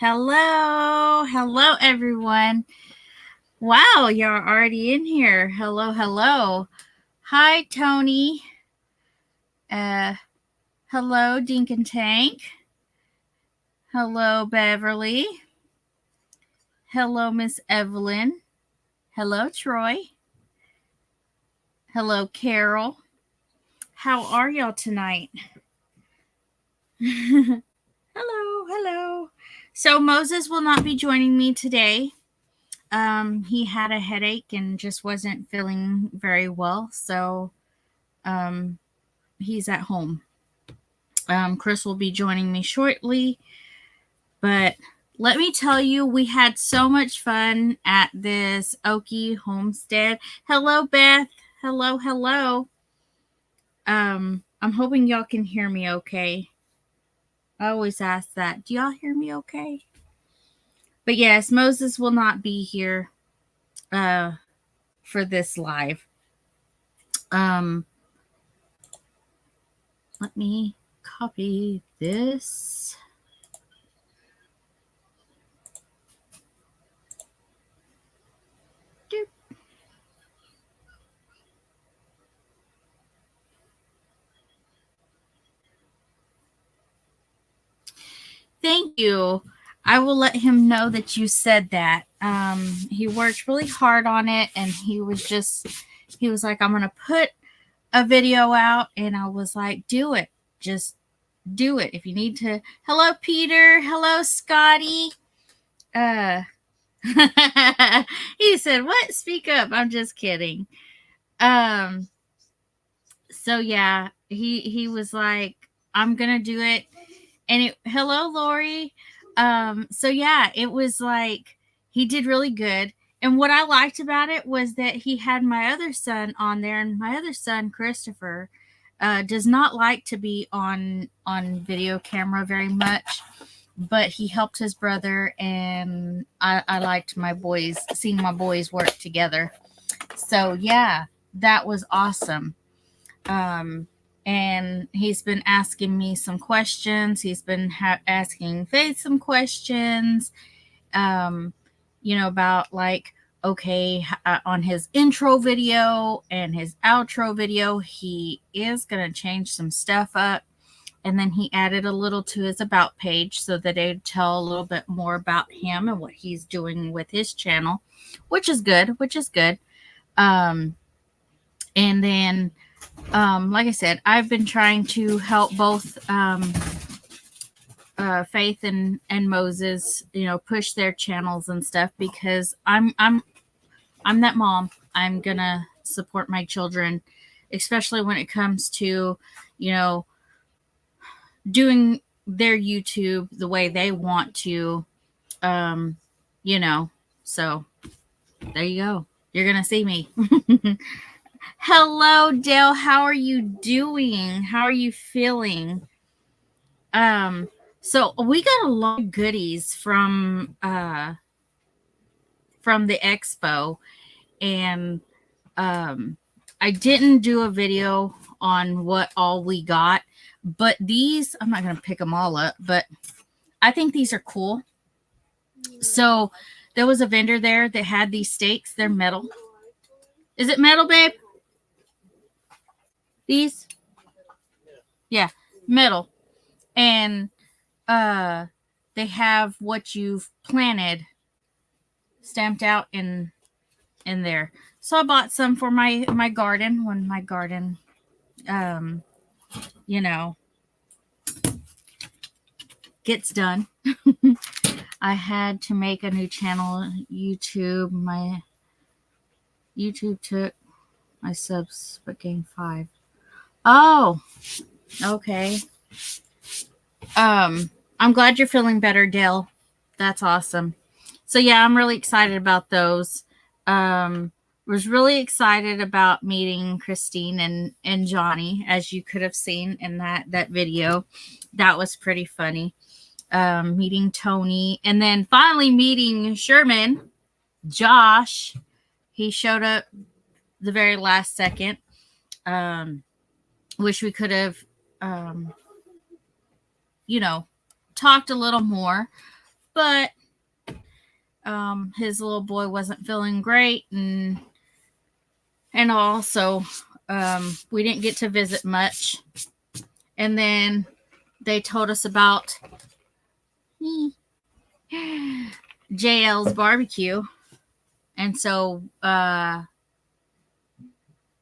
Hello. Hello, everyone. Wow, you're already in here. Hello, hello. Hi, Tony. Uh, hello, Dink and Tank. Hello, Beverly. Hello, Miss Evelyn. Hello, Troy. Hello, Carol. How are y'all tonight? Hello, hello. So Moses will not be joining me today. He had a headache and just wasn't feeling very well, so he's at home. Chris will be joining me shortly, but let me tell you, we had so much fun at this Okie homestead. Hello, Beth. Hello, hello. I'm hoping y'all can hear me okay. I always ask that. Do y'all hear me okay? But yes, Moses will not be here for this live. Let me copy this. Doop. Thank you. I will let him know that you said that. He worked really hard on it, and he was like, I'm going to put a video out. And I was like, do it. Just do it. If you need to. Hello, Peter. Hello, Scotty. He said, what? Speak up. I'm just kidding. So yeah, he was like, I'm going to do it. And hello, Lori. So yeah, it was like he did really good. And what I liked about it was that he had my other son on there, and my other son, Christopher, does not like to be on video camera very much, but he helped his brother, and I liked seeing my boys work together. So yeah, that was awesome. And he's been asking me some questions. He's been asking Faith some questions, about like, okay, on his intro video and his outro video, he is going to change some stuff up. And then he added a little to his about page so that it would tell a little bit more about him and what he's doing with his channel, which is good. And then like I said, I've been trying to help both Faith and Moses, push their channels and stuff, because I'm that mom. I'm gonna support my children, especially when it comes to, doing their YouTube the way they want to. So there you go. You're gonna see me. Hello, Dale. How are you doing? How are you feeling? So we got a lot of goodies from the expo, and I didn't do a video on what all we got, but these, I'm not going to pick them all up, but I think these are cool. So there was a vendor there that had these stakes. They're metal. Is it metal, babe? These? Yeah, metal. And they have what you've planted stamped out in there. So I bought some for my garden when my garden gets done. I had to make a new channel. My YouTube took my subs but gained 5. Oh, okay. I'm glad you're feeling better, Dale. That's awesome. So yeah, I'm really excited about those. Was really excited about meeting Christine and Johnny, as you could have seen in that video. That was pretty funny. Meeting Tony, and then finally meeting Sherman. Josh, he showed up the very last second. Wish we could have talked a little more, but his little boy wasn't feeling great and all, so we didn't get to visit much. And then they told us about JL's barbecue, and so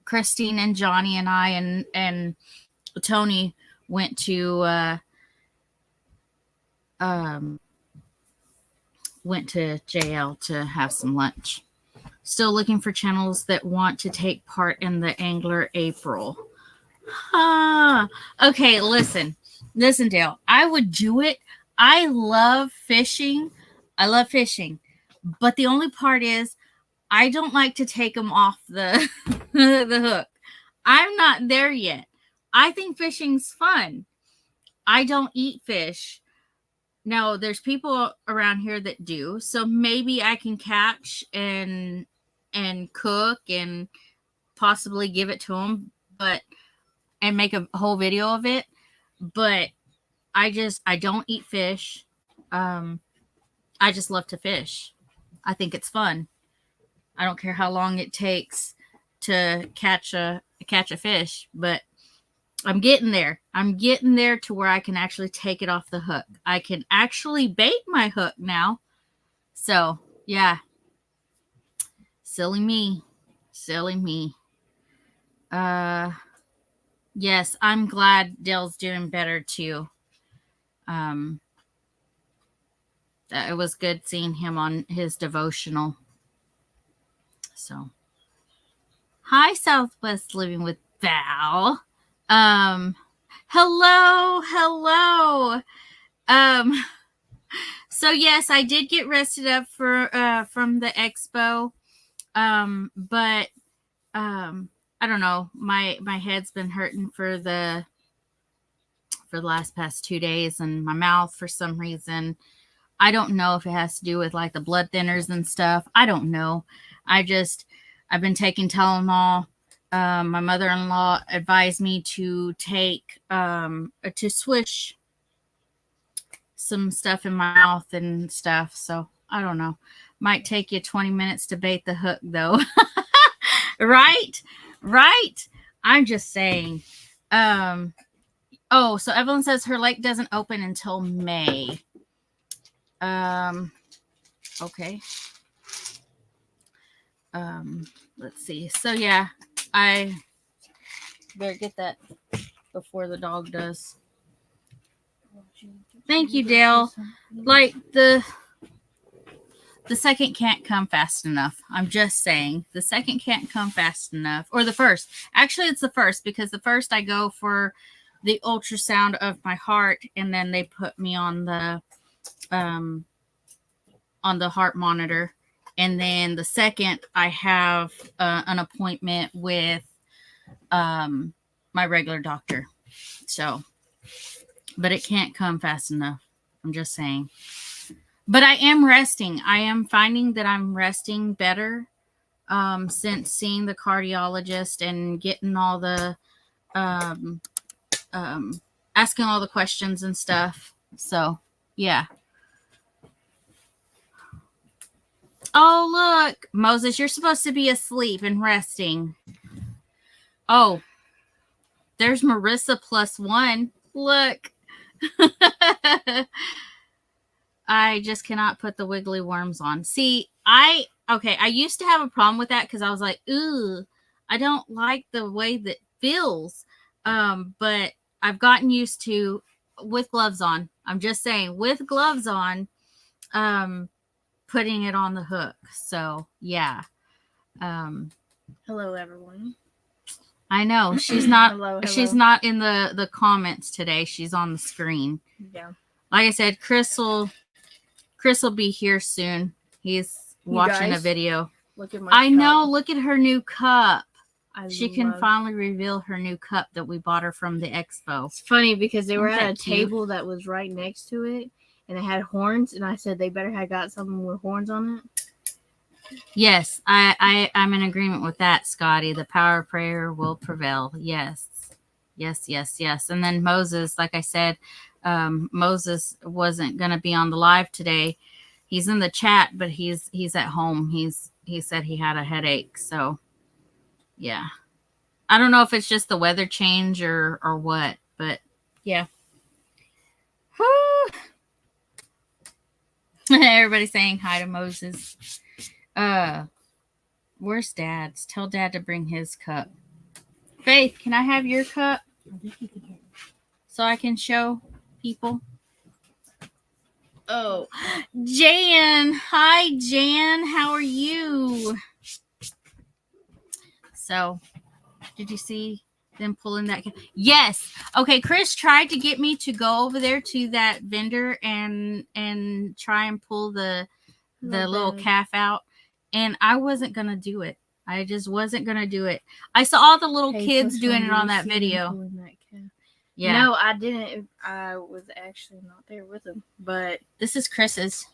Christine and Johnny and I and Tony went to JL to have some lunch. Still looking for channels that want to take part in the Angler April. Okay, listen, Dale. I would do it. I love fishing. But the only part is I don't like to take them off the the hook. I'm not there yet. I think fishing's fun. I don't eat fish. Now, there's people around here that do, so maybe I can catch and cook and possibly give it to them, and make a whole video of it. But I don't eat fish. I just love to fish. I think it's fun. I don't care how long it takes to catch a fish, but I'm getting there. I'm getting there to where I can actually take it off the hook. I can actually bait my hook now. So, yeah. Silly me. Yes, I'm glad Dale's doing better too. It was good seeing him on his devotional. So, hi, Southwest Living with Val. Hello. So yes, I did get rested up from the expo. But I don't know. My head's been hurting for the past 2 days, and my mouth for some reason. I don't know if it has to do with like the blood thinners and stuff. I don't know. I've been taking Tylenol. My mother-in-law advised me to take to swish some stuff in my mouth and stuff. So I don't know. Might take you 20 minutes to bait the hook though. Right? I'm just saying. So Evelyn says her lake doesn't open until May. Okay. Let's see. So yeah, I better get that before the dog does. Thank you, Dale. Like the second can't come fast enough. I'm just saying. The second can't come fast enough. Or the first. Actually, it's the first, because the first I go for the ultrasound of my heart, and then they put me on the heart monitor. And then the second, I have an appointment with my regular doctor. So, but it can't come fast enough. I'm just saying. But I am resting. I am finding that I'm resting better since seeing the cardiologist and getting all the asking all the questions and stuff. So, yeah. Oh, look, Moses, you're supposed to be asleep and resting. Oh, there's Marissa +1. Look. I just cannot put the wiggly worms on. See, I used to have a problem with that because I was like, ooh, I don't like the way that feels. But I've gotten used to with gloves on. I'm just saying, with gloves on, putting it on the hook. So yeah. Hello, everyone. I know she's not. Hello. She's not in the comments today. She's on the screen. Yeah. Like I said, Chris will be here soon. He's watching a video. Look at my I cup. know. Look at her new cup. She can love- finally reveal her new cup that we bought her from the expo. It's funny because they were Isn't at a that cute? table that was right next to it, and it had horns, and I said they better have got something with horns on it. Yes, I'm in agreement with that, Scotty. The power of prayer will prevail. Yes. And then Moses, like I said, Moses wasn't going to be on the live today. He's in the chat, but he's at home. He said he had a headache. So yeah, I don't know if it's just the weather change or what, but yeah. Everybody's saying hi to Moses. Where's Dad's? Tell Dad to bring his cup. Faith, can I have your cup so I can show people? Oh, Jan. Hi, Jan. How are you? So, did you see them pulling that? Yes. Okay, Chris tried to get me to go over there to that vendor and try and pull the little calf out, and I wasn't gonna do it. I just wasn't gonna do it. I saw all the little kids doing it on that video. Yeah. No, I didn't. I was actually not there with him. But this is Chris's.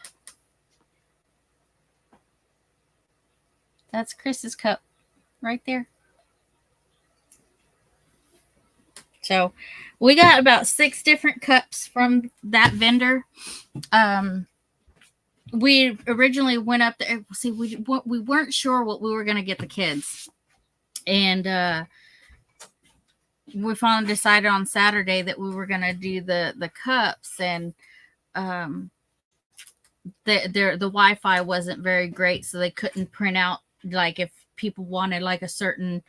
That's Chris's cup right there. So we got about 6 different cups from that vendor. We originally went up there. See, we weren't sure what we were going to get the kids. And we finally decided on Saturday that we were going to do the cups. And the Wi-Fi wasn't very great, so they couldn't print out, like, if people wanted like a certain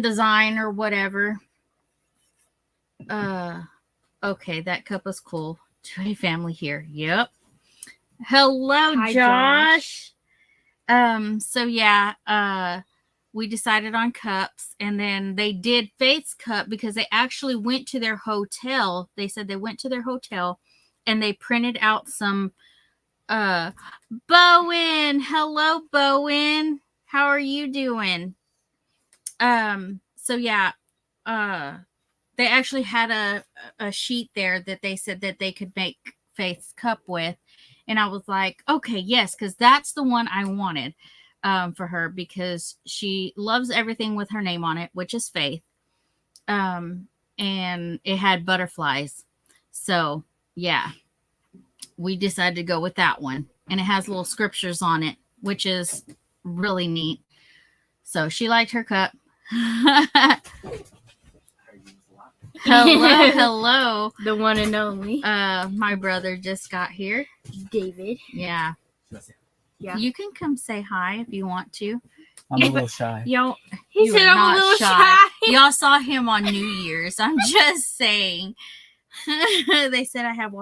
design or whatever. Okay, that cup was cool. Joy family here. Yep. Hello, hi, Josh. So yeah, we decided on cups, and then they did Faith's cup because they actually went to their hotel. They said they went to their hotel and they printed out some Bowen. Hello, Bowen. How are you doing? So yeah, they actually had a sheet there that they said that they could make Faith's cup with. And I was like, okay, yes, because that's the one I wanted for her, because she loves everything with her name on it, which is Faith. And it had butterflies. So yeah, we decided to go with that one. And it has little scriptures on it, which is really neat. So she liked her cup. Hello. The one and only. My brother just got here. David. Yeah. Yeah. You can come say hi if you want to. I'm a little shy. Y'all, He you said are I'm not a little shy. shy. Y'all saw him on New Year's. I'm just saying. They said I have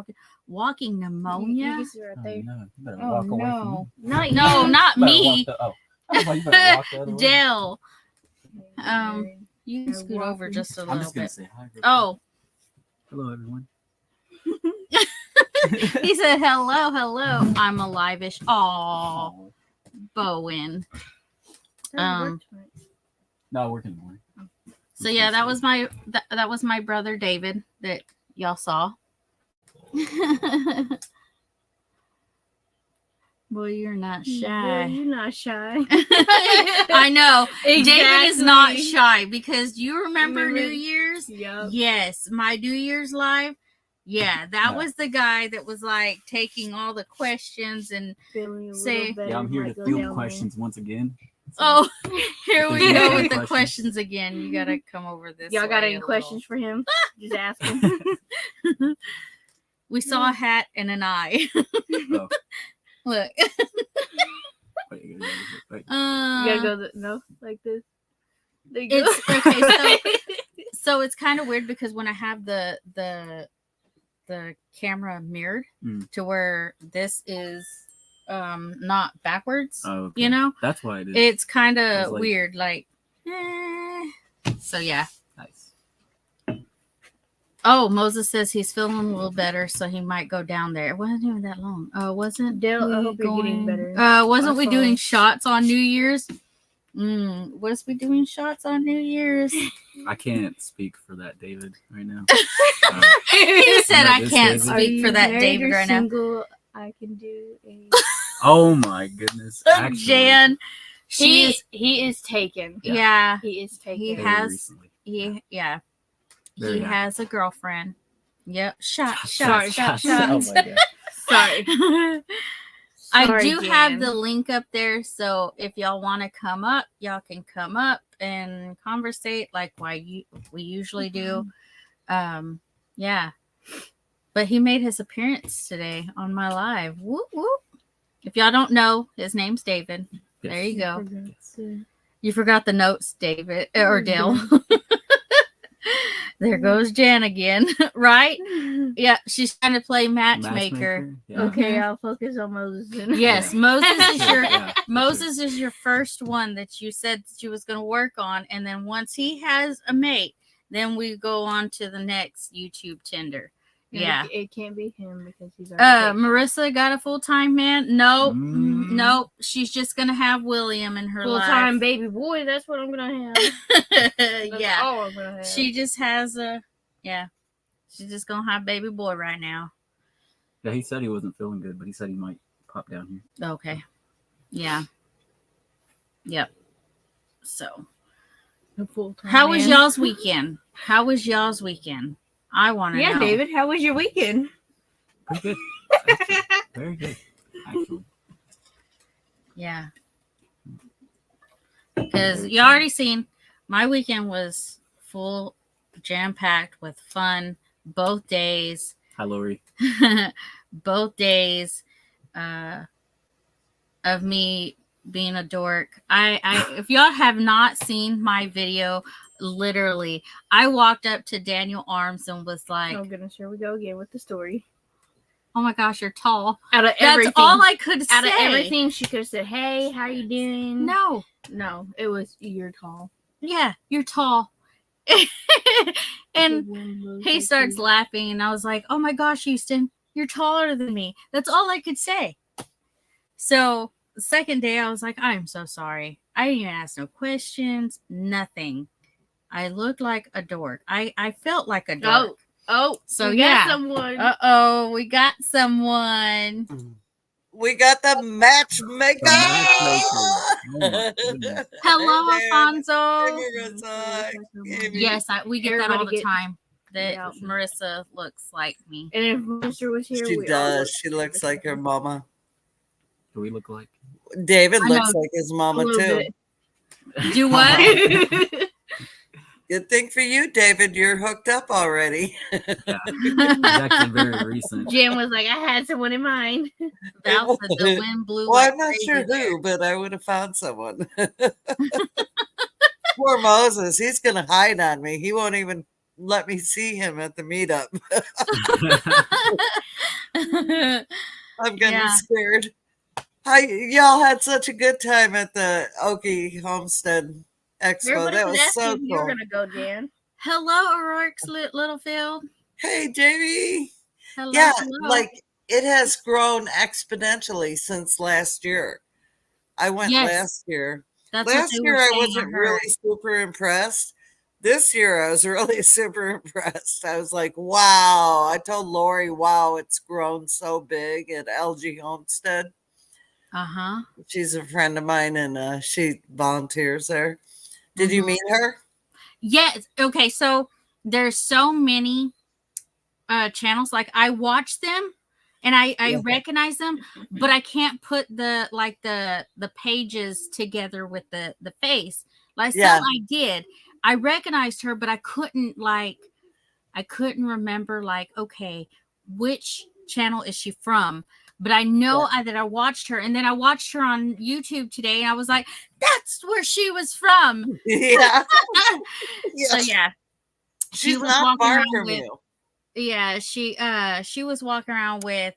walking pneumonia. You can see right Oh, there. no. You better Oh, walk away from no. me. Not No, you. not You better me. walk I thought you better walk the other way. Dell. You can Yeah, scoot over walking. just a I'm little just going bit. to say hi. real quick. Oh, Hello, everyone. he said hello. I'm alive-ish. Aw, Oh, Bowen. Doesn't work tonight. no, I work in the morning. So yeah, that was my brother David that y'all saw. Boy, you're not Boy, shy. you're not shy. I know. David is not Exactly. shy, because you remember Remember- New Year's? Yep. Yes, my New Year's live. Yeah, that Yeah. was the guy that was like taking all the questions and Feeling a Say- little better. Yeah, I'm here might to go field down questions once again. So, oh, here we There's go no with the questions. questions again. You gotta come over this. Y'all got way any a questions for him? Just ask him. little. We saw a hat and an eye. Oh, Look. wait, you gotta go- wait. You gotta go no, like this. There you go. It's okay. So it's kind of weird because when I have the camera mirrored Mm. to where this is not backwards, Oh, okay. you know, That's why it is. it's kind It's of like- weird. Like, so yeah. Nice. Oh, Moses says he's feeling a little better, so he might go down there. It wasn't even that long. Wasn't Dale, I we hope you're getting better. Wasn't we I doing saw- shots on New Year's? Was we doing shots on New Year's? I can't speak for that, David, right now. He said Not I this can't David. Are speak you for that married David or right now. single? I can do a. Oh my goodness. Actually, Jan, she is. He is taken. Yeah, He is taken. He very has- recently. yeah. Very he happy. has a girlfriend. Yep. Shot. Sorry, Shot. shot. Oh my god. Sorry. I Sorry, do have Jan. the link up there, so if y'all want to come up, y'all can come up and conversate like we usually do. Yeah. But he made his appearance today on my live. Whoop whoop. If y'all don't know, his name's David. Yes. There you go. Yes. You forgot the notes, David or Dale. There goes Jan again, right? Yeah, she's trying to play matchmaker. Yeah. Okay, I'll focus on Moses. Yes, Yeah. Moses is your Yeah, for Moses is your first one that you said that you was going to work on, and then once he has a mate, then we go on to the next YouTube Tinder. Yeah. It can't be him because he's already Marissa got a full-time man. No, Mm. no, she's just gonna have William in her full-time life. baby boy. That's what I'm gonna have. That's Yeah, all I'm gonna have. she just has she's just gonna have baby boy right now. Yeah, he said he wasn't feeling good, but he said he might pop down here. Okay, yeah, yep. So, A full-time how was man. y'all's weekend? How was y'all's weekend? I want to Yeah, know. David, how was your weekend? Pretty good. Actually. Very good. Actually. Yeah, because you already seen my weekend was full, jam-packed with fun. Both days. Hi, Lori. Both days of me being a dork. I if y'all have not seen my video, literally I walked up to Daniel Arms and was like, Oh goodness, here we go again with the story. oh my gosh, you're tall. Out of everything, That's all I could say. out of everything, she could have said, "Hey, how you doing?" No, it was you're tall. yeah, you're tall. And he starts laughing, and I was like, oh my gosh, Houston, you're taller than me. That's all I could say. So the second day, I was like, I'm so sorry. I didn't even ask no questions, nothing. I looked like a dork. I felt like a dork. So we got someone. We got someone. We got the matchmaker. The matchmaker. Oh my goodness. Hello, Hey, Alfonso. Marissa. Amy. Yes, we get that all Everybody the get- time. That Yeah. Marissa looks like me. And if Mr. was here, She we all does. look She looks like her mama. Do we look like? David I looks know. like his a mama little too. bit. Do what? Good thing for you, David. You're hooked up already. Yeah. It's actually very recent. Jen was like, I had someone in mind. Val said the wind blew. Well, like I'm not crazy sure there. who, but I would have found someone. Poor Moses. He's going to hide on me. He won't even let me see him at the meetup. I'm getting Yeah. scared. Y'all had such a good time at the Okie Homestead Expo. Everybody That was was asking so if you were cool. gonna go, Jan. Hello, O'Rourke's Littlefield. Hey, Jamie. Hello. Yeah, hello. like it has grown exponentially since last year. I went Yes, last year. that's what Last they year were I saying. wasn't really super impressed. This year I was really super impressed. I was like, wow. I told Lori, wow, it's grown so big at LG Homestead. Uh-huh. She's a friend of mine and she volunteers there. Did you Mhm. meet her? Yes. Okay, so there's so many channels. Like I watch them and I Yeah. recognize them, but I can't put the pages together with the face. Like Yeah. some I did. I recognized her, but I couldn't remember like, okay, which channel is she from? But I know that I watched her, and then I watched her on YouTube today, and I was like, that's where she was from. Yeah. So yeah. She She's was not walking far around from with- you. Yeah, she was walking around with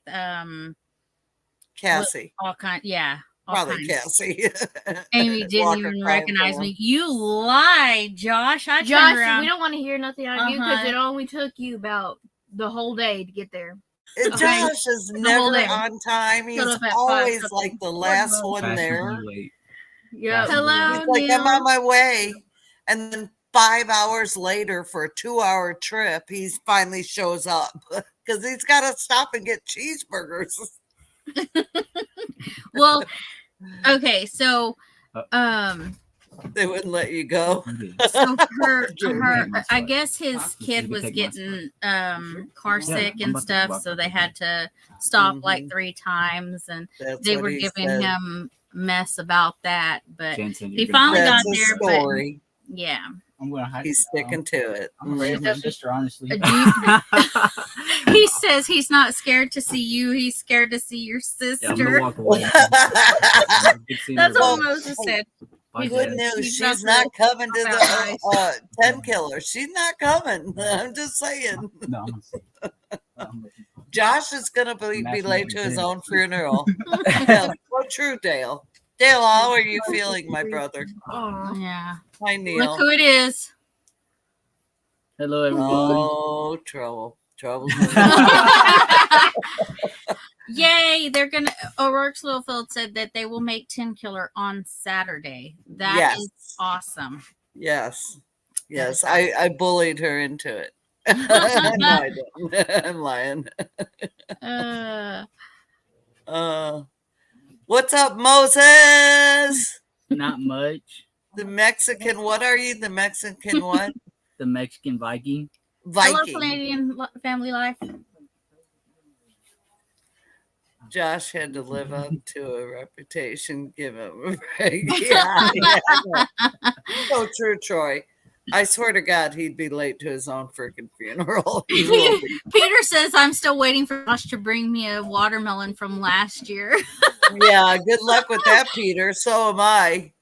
Cassie. all kinds. Yeah, all Probably kinds. Cassie. Amy didn't Walker even crying recognize for me. You lied, Josh. I turned Josh, around. we don't want to hear nothing out of you because Uh-huh. it only took you about the whole day to get there. And Okay. Josh is whole never day. on time. He's Shut up at 5 always something. like the last Hello. one there. Fashionably late. Yeah. Hello, He's like, I'm Neil. on my way. And then 5 hours later for a 2-hour trip, he finally shows up because he's got to stop and get cheeseburgers. Well, okay, so They wouldn't let you go. So Yeah, I guess his kid was take my getting car Yeah, sick I'm and about to stuff, walk so up they to had to stop like Mhm. 3 times, and That's they what were he giving said. him mess about that. But Jen said he you're gonna finally hide got That's his there. But story. yeah, I'm gonna hide He's sticking to it. I'm afraid of my sister, honestly. he says he's not scared to see you. He's scared to see your Yeah, I'm gonna sister. walk away. Good seeing That's everybody. what Moses said. Bye, Good Dad. news. He's about She's to not coming to pop the out 10 killer. She's not coming. I'm just saying. No, I'm gonna see. I'm looking. Josh is going to be Matching late with to his Jen. own funeral. So true, Dale. Dale, how are you feeling, my brother? Aw. Yeah. Hi, Look Neil. who it is. Hello, everybody. Oh, trouble. Trouble's in Yay! They're gonna. O'Rourke's Littlefield said that they will make 10 Killer on Saturday. That is Yes. awesome. Yes. Yes. is I bullied her into it. No, I didn't. I'm lying. What's up, Moses? Not much. The Mexican, what are you? The Mexican what? The Mexican Viking. Hello, Viking. Canadian Family Life. Josh had to live up to a reputation, give him a break. Yeah. So true, Troy. I swear to God, he'd be late to his own freaking funeral. He will be. Peter says I'm still waiting for Josh to bring me a watermelon from last year. Yeah, good luck with that, Peter. So am I.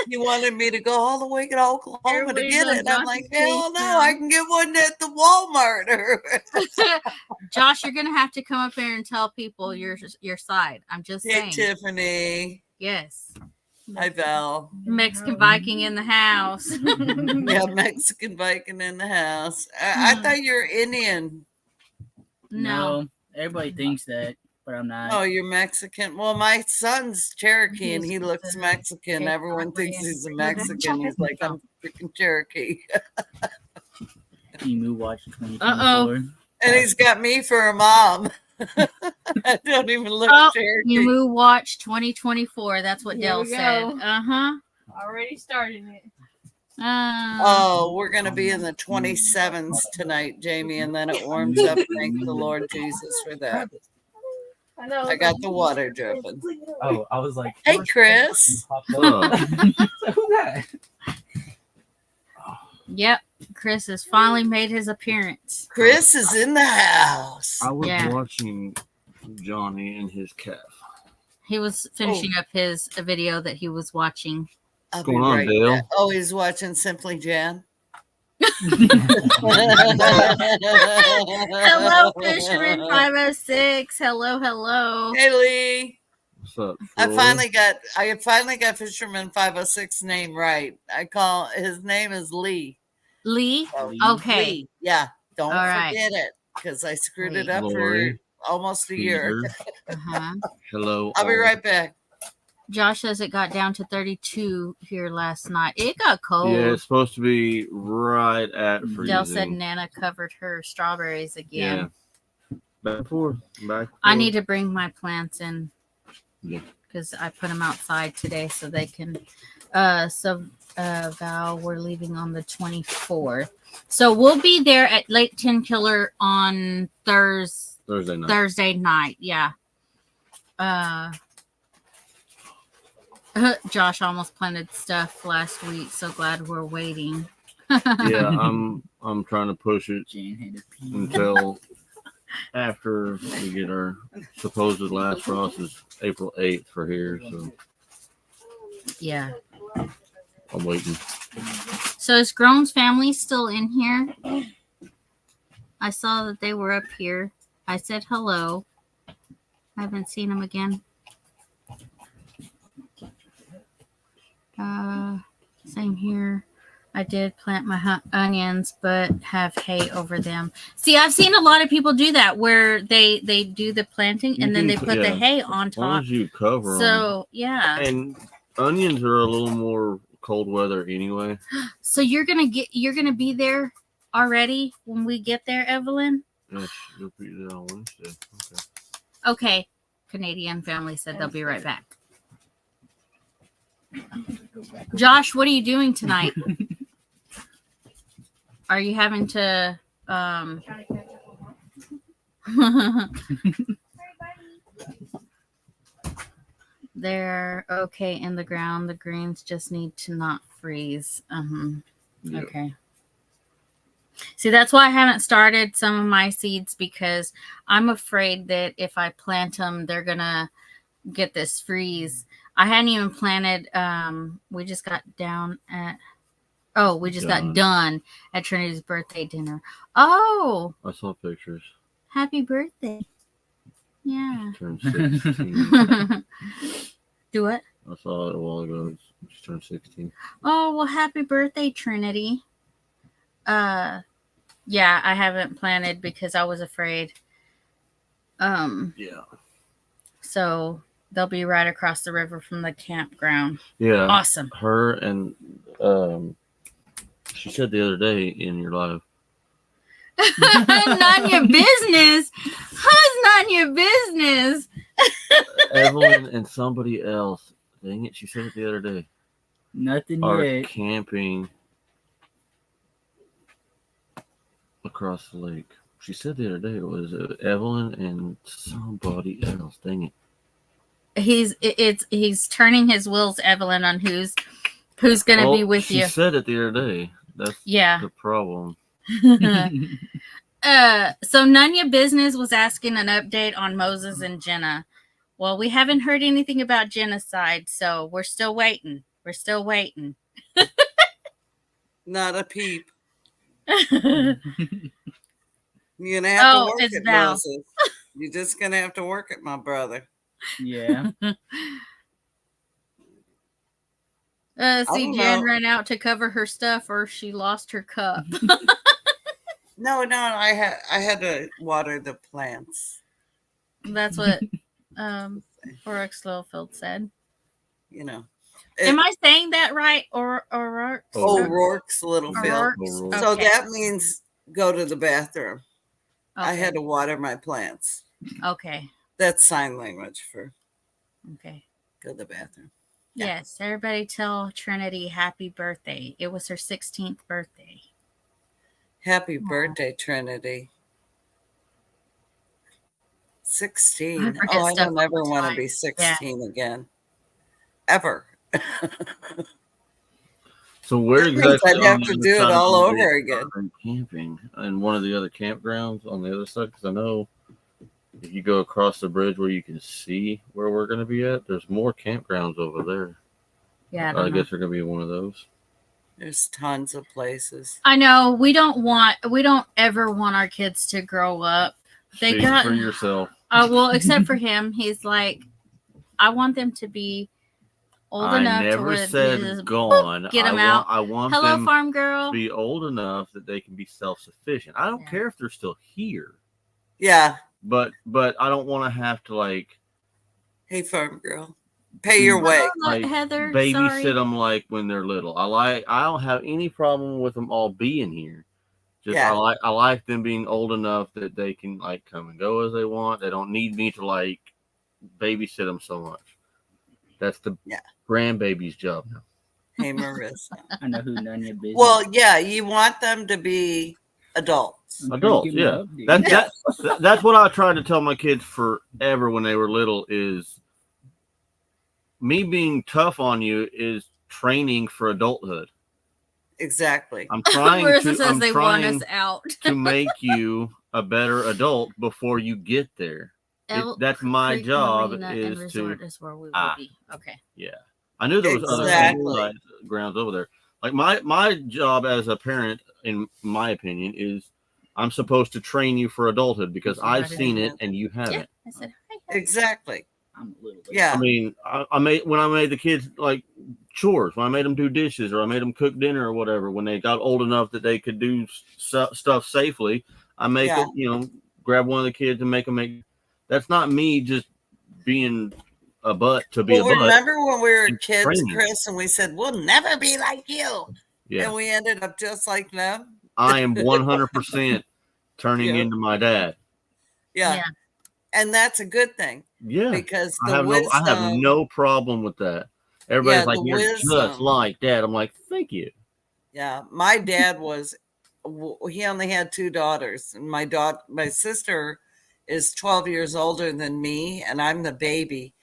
He wanted me to go all the way to Oklahoma to Everybody's get on it. I'm Josh's like, hell no, face now. I can get one at the Walmart. Josh, you're gonna have to come up here and tell people your side. I'm just Hey, saying. Tiffany. Yes. Hi, Val. Mexican Viking in the house. Yeah, Mexican Viking in the house. I thought you were Indian. No. Everybody thinks that, but I'm not. Oh, you're Mexican. Well, my son's Cherokee and he He's looks a Mexican. cake Everyone operator. thinks he's a Mexican. He's like, I'm freaking Cherokee. Emu Watch 2024. Uh-oh. And he's got me for a mom. I don't even look Oh, Cherokee. Emu Watch 2024. That's what Here Dell we said. go. Uh-huh. Already starting it. Oh, we're going to be in the 27s tonight, Jamie, and then it warms up. Thank the Lord Jesus for that. I know. I got the water dripping. Oh, I was like, Hey, Chris. Who's that? Yep. Chris has finally made his appearance. Chris is in the house. I was Yeah. watching Johnny and his calf. He was finishing up his video that he was watching. I'll What's going on, Dale? back. Oh, he's watching Simply Jan. Hello, Fisherman 506. Hello, hello. Hey, Lee. What's up? I Troy? finally got Fisherman 506 name right. His name is Lee. Lee? So, Okay. Lee. Yeah. Don't All right. forget it because I screwed Lee. it up Lori, for almost a year. Peter. Uh-huh. Hello. I'll be all. right back. Josh says it got down to 32 here last night. It got cold. Yeah, it's supposed to be right at freezing. Dell said Nana covered her strawberries again. Yeah. Back and forth. Back and I forth. need to bring my plants in Yeah. because I put them outside today so they can. Val, we're leaving on the 24th, so we'll be there at Lake 10 Killer on Thursday night. Thursday night. Yeah. Josh almost planted stuff last week. So glad we're waiting. Yeah, I'm trying to push it Jan had a pee. until after we get our supposed last frost is April 8th for here, so Yeah. I'm waiting. So is Groan's family still in here? I saw that they were up here. I said hello. I haven't seen them again. Same here. I did plant my onions, but have hay over them. See, I've seen a lot of people do that where they do the planting and You then can they put the yeah. hay on As long top. as you cover them. So yeah. And onions are a little more cold weather anyway. So you're gonna be there already when we get there, Evelyn? Yes, you'll be there on Wednesday. Okay. Okay. Canadian family said they'll be right back. Josh, what are you doing tonight? Are you having to they're okay in the ground. The greens just need to not freeze. Yeah. Okay. See, that's why I haven't started some of my seeds, because I'm afraid that if I plant them, they're gonna get this freeze. I hadn't even planted. We just got done at. Oh, we just got done at Trinity's birthday dinner. Oh, I saw pictures. happy birthday! Yeah. Turned 16. Do what? I saw it a while ago. She turned 16. Oh, well, happy birthday, Trinity. Yeah, I haven't planted because I was afraid. Yeah. So they'll be right across the river from the campground. Yeah. Awesome. Her and she said the other day in your live. Not your business. How's not your business? Evelyn and somebody else. Dang it, she said it the other day. Nothing Are yet. camping across the lake. She said the other day it was Evelyn and somebody else. Dang it. He's turning his wheels, Evelyn, on who's gonna be with she you. said it the other day. That's Yeah. the problem. So Nunya Business was asking an update on Moses and Jenna. Well, we haven't heard anything about genocide, so we're still waiting. We're still waiting. Not a peep. You're gonna have to work it's it, Val. Moses. You're just gonna have to work it, my brother. Yeah. See, don't Jen know. ran out to cover her stuff, or she lost her cup. No, I had to water the plants. That's what Oryx Littlefield said. You know. Am I saying that right? Or Oryx? O'Rourke's Littlefield. O'Rourke's? O'Rourke. So Okay. that means go to the bathroom. I Okay. had to water my plants. Okay. That's sign language for Okay. go to the bathroom. Yeah. Yes. Everybody tell Trinity happy birthday. It was her 16th birthday. Happy birthday, Trinity. 16. forget Oh, I stuff don't all ever the want to time. be 16 again. Ever. So where That means exactly? I'd have on the to other do it side of all the over lake again. are camping in one of the other campgrounds on the other side, because I know if you go across the bridge where you can see where we're going to be at, there's more campgrounds over there. Yeah. I guess they're going to be one of those. There's tons of places. I know we don't ever want our kids to grow up. They Speak got for yourself. well, except for him, he's like, I want them to be old enough I to never where they said just gone. get 'em out. I want hello, them farm girl. to be old enough that they can be self-sufficient. I don't Yeah. care if they're still here, Yeah. but I don't want to have to like Hey, farm girl. Pay your way. Hello, like Heather. babysit Sorry. them like when they're little. I don't have any problem with them all being here. Just Yeah. I like them being old enough that they can like come and go as they want. They don't need me to like babysit them so much. That's the grandbaby's job now. Hey, Marissa. I know who none of your business. Well, yeah, you want them to be adults. Adults, Give me yeah. an update. That's what I tried to tell my kids forever when they were little is me being tough on you is training for adulthood. Exactly. I'm trying Marissa says they want trying us out. to make you a better adult before you get there. That's my Creek job Marina and is Resort to is where we will Ah. be. Okay. I knew there was other Exactly. grounds over there. Like my job as a parent, in my opinion, is I'm supposed to train you for adulthood because I've seen it and you haven't. Yeah. I said hi. Heather. Exactly. I'm a little bit. Yeah. I mean, I made the kids like chores, when I made them do dishes or I made them cook dinner or whatever, when they got old enough that they could do stuff safely, I make Yeah. them, grab one of the kids and make them make. That's not me just being a butt to be Well, a butt. remember when we were and kids, training. Chris, and we said, we'll never be like you. Yeah, And we ended up just like them. I am 100% turning Yeah. into my dad. Yeah. Yeah. And that's a good thing Yeah, because I the have wisdom. no problem with that. Everybody's Yeah, like, the "You're just wisdom. like Dad." I'm like, "Thank you." Yeah, my dad was. He only had two daughters, and my sister, is 12 years older than me, and I'm the baby.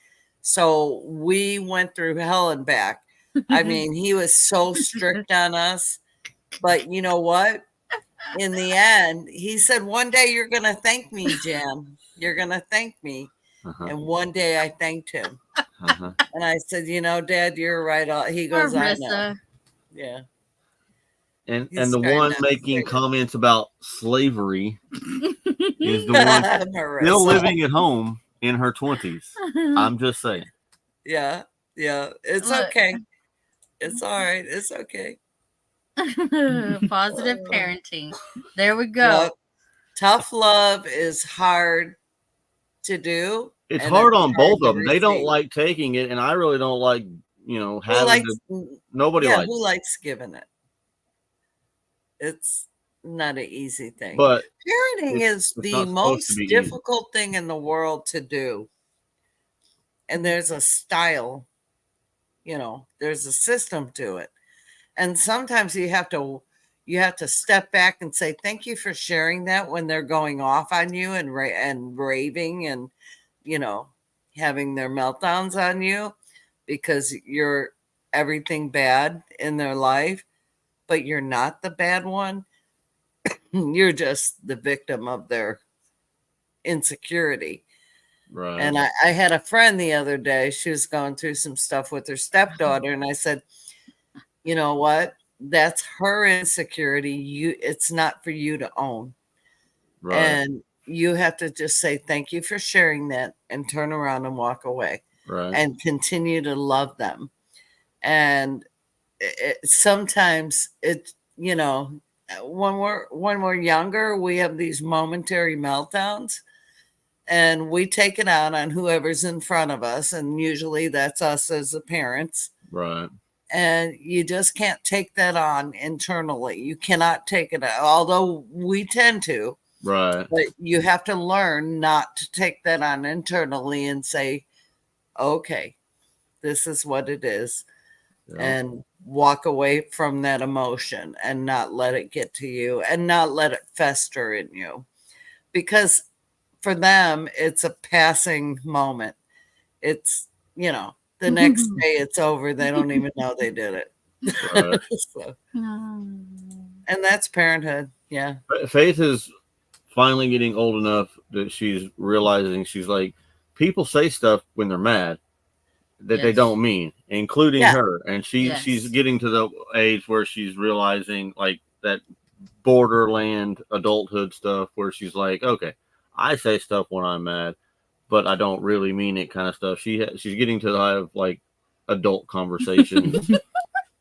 So we went through hell and back. I mean, he was so strict on us, but you know what? In the end, he said, "One day you're going to thank me, Jan. You're going to thank me." Uh-huh. And one day I thanked him. Uh-huh. And I said, Dad, you're right. He Poor goes, I know. Marissa. Yeah. And He's the trying one not to making say it. comments about slavery is the one still Marissa. living at home in her 20s. I'm just saying. Yeah. Yeah. It's Look. okay. It's all right. It's okay. Positive parenting. There we go. Yep. Tough love is hard to do. It's and hard it's on both to of them. They don't receive. like taking it, and I really don't like, Who having likes, to. Nobody yeah, likes. who likes giving it? It's not an easy thing. But Parenting is it's the not supposed to most be easy. difficult thing in the world to do. And there's a style, there's a system to it. And sometimes you have to step back and say thank you for sharing that when they're going off on you and raving and having their meltdowns on you because you're everything bad in their life, but you're not the bad one. You're just the victim of their insecurity. Right. And I had a friend the other day, she was going through some stuff with her stepdaughter, and I said, you know what? That's her insecurity. It's not for you to own. Right. And you have to just say thank you for sharing that and turn around and walk away. Right. And continue to love them. And sometimes when we're younger, we have these momentary meltdowns and we take it out on whoever's in front of us, and usually that's us as the parents. Right. And you just can't take that on internally. You cannot take it out, although we tend to. Right. But you have to learn not to take that on internally and say, okay, this is what it is. Yeah. And walk away from that emotion and not let it get to you and not let it fester in you. Because for them, it's a passing moment. It's, the next day it's over. They don't even know they did it. Right. So, and that's parenthood. Yeah. Faith is finally getting old enough that she's realizing, she's like, people say stuff when they're mad that they Yes. don't mean, including her. And Yes. she's getting to the age where she's realizing like that borderland adulthood stuff where she's like, okay, I say stuff when I'm mad, but I don't really mean it kind of stuff. She's getting to have like adult conversations.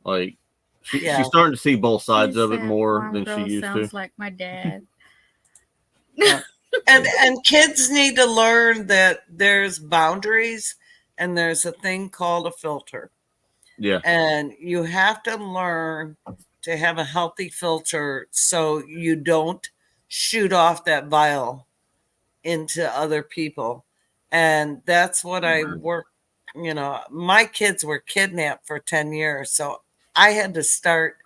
Like she's starting to see both sides of it more than she used to. Sounds like my dad. And kids need to learn that there's boundaries and there's a thing called a filter. Yeah. And you have to learn to have a healthy filter so you don't shoot off that vial into other people. And that's what I work, my kids were kidnapped for 10 years. So I had to start,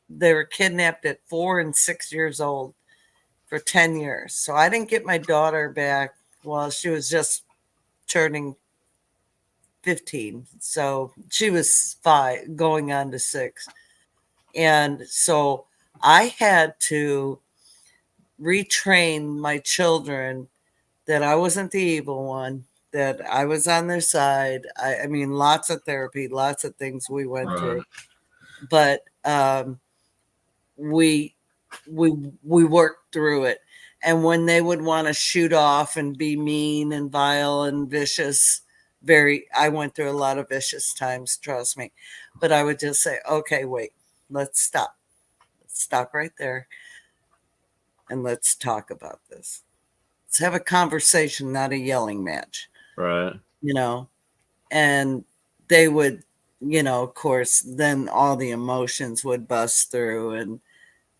they were kidnapped at 4 and 6 years old for 10 years. So I didn't get my daughter back while she was just turning 15. So she was 5 going on to 6. And so I had to retrain my children that I wasn't the evil one, that I was on their side. I mean, lots of therapy, lots of things we went through. But we worked through it. And when they would want to shoot off and be mean and vile and vicious, I went through a lot of vicious times, trust me. But I would just say, okay, wait, let's stop. Let's stop right there. And let's talk about this. Let's have a conversation, not a yelling match. Right. And they would, of course, then all the emotions would bust through.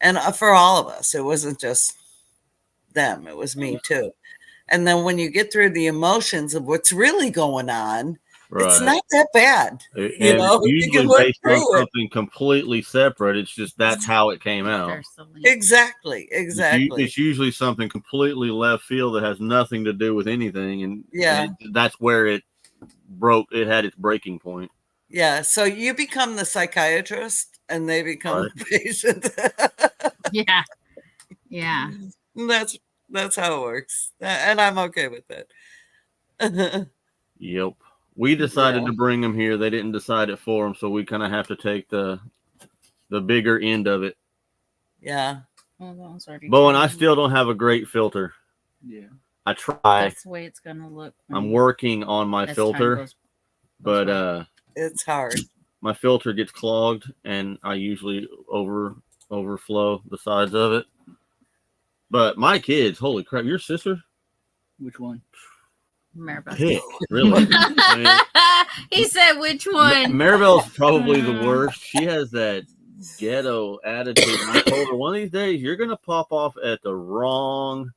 And for all of us, it wasn't just them, it was me too. And then when you get through the emotions of what's really going on, It's not that bad. It's You can usually work based on through it. something completely separate. It's just that's how it came out. There's the link. Exactly. It's usually something completely left field that has nothing to do with anything, and that's where it broke. It had its breaking point. Yeah. So you become the psychiatrist, and they become the patient. Yeah. Yeah. That's how it works, and I'm okay with it. Yep. We decided to bring them here. They didn't decide it for them, so we kind of have to take the bigger end of it. Yeah. Bo and I still don't have a great filter. Yeah. I try. That's the way it's gonna look. I'm working on my filter, but it's hard. My filter gets clogged, and I usually overflow the sides of it. But my kids, holy crap! Your sister? Which one? Maribel. Really? He said which one? Maribel's probably the worst. She has that ghetto attitude. And I told her one of these days you're gonna pop off at the wrong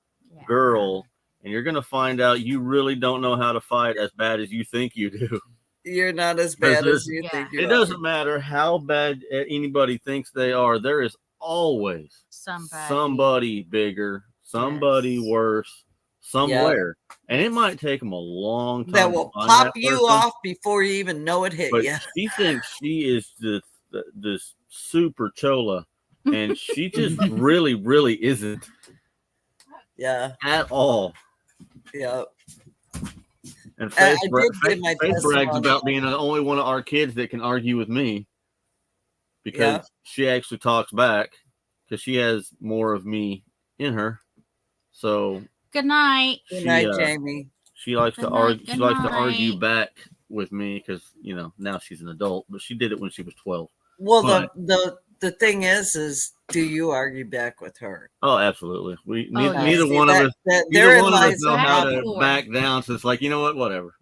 girl, and you're gonna find out you really don't know how to fight as bad as you think you do. You're not as bad as you think you are. It doesn't matter how bad anybody thinks they are. There is always somebody bigger, somebody worse, somewhere. And it might take them a long time. That will pop you off before you even know it hit you. She thinks she is this super chola, and she just really, really isn't. Yeah. At all. Yeah. And Faith brags about being the only one of our kids that can argue with me because she actually talks back because she has more of me in her. So good night. Good night, Jamie. She likes to argue. She likes to argue back with me because now she's an adult, but she did it when she was 12. Well, the thing is do you argue back with her? Oh, absolutely. Neither one of us know how to back down. So it's like, you know what, whatever.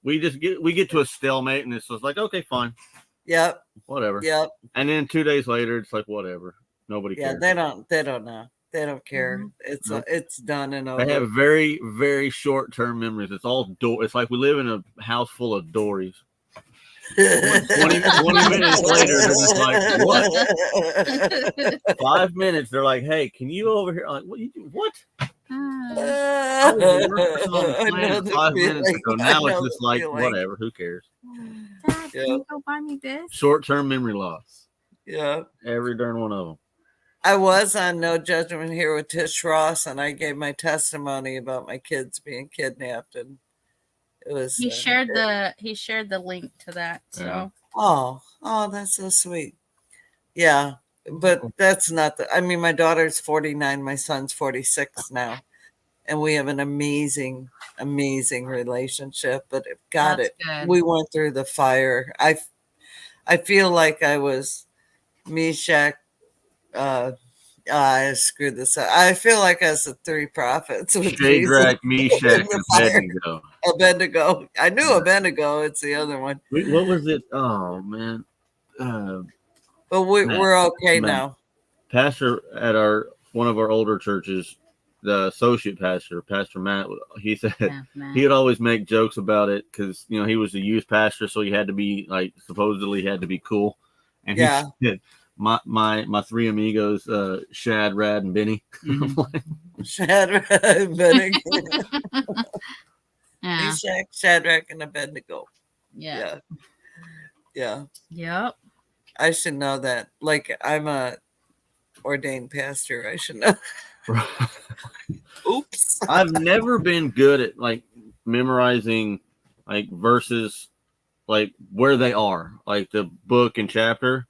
We get to a stalemate, and it's just like, okay, fine. Yep. Whatever. Yep. And then 2 days later, it's like, whatever. Nobody cares. Yeah, they don't know. They don't care. Mm-hmm. It's done and over. They have very, very short-term memories. It's all It's like we live in a house full of Dories. 20 minutes later, they're just like, what? 5 minutes, they're like, hey, can you over here? I'm like, what? I was working on the plan 5 minutes ago. Now it's just like, whatever. Who cares? Dad, can you go buy me this? Short-term memory loss. Yeah. Every darn one of them. I was on No Judgment here with Tish Ross, and I gave my testimony about my kids being kidnapped, and it was. He shared the link to that. So. Yeah. Oh, that's so sweet. Yeah, but that's not my daughter's 49, my son's 46 now, and we have an amazing, amazing relationship. But we went through the fire. I feel like I was Meshach. I screwed this up. I feel like I was the three prophets. Shadrach, Meshach, and Abednego. Abednego. I knew Abednego. It's the other one. What was it? Oh man. But we're okay now. Pastor at one of our older churches, the associate pastor, Pastor Matt, he said he would always make jokes about it because he was a youth pastor, so he had to be supposedly had to be cool. And he said, my three amigos, Shad, Rad, and Benny. Mm-hmm. Shad, Rad, and Benny. Meshach, Shadrach, and Abednego. Yeah. Yep. I should know that. I'm a ordained pastor. I should know. Oops. I've never been good at memorizing verses, where they are, the book and chapter.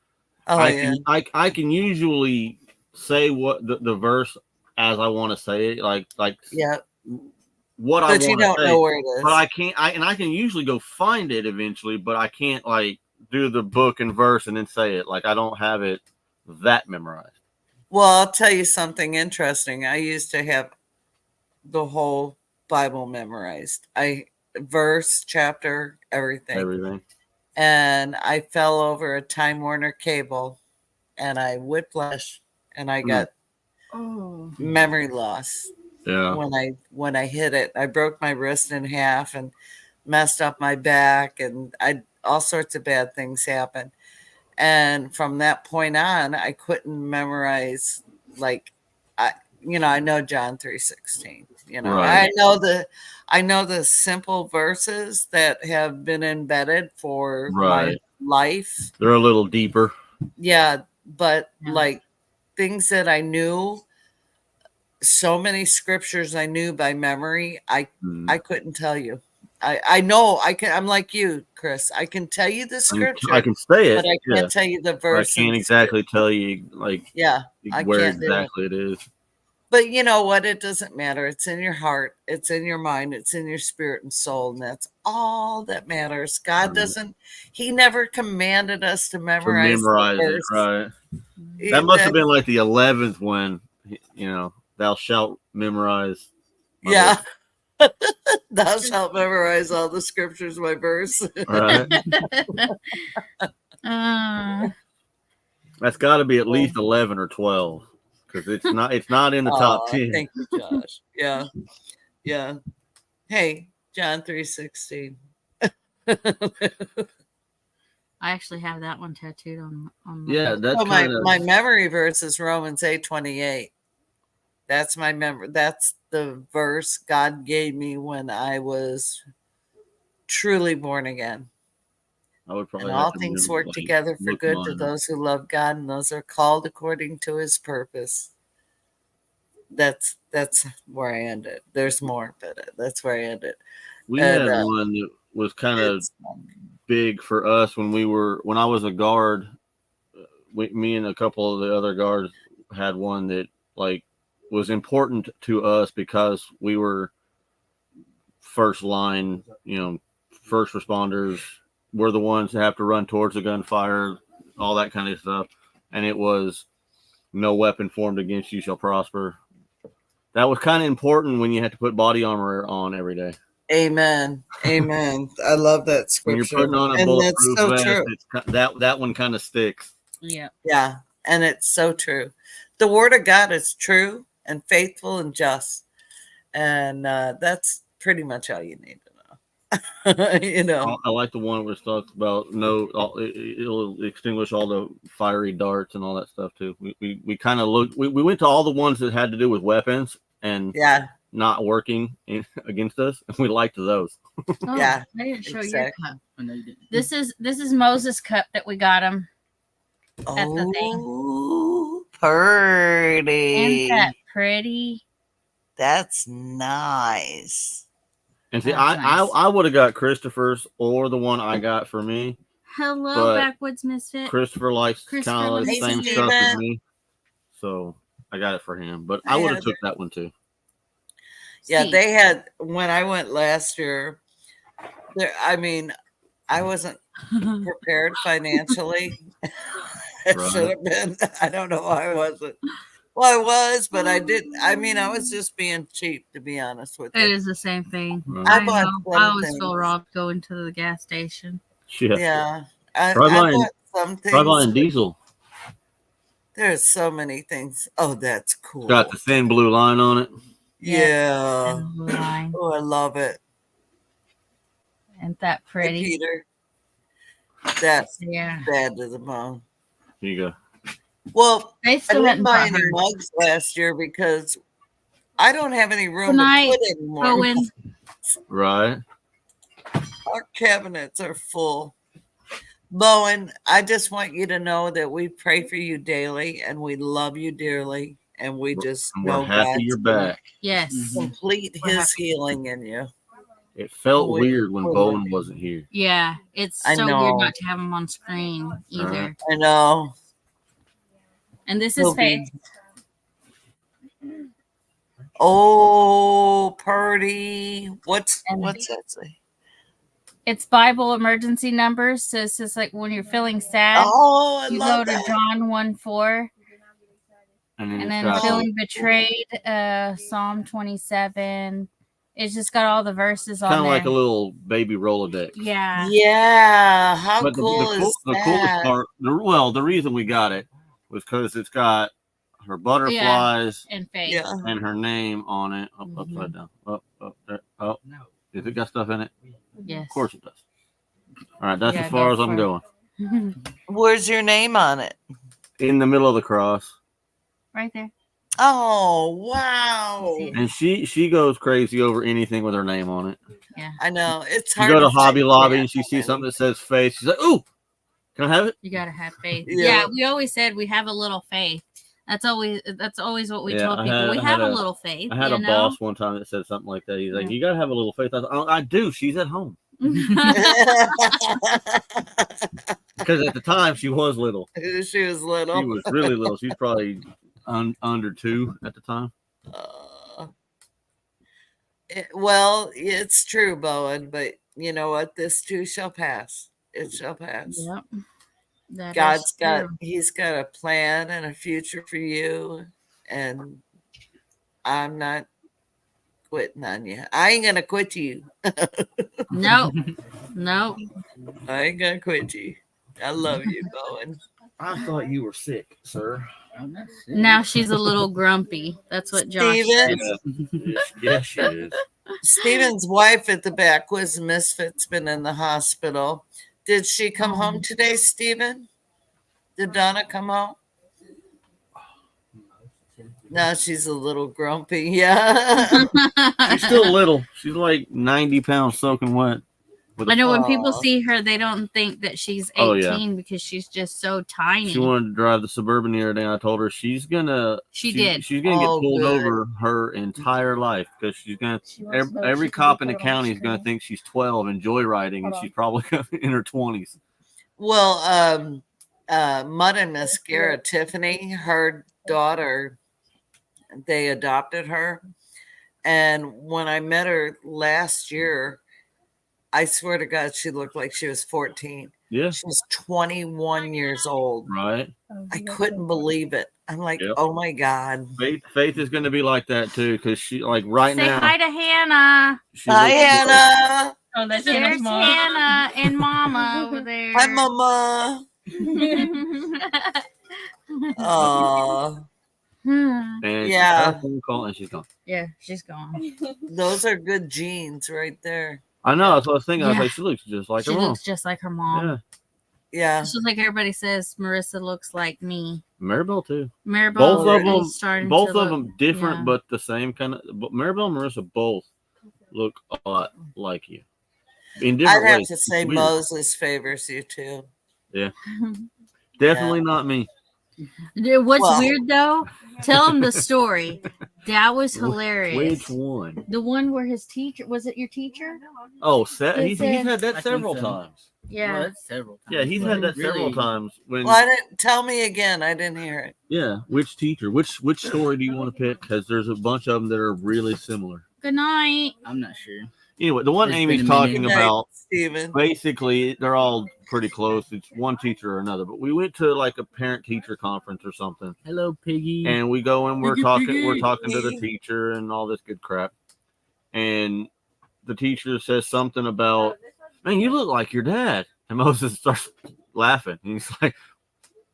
I can usually say what the verse as I want to say it, what I want to say. But you don't know where it is. But I can't. I can usually go find it eventually, but I can't do the book and verse and then say it. I don't have it that memorized. Well, I'll tell you something interesting. I used to have the whole Bible memorized. Verse, chapter, everything. And I fell over a Time Warner cable, and I whiplash, and I got memory loss. Yeah. When I hit it, I broke my wrist in half, and messed up my back, and all sorts of bad things happened. And from that point on, I couldn't memorize, like, I know John 3:16. Right. I know the simple verses that have been embedded for my Right. life. They're a little deeper. Yeah, but Yeah. like things that I knew, so many scriptures I knew by memory, I couldn't tell you. I know I can. I'm like you, Chris. I can tell you the scripture, I can say it, but I yeah. can't tell you the But I verse. can't exactly tell you like Yeah, I where can't do it. exactly it is. But you know what? It doesn't matter. It's in your heart. It's in your mind. It's in your spirit and soul, and that's all that matters. God Right. doesn't. He never commanded us to To memorize, memorize the it, verse. right? That must have been like the 11th one. Thou shalt memorize. my Yeah. verse. Thou shalt memorize all the scriptures by verse. Right. That's got to be at least 11 or 12 because it's not in the top 10. Thank you, Josh. Yeah. Yeah. Hey, John 3:16. I actually have that one tattooed on my Yeah, that's So kind of my memory verse is Romans 8:28. That's my memory. That's the verse God gave me when I was truly born again. I would probably And have all to things remember, work like, together for look good to mine up. those who love God and those are called according to his purpose. That's where I ended. There's more, but that's where I ended. We And, had one that was kind of it's- big for us when I was a guard. Me and a couple of the other guards had one that like was important to us because we were first line, first responders. We're the ones that have to run towards the gunfire, all that kind of stuff. And it was no weapon formed against you shall prosper. That was kind of important when you had to put body armor on every day. Amen. Amen. I love that When you're scripture. putting on a And that's bulletproof so vest, true. that one kind of sticks. Yeah. Yeah. And it's so true. The word of God is true and faithful and just. And that's pretty much all you need to know. I like the one where it talks about it'll extinguish all the fiery darts and all that stuff too. We kind of looked. We went to all the ones that had to do with weapons and Yeah. not working against us, and we liked those. Oh, Yeah, I didn't show exactly. your cup. This is Moses' cup that we got him. Oh, the thing. pretty. Isn't that pretty? That's nice. And see, That's nice. I would have got Christopher's or the one I got for me. Hello, But Backwoods Misfit. Christopher likes Christopher kind of the likes same it. stuff as Steven. me, so I got it for him. But I would have took that one too. Yeah, See. they had when I went last year. I wasn't prepared financially. I Right. should have been. I don't know why I wasn't. Well, I was, but I didn't. I was just being cheap, to be honest with It you. is the same thing. Right. I I bought know. some I always things. feel robbed going to the gas station. Yeah. I Try buying- bought some Try buying things. diesel. There's so many things. Oh, that's cool. Got the thin blue line on it. Yeah. And blue line. Oh, I love it. Ain't that Hey, pretty? Peter. That's Yeah. bad to the bone. Here you go. Well, They I still didn't hadn't buy bought any her. mugs last year because I don't have any room Tonight, to put anymore. Owen, Right. Our cabinets are full. Bowen, I just want you to know that we pray for you daily and we love you dearly. And we just And we're know happy God's you're gonna back. yes. complete We're his happy. healing in you. It felt We- weird when we're Bowen lucky. wasn't here. Yeah, it's I so know. weird not to have him on screen either. I know. And this He'll is Faith. Oh, Purdy. What's And- that say? It's Bible emergency numbers. So it's just like when you're feeling sad, Oh, I you go love to that. John 1:4, And and it's then got feeling betrayed, Psalm 27. It's just got all the verses on kind of there. like a little baby Rolodex. Yeah. Yeah. How But cool is the that? coolest part, the reason we got it was because it's got her butterflies And Faith. Yeah. and her name on it. Upside down. Up there. Oh, if it got stuff in it. Yes. Of course it does. All right, that's Yeah, as far go as I'm for going. Where's your name on it? In the middle of the cross. Right there. Oh, wow. See it? And she goes crazy over anything with her name on it. I know. It's You hard go to find Hobby Lobby that and she sees one. something that says faith. She's like, "Ooh, can I have it?" You gotta have faith. Yeah. Yeah, we always said we have a little faith. That's always what we Yeah, told I people. had- We I have had a a- little faith. I had you a know? boss one time that said something like that. He's like, "You gotta have a little faith." I was like, I do. She's at home because at the time she was little. She was little. She was really little. She's probably under 2 at the time. Well, it's true, Bowen, but you know what? This too shall pass. It shall pass. Yep. That is God's got true. He's got a plan and a future for you, and I'm not quitting on you. I ain't gonna quit you. Nope. Nope. I ain't gonna quit you. I love you, Bowen. I thought you were sick, sir. I'm not sick. Now she's a little grumpy. That's what Josh Steven? said. Yes, she is. Steven's wife at the back was Misfit's been in the hospital. Did she come home today, Steven? Did Donna come home? No, she's a little grumpy. Yeah. She's still little. She's like 90 pounds soaking wet. With I know when people Aw. see her, they don't think that she's 18 Oh, yeah. because she's just so tiny. She wanted to drive the Suburban the other day. I told her she's gonna. She did. She's gonna Oh, get pulled good. over her entire life because she's gonna. Every cop in the county is gonna think she's 12 and joyriding, and she's probably in her 20s. Well, Mud and Mascara, Tiffany, her daughter, they adopted her. And when I met her last year, I swear to God, she looked like she was 14. Yeah. She was 21 years old. Right. I couldn't believe it. I'm like, Yep. oh my God. Faith is gonna be like that too because she like right Say now. hi to Hannah. She Hi, looks- Hannah. Oh, that's There's Hannah's mom. Hannah and Mama over there. Hi, Mama. Oh, And she Yeah. had a phone call and she's gone. Yeah, she's gone. those are good genes right there. I know. That's what I was thinking. I was Yeah. like, she looks just like She her mom. looks just like her mom. Yeah. Yeah. It's just like everybody says Marissa looks like me. Maribel too. Maribel Both of is them. starting Both to of look- them different, yeah. but the same kind of. But Maribel and Marissa both look a lot like you. In different I'd have ways. to say It's weird. Moses favors you too. Definitely not me. Dude, what's Well- weird though? Tell him the story. That was hilarious. Which one? The one where his teacher was it your teacher? Oh, They he's said- had that I think several so. times. Well, Yeah. that's several times. Yeah, he's had that several Really? times. When Well, I didn't tell me again. I didn't hear it. yeah, which teacher? Which story do you want to pick? Because there's a bunch of them that are really similar. Good night. I'm not sure. Anyway, the one It's Amy's been a minute. talking Good night, about. Steven. Basically, they're all pretty close. It's one teacher or another. But we went to like a parent teacher conference or something, Hello, Piggy. and we go and we're Piggy, talking piggy. to the teacher and all this good crap. And the teacher says something about, "Man, you look like your dad." And Moses starts laughing. He's like,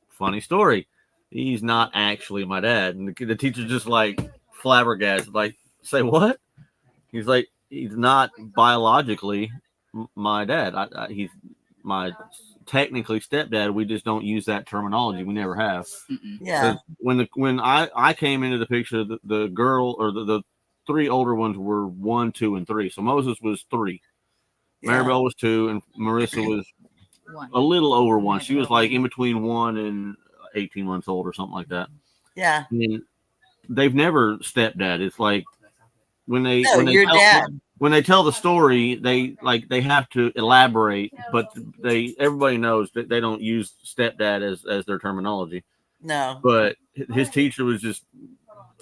"Funny story. He's not actually my dad." And the teacher's just like flabbergasted, like, "Say what?" He's like, "He's not biologically my dad. He's my technically stepdad. We just don't use that terminology. We never have." Mm-mm. Yeah. 'Cause when I came into the picture, the girl or the three older ones were 1, 2, and 3. So Moses was 3, Yeah. Maribel was 2, and Marissa was One. a little over 1. She was like in between 1 and 18 months old or something like that. Yeah. I mean, they've never stepdad. It's like when they No, when they your tell, dad. when they tell the story, they have to elaborate, but everybody knows that they don't use stepdad as their terminology. No. But his teacher was just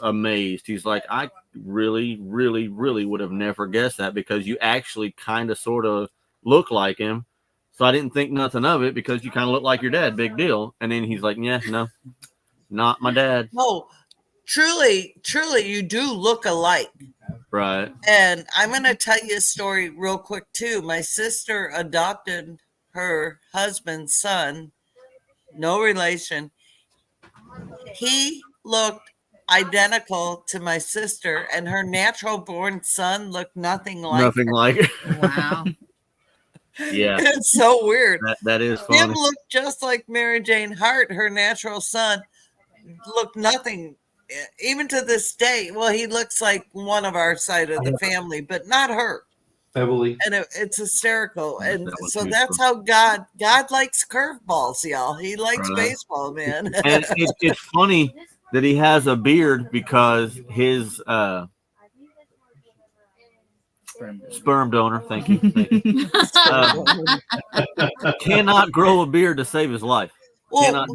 amazed. He's like, "I really, really, really would have never guessed that because you actually kind of sort of look like him. So I didn't think nothing of it because you kind of look like your dad. Big deal." And then he's like, "Yeah, no, not my dad." No. Truly, you do look alike. Right. And I'm going to tell you a story real quick, too. My sister adopted her husband's son, no relation. He looked identical to my sister, and her natural born son looked nothing like Nothing her. like it. Wow. Yeah. It's so weird. That is Him funny. looked just like Mary Jane Hart, her natural son. Looked nothing, even to this day. Well, he looks like one of our side of the family, but not her. Heavily. And it's hysterical. And That was so beautiful. that's how God likes curveballs, y'all. He likes Right. baseball, man. And it's funny that he has a beard because his sperm donor, thank you, cannot grow a beard to save his life. Well,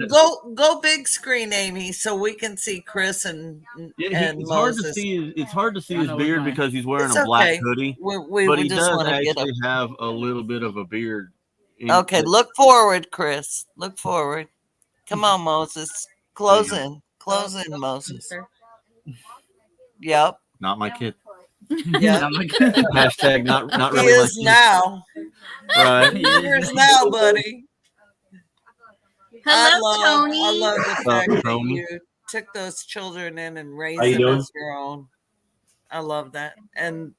go big screen, Amy, so we can see Chris and It's hard to Moses. see. It's hard to see I his know beard mine. because he's wearing It's a black okay. hoodie. We But he just does want to get up. actually have a little bit of a beard. Okay, look forward, Chris. Look forward. Come on, Moses. Close in, Moses. Yep. Not my kid. Yeah. I'm like, Hashtag not He really my is kid. now. Right. He is now, buddy. Hello, Tony. I love the fact that Tony? you took those children in and raised How you them doing? as your own. I love that. And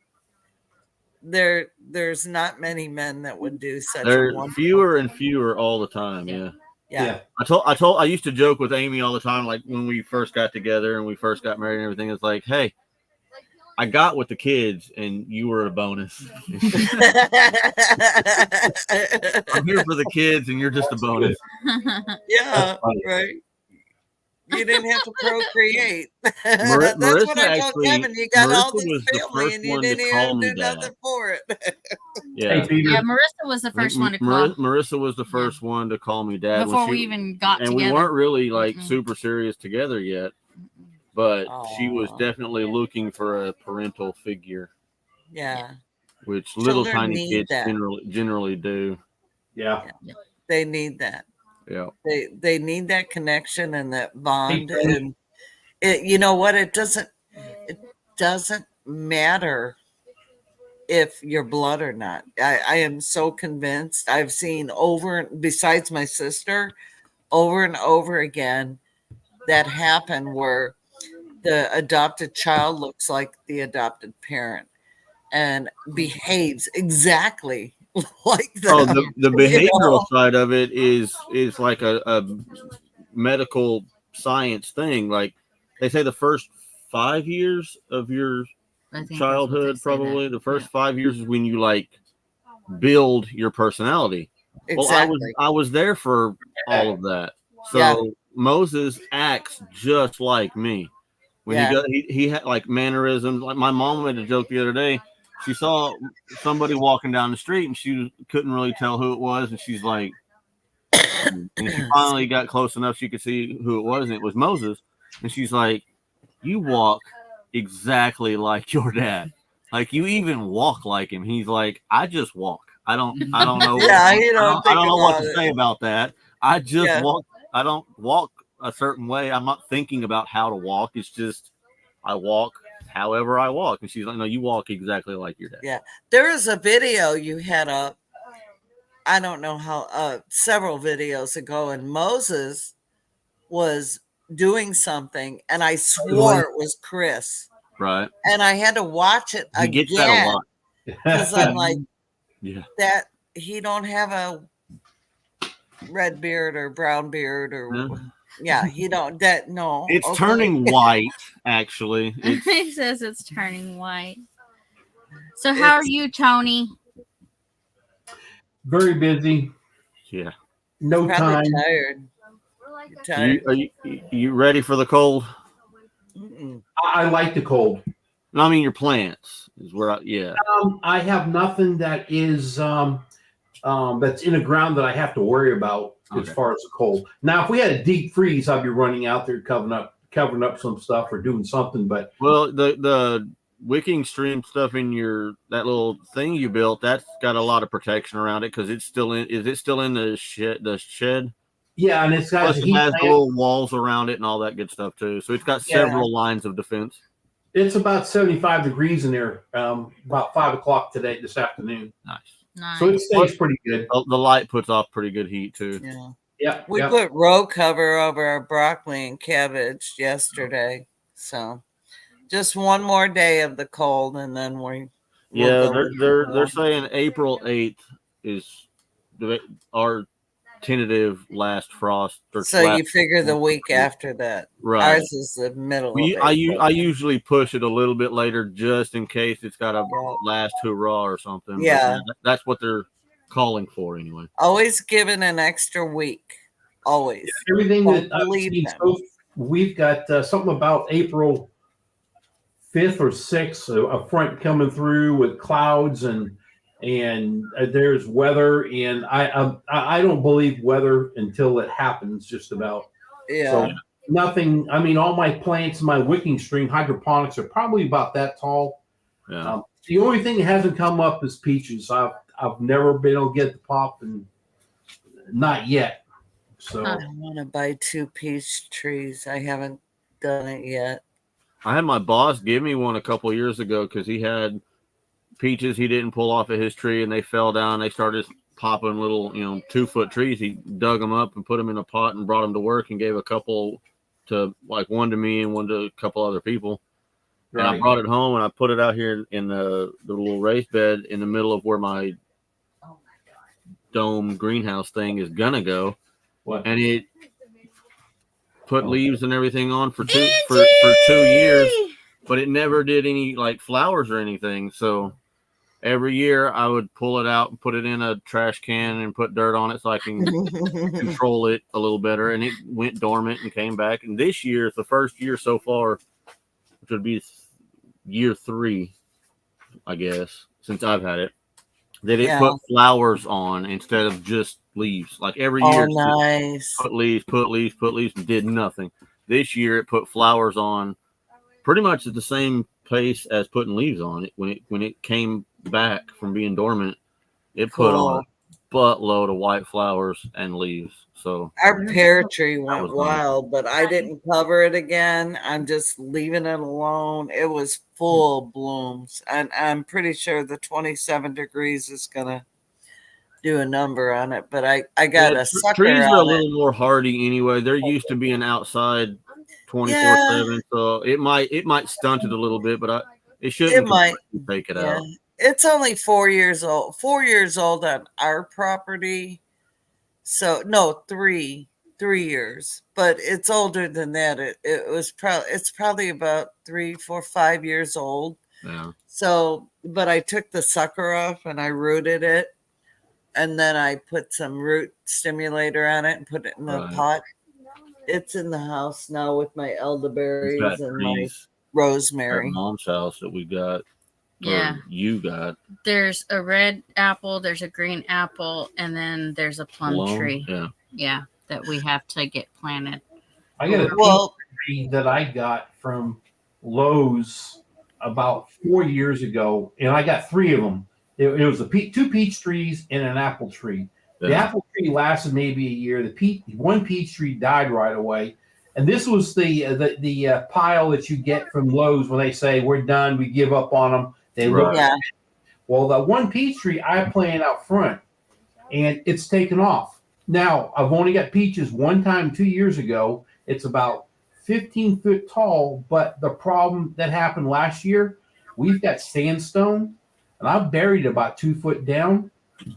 there's not many men that would do such a There's wonderful fewer and fewer all the time. Yeah. Yeah. I used to joke with Amy all the time, like when we first got together and we first got married and everything. It's like, hey, I got with the kids and you were a bonus. I'm here for the kids and you're just a bonus. Yeah, right. You didn't have to procreate. Marissa That's what I told actually- Kevin. You got all Marissa this was the family first and you one to didn't call even me do dad. nothing for it. Yeah. Hey, Peter. Yeah, Marissa was the first one to call Marissa was the first one to call me dad. before when we she- even got and together. we weren't really like Mm-mm. super serious together yet, but she was Aw. definitely looking for a parental figure, Yeah, which little Children tiny need kids that. generally do. Yeah. they need that. Yeah. They need that connection and that bond. Tony. And you know what? It doesn't matter if you're blood or not. I am so convinced. I've seen besides my sister, over and over again that happen where the adopted child looks like the adopted parent and behaves exactly like them. Oh, the behavioral know? side of it is like a medical science thing. Like they say, the first 5 years of your I think that's what they childhood, say probably that. the first 5 years is when you like build your personality. Exactly. Well, I was there for all of that. So Yeah. Moses acts just like me. When Yeah. he had like mannerisms. Like my mom made a joke the other day. She saw somebody walking down the street and she couldn't really tell who it was, and she's like, and she finally got close enough she could see who it was, and it was Moses. And she's like, "You walk exactly like your dad. Like you even walk like him." He's like, "I just walk. I don't know. Yeah, you don't I don't think know what about to it. say about that. I just Yeah. walk. I don't walk a certain way. I'm not thinking about how to walk. It's just I walk however I walk." And she's like, "No, you walk exactly like your dad." Yeah. There is a video you had up, I don't know how, several videos ago, and Moses was doing something, and I swore it was Chris. Right. And I had to watch it He gets that a again lot. because I'm like, Yeah. that he don't have a red beard or brown beard or Yeah. he don't that no. It's okay. turning white, actually. It's, He says it's turning white. So how are you, Tony? Very busy. yeah. No time. Probably tired. You're tired. Are you ready for the cold? Mm-mm. I like the cold. No, I mean your plants is where yeah. I have nothing that is that's in the ground that I have to worry about as Okay. far as the cold. Now, if we had a deep freeze, I'd be running out there covering up some stuff or doing something. But Well, the wicking stream stuff in that little thing you built, that's got a lot of protection around it because it's still in. Is it still in the shed? The shed. yeah, and it's got Plus, a it heat has lamp. little walls around it and all that good stuff too. So it's got Yeah. several lines of defense. It's about 75 degrees in there. About 5 o'clock this afternoon. Nice. Nice. So it stays pretty good. The light puts off pretty good heat too. Yeah. Yeah, We yeah. put row cover over our broccoli and cabbage yesterday. So just one more day of the cold and then we'll Yeah, go. they're saying April 8th is our tentative last frost. Or So last, you figure the week after that. right? Ours is the middle We, of I April. usually push it a little bit later just in case it's got a Yeah. last hurrah or something. But Yeah. that's what they're calling for anyway. Always given an extra week. Always. Everything Don't that I've believe seen, them. so we've got something about April 5th or 6th, a front coming through with clouds and there's weather, and I don't believe weather until it happens. Just about. Yeah. So nothing. I mean, all my plants, my wicking string hydroponics are probably about that tall. Yeah. The only thing that hasn't come up is peaches. I've never been able to get the pop, and not yet. So I want to buy 2 peach trees. I haven't done it yet. I had my boss give me one a couple years ago because he had peaches he didn't pull off of his tree, and they fell down. They started popping little, 2-foot trees. He dug them up and put them in a pot and brought them to work and gave a couple to, like, one to me and one to a couple other people. And I brought it home and I put it out here in the little raised bed in the middle of where my dome greenhouse thing is gonna go. what? And it put leaves and everything on for 2 years, but it never did any like flowers or anything. So every year I would pull it out and put it in a trash can and put dirt on it so I can control it a little better. And it went dormant and came back. And this year is the first year so far, which would be year 3, I guess, since I've had it, that it put flowers on instead of just leaves. Like every year, nice. put leaves, and did nothing. This year it put flowers on pretty much at the same pace as putting leaves on it. When it came back from being dormant, it put on a buttload of white flowers and leaves. So Our pear tree went was nice. wild, but I didn't cover it again. I'm just leaving it alone. It was full blooms, and I'm pretty sure the 27 degrees is gonna do a number on it. But I got a sucker trees are a on it. little more hardy anyway. They're used to being outside 24/7, so it might stunt it a little bit, but it shouldn't. It might take it out. It's only 4 years old. 4 years old on our property. So no, 3 years, but it's older than that. It's probably about 3, 4, 5 years old. Yeah. So, but I took the sucker off and I rooted it, and then I put some root stimulator on it and put it in the pot. It's in the house now with my elderberries and my rosemary. At Mom's house that we got. Yeah. You got. There's a red apple, there's a green apple, and then there's a plum tree. Yeah. Yeah, that we have to get planted. I got a peach tree that I got from Lowe's about 4 years ago, and I got 3 of them. It was 2 peach trees and an apple tree. The apple tree lasted maybe a year. One peach tree died right away. And this was the pile that you get from Lowe's when they say, we're done, we give up on them. They look. Well, the one peach tree I planted out front, and it's taken off. Now, I've only got peaches one time 2 years ago. It's about 15 foot tall, but the problem that happened last year, we've got sandstone, and I've buried about 2 foot down,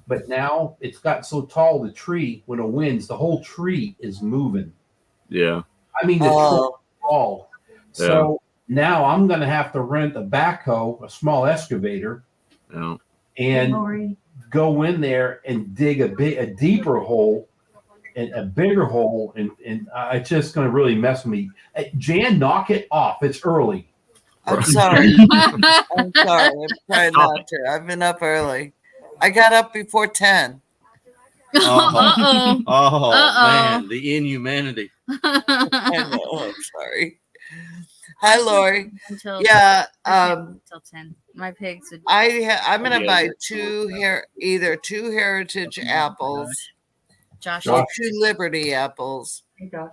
but now it's gotten so tall, the tree, when it winds, the whole tree is moving. Yeah. I mean, the tree is tall. So now I'm going to have to rent a backhoe, a small excavator, and go in there and dig a deeper hole and a bigger hole, and it's just going to really mess with me. Jan, knock it off. It's early. I'm sorry. I'm sorry. I'm trying not to. I've been up early. I got up before 10. Man, the inhumanity. I know. I'm sorry. Hi, Lori. Until 10. My pigs would. I'm gonna buy either 2 heritage apples, Josh. or 2 Liberty apples,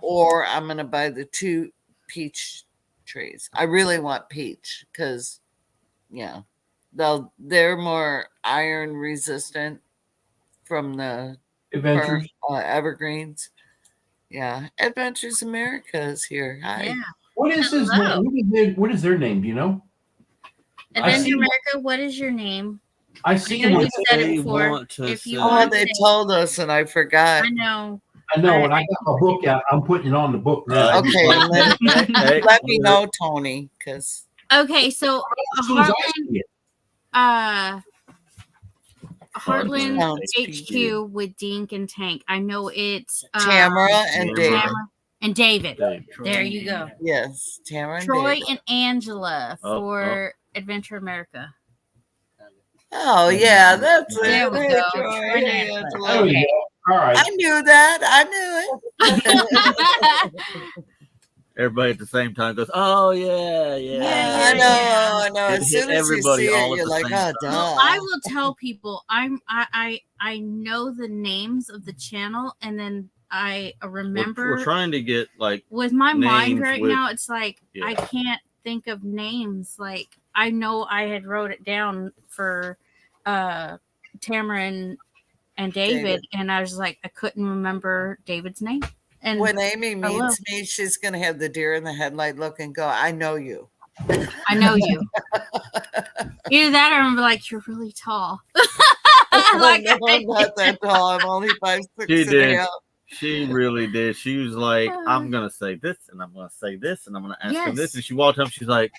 or I'm gonna buy the 2 peach trees. I really want peach because, they're more iron resistant from the Adventures. evergreens. Yeah, Adventures America is here. Hi. Yeah. What is his name? What is their name? Do you know? Adventure America, what is your name? I see I know him. you said it They before. want to If you say- Oh, want they to, told us, and I forgot. I know. I know, and I got my book out. I'm putting it on the book now. Okay, Hey, let me know, Tony, because Okay, so As soon as I Heartland, see it. Heartland Sounds HQ with Dink and Tank. I know it's Tamara and Tamara. David. Tamara and David. Dave. There you go. Yes, Tamara and Troy David. and Angela Oh, for Adventure America. Oh yeah, that's it. There we Hey, go. Troy. Troy and Hey, Angela. Angela. There you go. All right. I knew that. I knew it. Everybody at the same time goes, "Oh yeah, yeah." I know. It As hit soon as you everybody see all it, at you're the like, same oh, time. duh. Well, I will tell people I know the names of the channel, and then I remember We're trying to get like with my mind names right with- now. It's like Yeah. I can't think of names. Like I know I had wrote it down for Tamara and David, and I was like I couldn't remember David's name. And When Amy Hello. meets me, she's going to have the deer in the headlight look and go, I know you. I know you. Either that, or I'm like you're really tall. Like, No, I'm not that tall. I'm only 5'6" She and did. a half. She really did. She was like, "I'm gonna say this, and I'm gonna say this, and I'm gonna ask him Yes. this." And she walked up. She's like,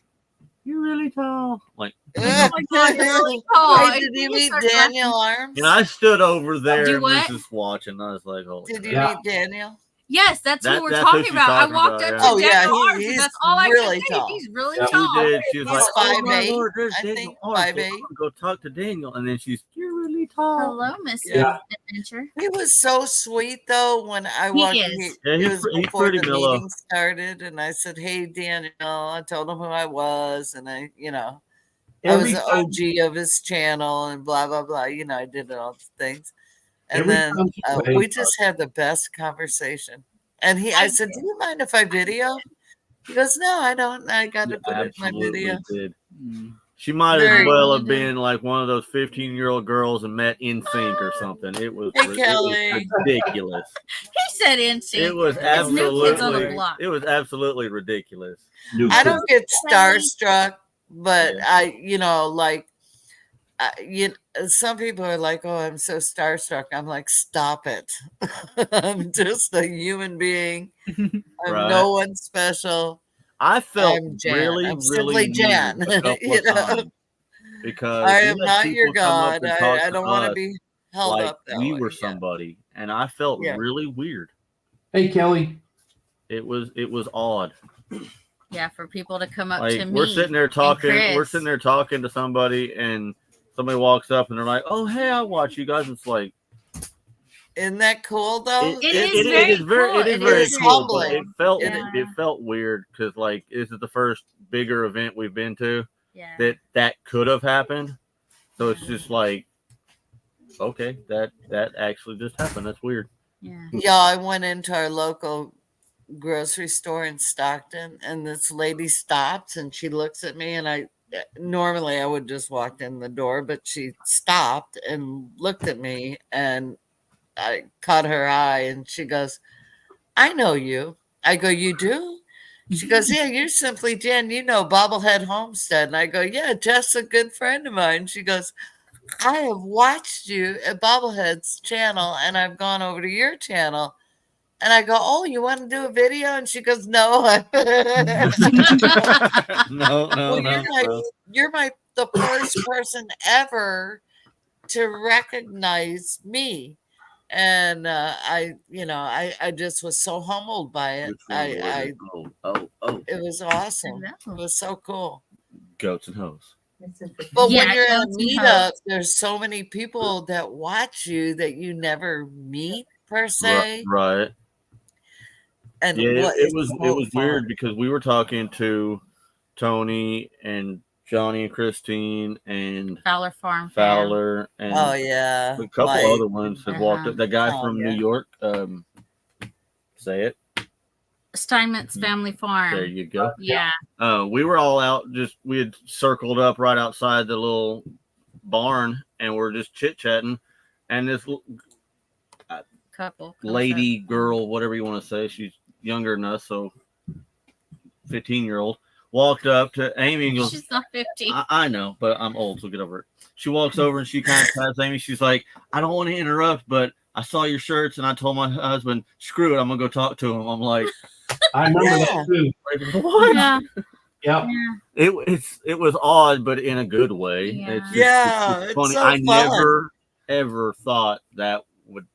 "You're really tall." Like, oh my god, you're really tall. Hey, And did you people meet start Daniel Arms? you know, I stood over there Do and what? was just watching. I was like, "Holy Did you crap." meet Daniel? Yes, that's That- who we're that's who talking she's about. talking I walked about, up yeah. to Oh, yeah, Daniel Arms, he's and that's all I really could think. tall. He's really Yeah. She tall. did. She was He's like, "Oh my 5'8", lord, there's I Daniel think, Arms. 5'8". I'm gonna go talk to Daniel." And then she's, "You're really tall." Hello, Miss Yeah. Adventure. He was so sweet though when I He walked. is. Yeah, It he's was he's before pretty the mellow. meeting started, and I said, "Hey, Daniel." I told him who I was, and I Every was the time, OG of his channel, and blah blah blah. I did all the things, and Every then time you say- we just had the best conversation. And I said, "Do you mind if I video?" He goes, "No, I don't. I got to You put it in my absolutely video." did. She might Very as well have good. been like one of those 15-year-old girls and met in sync or something. It was, Hey, it was Kelly. ridiculous. He said NSYNC. It was It's New Kids on the absolutely, Block. it was absolutely ridiculous. New I kid. don't get starstruck, but Yeah. some people are like, "Oh, I'm so starstruck." I'm like, "Stop it! I'm just a human being. I'm Right. no one special." I felt I'm Jan. really, I'm really simply Jan, weird a couple you of know? times because I you am had not people your come up god. and talk I to don't want to us be held like up that we way. were Yeah. somebody, and I felt Yeah. really weird. Hey, Kelly. It was odd. Yeah, for people to come up to Like me. we're sitting there talking, we're Chris. sitting there talking to somebody, and somebody walks up and they're like, "Oh, hey, I watch you guys." It's like Isn't that cool though? It is very cool. it is It very is cool, but humbling. it felt Yeah. it felt weird because like this is the first bigger event we've been to Yeah. that could have happened. So it's just like, okay, that actually just happened. That's weird. Yeah. Yeah, I went into our local grocery store in Stockton, and this lady stopped and she looks at me, and I normally I would just walk in the door, but she stopped and looked at me, and I caught her eye, and she goes, "I know you." I go, "You do?" She goes, "Yeah, you're Simply Jen. You know Bobblehead Homestead." And I go, "Yeah, Jeff's a good friend of mine." She goes, "I have watched you at Bobblehead's channel, and I've gone over to your channel." And I go, "Oh, you want to do a video?" And she goes, "No." No, Well, you're the first person ever to recognize me. And I just was so humbled by it. Which one was I it? Oh, it was awesome. It was so cool. goats and hoes. But Yeah, when you're at a goats and meetup, hoes. there's so many people that watch you that you never meet per se. Right. And Yeah, what it is was so weird fun. because we were talking to Tony and Johnny and Christine and Fowler Farm. Fowler and Oh yeah, a couple like, other ones had walked up. The guy Oh, from yeah. New York, say it. Steinmetz Family Farm. There you go. Yeah. We were all out. We had circled up right outside the little barn, and we're just chit chatting. And this Couple. lady, girl, whatever you want to say, she's younger than us, so 15-year-old walked up to Amy and goes, She's not 50. I know, but I'm old, so get over it. She walks over and she kind of taps Amy. She's like, I don't want to interrupt, but I saw your shirts and I told my husband, screw it, I'm going to go talk to him. I'm like, I remember that too. like, what? Yeah. Yep. It was odd, but in a good way. Yeah. It's just, Yeah, it's it's funny. so I fun. never ever thought that would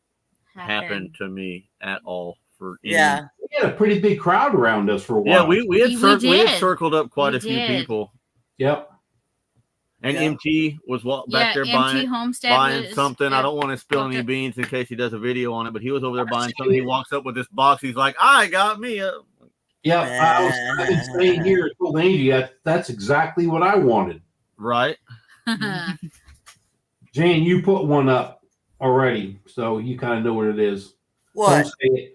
happen to me at all. For any- Yeah. We had a pretty big crowd around us for a yeah. while. We had We did. circled up quite We a few did. people, Yep. and Yeah. MT was back there MT buying Homestead buying was- something. I yeah. don't want to spill any Okay. beans in case he does a video on it, but he was over there buying something. He walks up with this box. He's like, I got me a. Yep. I've been saying here, I told Angie that's exactly what I wanted. Right. Jane, you put one up already, so you kind of know what it is. What? Don't say it.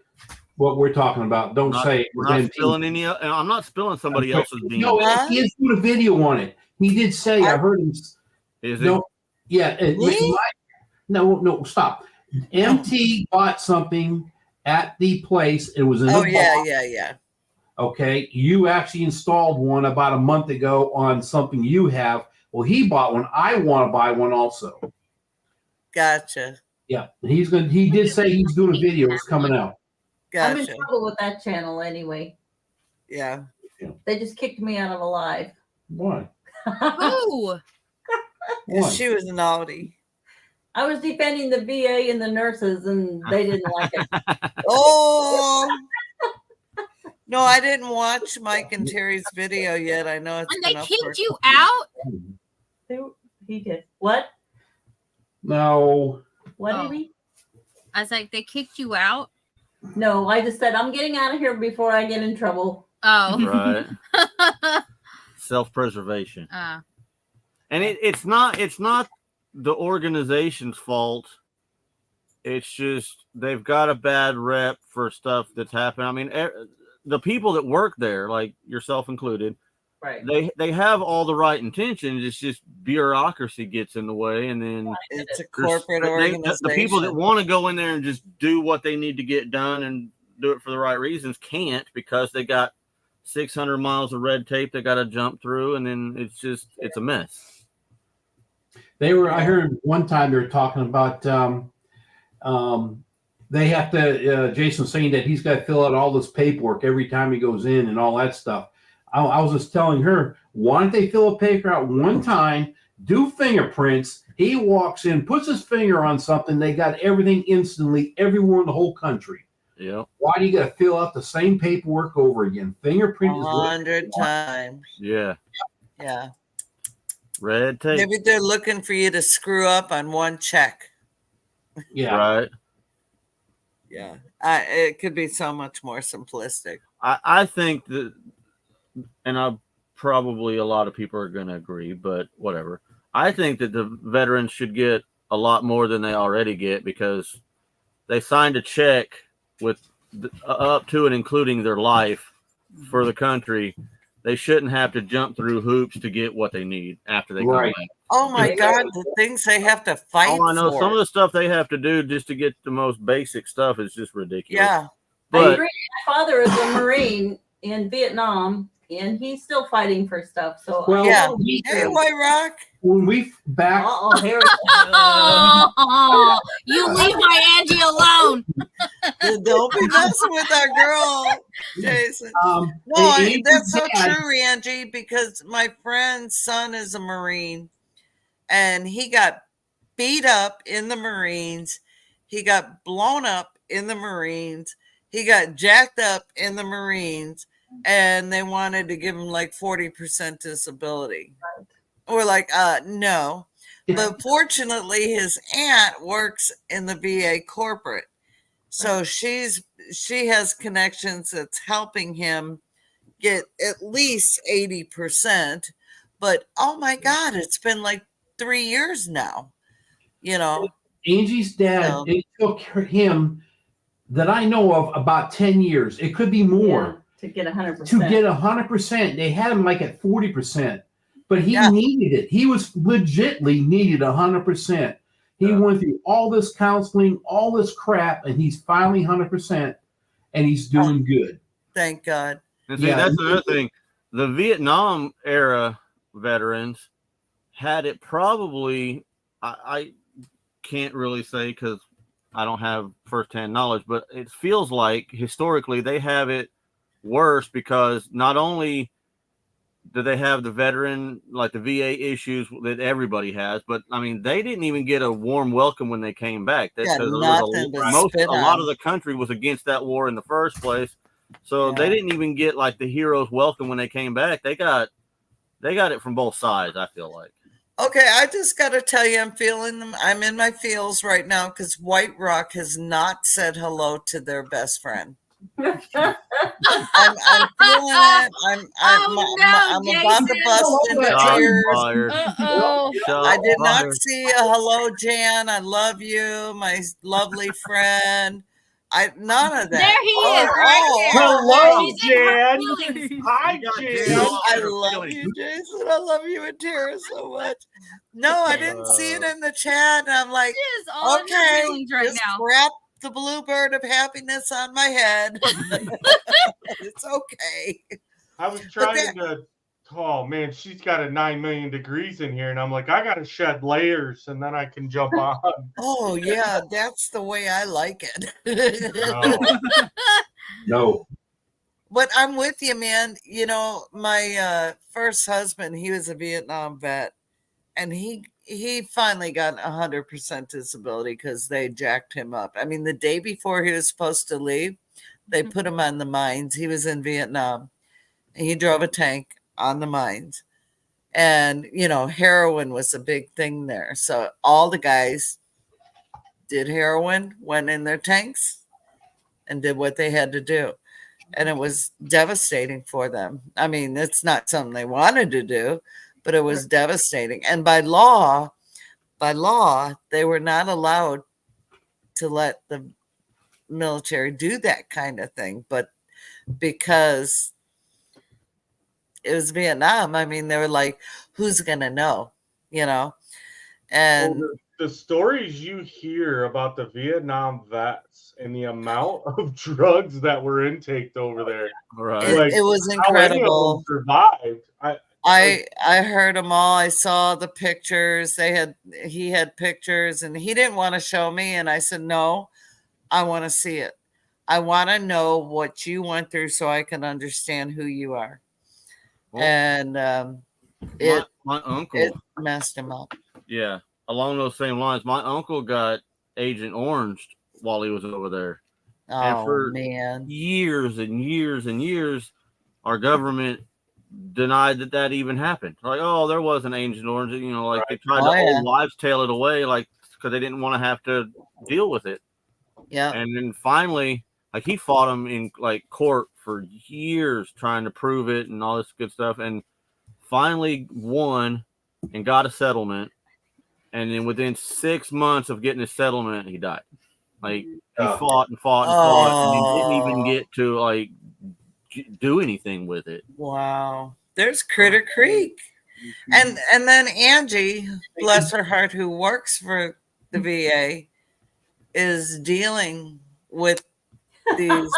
What we're talking about. Don't Not- say it. We're It was not MT. spilling any. I'm not spilling somebody else's beans. No, Huh? he did put a video on it. He did say, I heard him. Is it? No, yeah. Really? No, stop. MT bought something at the place. It was in the Oh yeah, box. yeah. Okay. You actually installed one about a month ago on something you have. Well, he bought one. I want to buy one also. Gotcha. Yeah. He did say he's doing a video. It's coming out. I'm in Gotcha. trouble with that channel anyway. Yeah. They just kicked me out of a live. Why? Ooh. Why? She was naughty. I was defending the VA and the nurses, and they didn't like it. Oh. No, I didn't watch Mike and Terry's video yet. I know it's And been they up for. kicked you out? He did. What? No. What Oh. did he? I was like, they kicked you out? No, I just said I'm getting out of here before I get in trouble. Oh. Right. Self-preservation. And it's not the organization's fault. It's just they've got a bad rep for stuff that's happened. I mean, the people that work there, like yourself included, Right. they have all the right intentions. It's just bureaucracy gets in the way, and then It's a there's- corporate they- organization. the people that want to go in there and just do what they need to get done and do it for the right reasons can't, because they got 600 miles of red tape they got to jump through, and then it's a mess. I heard one time they were talking about they have to, Jason saying that he's got to fill out all this paperwork every time he goes in and all that stuff. I was just telling her, why don't they fill a paper out one time, do fingerprints, he walks in, puts his finger on something, they got everything instantly everywhere in the whole country. Yeah. Why do you got to fill out the same paperwork over again? Fingerprint is 100 times. Yeah. Yeah. Red tape. Maybe they're looking for you to screw up on one check. yeah. Right. Yeah. It could be so much more simplistic. I think that, and probably a lot of people are going to agree, but whatever. I think that the veterans should get a lot more than they already get, because they signed a check with up to and including their life for the country. They shouldn't have to jump through hoops to get what they need after they Right. come back. Oh my God, the things they have to fight Oh, I know for. some of the stuff they have to do just to get the most basic stuff is just ridiculous. Yeah. I But agree. My father is a Marine in Vietnam, and he's still fighting for stuff. So Well, Yeah. we- Hey, White Rock. when we back, Uh-oh, here we go. Oh, you leave my Angie alone. Don't be messing with our girl, Jason. No, Angie that's so had- true, Angie, because my friend's son is a Marine and he got beat up in the Marines. He got blown up in the Marines. He got jacked up in the Marines, and they wanted to give him like 40% disability. We're like, no. But fortunately, his aunt works in the VA corporate. So she has connections that's helping him get at least 80%. But oh my God, it's been like 3 years now. You know, Angie's dad, No. it took him that I know of about 10 years. It could be more Yeah, to get 100%. to get 100%. They had him like at 40%, but he Yeah. needed it. He was legitly needed 100%. He Yeah. went through all this counseling, all this crap, and he's finally 100%, and he's doing good. thank God. and see, Yeah. that's another thing. the Vietnam era veterans had it probably, I can't really say because I don't have firsthand knowledge, but it feels like historically they have it worse because not only do they have the veteran, like the VA issues that everybody has, but I mean, they didn't even get a warm welcome when they came back. That's Got because nothing to spit a lot on. of the country was against that war in the first place. So they Yeah. didn't even get like the hero's welcome when they came back. They got it from both sides, I feel like. Okay, I just got to tell you, I'm feeling them. I'm in my feels right now because White Rock has not said hello to their best friend. I'm feeling it. I'm about to Jason. bust into Shots tears. fired. Uh-oh. Shots I did not fired. see a hello, Jan. I love you, my lovely friend. None of that. There he is, right there. Hello, She's in her Jan. feelings. Hi, You got Jan. Jan. I love you, Jason. I love you and Tara so much. No, I didn't see it in the chat. And I'm like, She is all in her okay, feelings right just now. wrap the bluebird of happiness on my head. It's okay. I was trying to. Oh man, she's got a 9 million degrees in here, and I'm like, I gotta shed layers, and then I can jump on. Oh yeah, that's the way I like it. No. But I'm with you, man. You know, my first husband, he was a Vietnam vet, and he finally got 100% disability because they jacked him up. I mean, the day before he was supposed to leave, they put him on the mines. He was in Vietnam. He drove a tank on the mines. And, you know, heroin was a big thing there. So all the guys did heroin, went in their tanks, and did what they had to do. And it was devastating for them. I mean, it's not something they wanted to do, but it was devastating. And by law, they were not allowed to let the military do that kind of thing. But because it was Vietnam, I mean, they were like, who's going to know, you know? And Well, the stories you hear about the Vietnam vets and the amount of drugs that were intaked over there, Right. it was how any of them incredible. survived. I heard them all. I saw the pictures. He had pictures and he didn't want to show me. And I said, no, I want to see it. I want to know what you went through so I can understand who you are. Well, And my uncle, it messed him up. yeah, along those same lines, my uncle got Agent Orange while he was over there. And Oh for man. years and years and years, our government denied that even happened. Like, oh, there was an Agent Orange. You know, like they tried Oh, to yeah. old wives' tale it away, like because they didn't want to have to deal with it. Yeah. And then finally, like he fought him in like court for years trying to prove it and all this good stuff, and finally won and got a settlement. And then within 6 months of getting a settlement, he died. Like he fought and fought and fought, and he didn't even get to like do anything with it. Wow. There's Critter Creek. And then Angie, bless her heart, who works for the VA, is dealing with these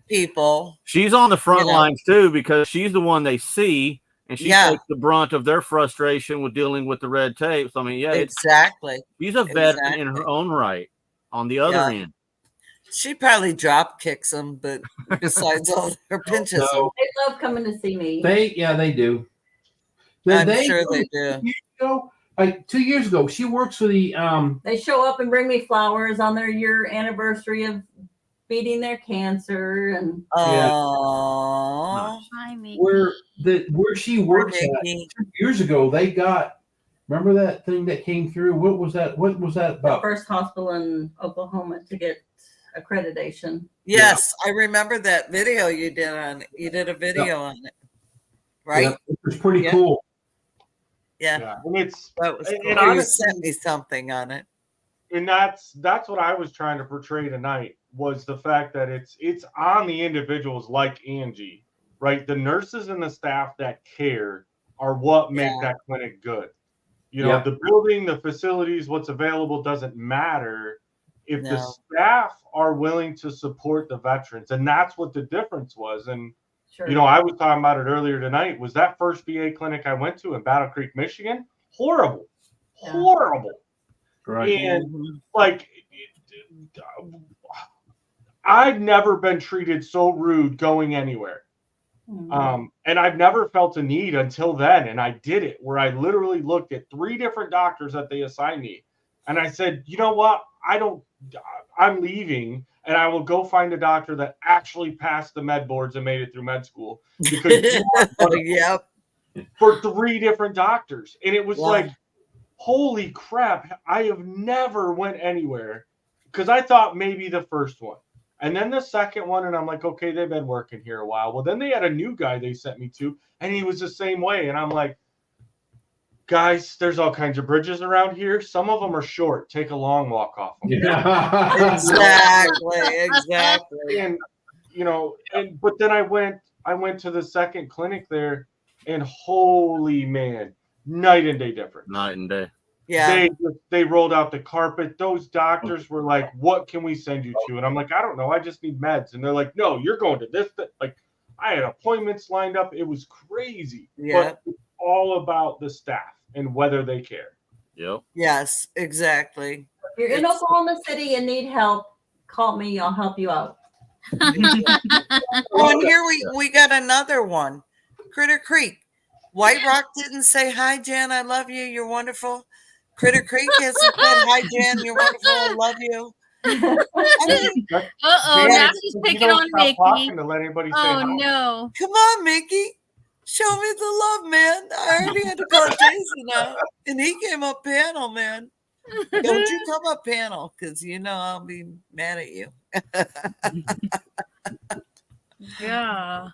people. She's on the front You know. lines too because she's the one they see, and she Yeah. takes the brunt of their frustration with dealing with the red tape. So I mean, yeah, Exactly. she's a veteran in Exactly. her own right. On the other Yeah. end, She probably drop kicks them, but besides all her pinches, No. They love coming to see me. They do. I'm sure they do. 2 years ago, like 2 years ago, she works for the They show up and bring me flowers on their year anniversary of beating their cancer, and Oh, Hi, Mickey. where she works at. Mickey. 2 years ago, they got. Remember that thing that came through? What was that? What was that the about? first hospital in Oklahoma to get accreditation. Yes, I remember that video you did on it. You did a video on it, right? Yeah, it was pretty Yeah. cool. Yeah, Yeah, and it's that was and cool. You honestly- sent me something on it. and that's what I was trying to portray tonight was the fact that it's on the individuals like Angie, right? The nurses and the staff that care are what make Yeah. that clinic good. You know, Yeah. the building, the facilities, what's available doesn't matter if the No. staff are willing to support the veterans, and that's what the difference was. And Sure. You know, I was talking about it earlier tonight. Was that first VA clinic I went to in Battle Creek, Michigan? Horrible. Yeah. Horrible. Right. And like, I've never been treated so rude going anywhere. And I've never felt a need until then. And I did it where I literally looked at 3 different doctors that they assigned me. And I said, you know what? I'm leaving and I will go find a doctor that actually passed the med boards and made it through med school. Because Yep. for 3 different doctors. And it was Yeah. like, holy crap. I have never went anywhere because I thought maybe the first one. And then the second one, and I'm like, okay, they've been working here a while. Well, then they had a new guy they sent me to, and he was the same way. And I'm like, guys, there's all kinds of bridges around here. Some of them are short. Take a long walk off them. Yeah. Exactly. And you know, but then I went to the second clinic there, and holy man, night and day difference. Night and day. Yeah. They rolled out the carpet. Those doctors were like, what can we send you to? And I'm like, I don't know. I just need meds. And they're like, no, you're going to this. Like, I had appointments lined up. It was crazy. Yeah. But it's all about the staff and whether they care. Yep. Yes, exactly. If you're in Oklahoma City and need help, call me. I'll help you out. Oh, and here we got another one. Critter Creek. White Rock didn't say hi, Jan. I love you. You're wonderful. Critter Creek hasn't said hi, Jan. You're wonderful. I love you. I mean, Uh-oh, now she's picking on Mickey. To let anybody say Oh, hi. no. come on, Mickey. Show me the love, man. I already had to call Jason out, and he came up panel, man. Don't you come up panel, because you know I'll be mad at you. Yeah.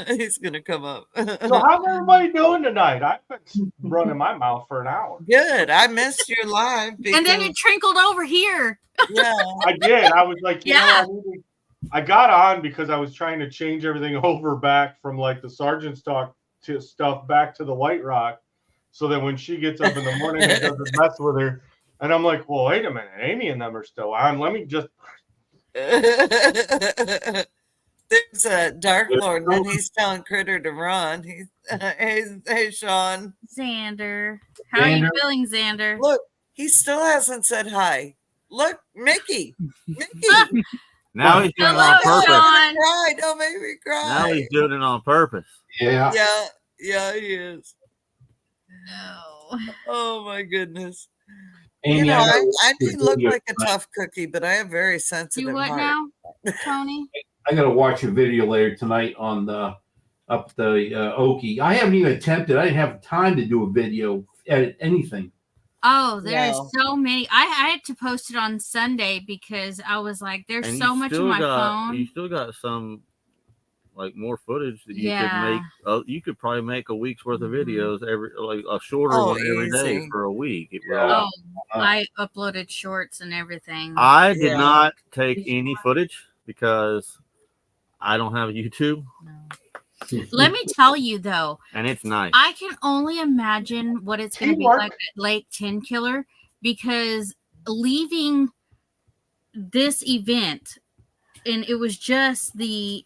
He's gonna come up. So how's everybody doing tonight? I've been running my mouth for an hour. Good. I missed your live. And then because- it trickled over here. yeah. I did. I was like, you Yeah. know, I got on because I was trying to change everything over back from like the sergeant stock to stuff back to the White Rock, so that when she gets up in the morning, it doesn't mess with her. And I'm like, well, wait a minute, Amy and them are still on. Let me just. There's a Dark Lord, and he's telling Critter to run. He's hey Sean. Xander. How are you feeling, Xander? Look, he still hasn't said hi. Look, Mickey. Mickey. Now he's doing it Hello, on purpose. Sean. Cry. Don't make me cry. Now he's doing it on purpose. Yeah. Yeah, he is. No. Oh my goodness. Amy, You know, I I gotta do look watch like a tough cookie, but I have very sensitive You what heart. now, Tony? I gotta watch a video later tonight on the up the Okie. I haven't even attempted. I didn't have time to do a video, edit anything. Oh, there's No. so many. I had to post it on Sunday because I was like, there's And so you much on still my got, phone. You still got some like more footage that you Yeah. could make. You could probably make a week's worth of Mhm. videos like a shorter Oh, one every day easy. for a week. It Yeah. will. Oh, I uploaded shorts and everything. I did Yeah. not take any footage because I don't have a YouTube, Let me tell you though, and it's nice. I can only imagine what it's going to be Teamwork. like at Lake Tin Killer, because leaving this event, and it was just the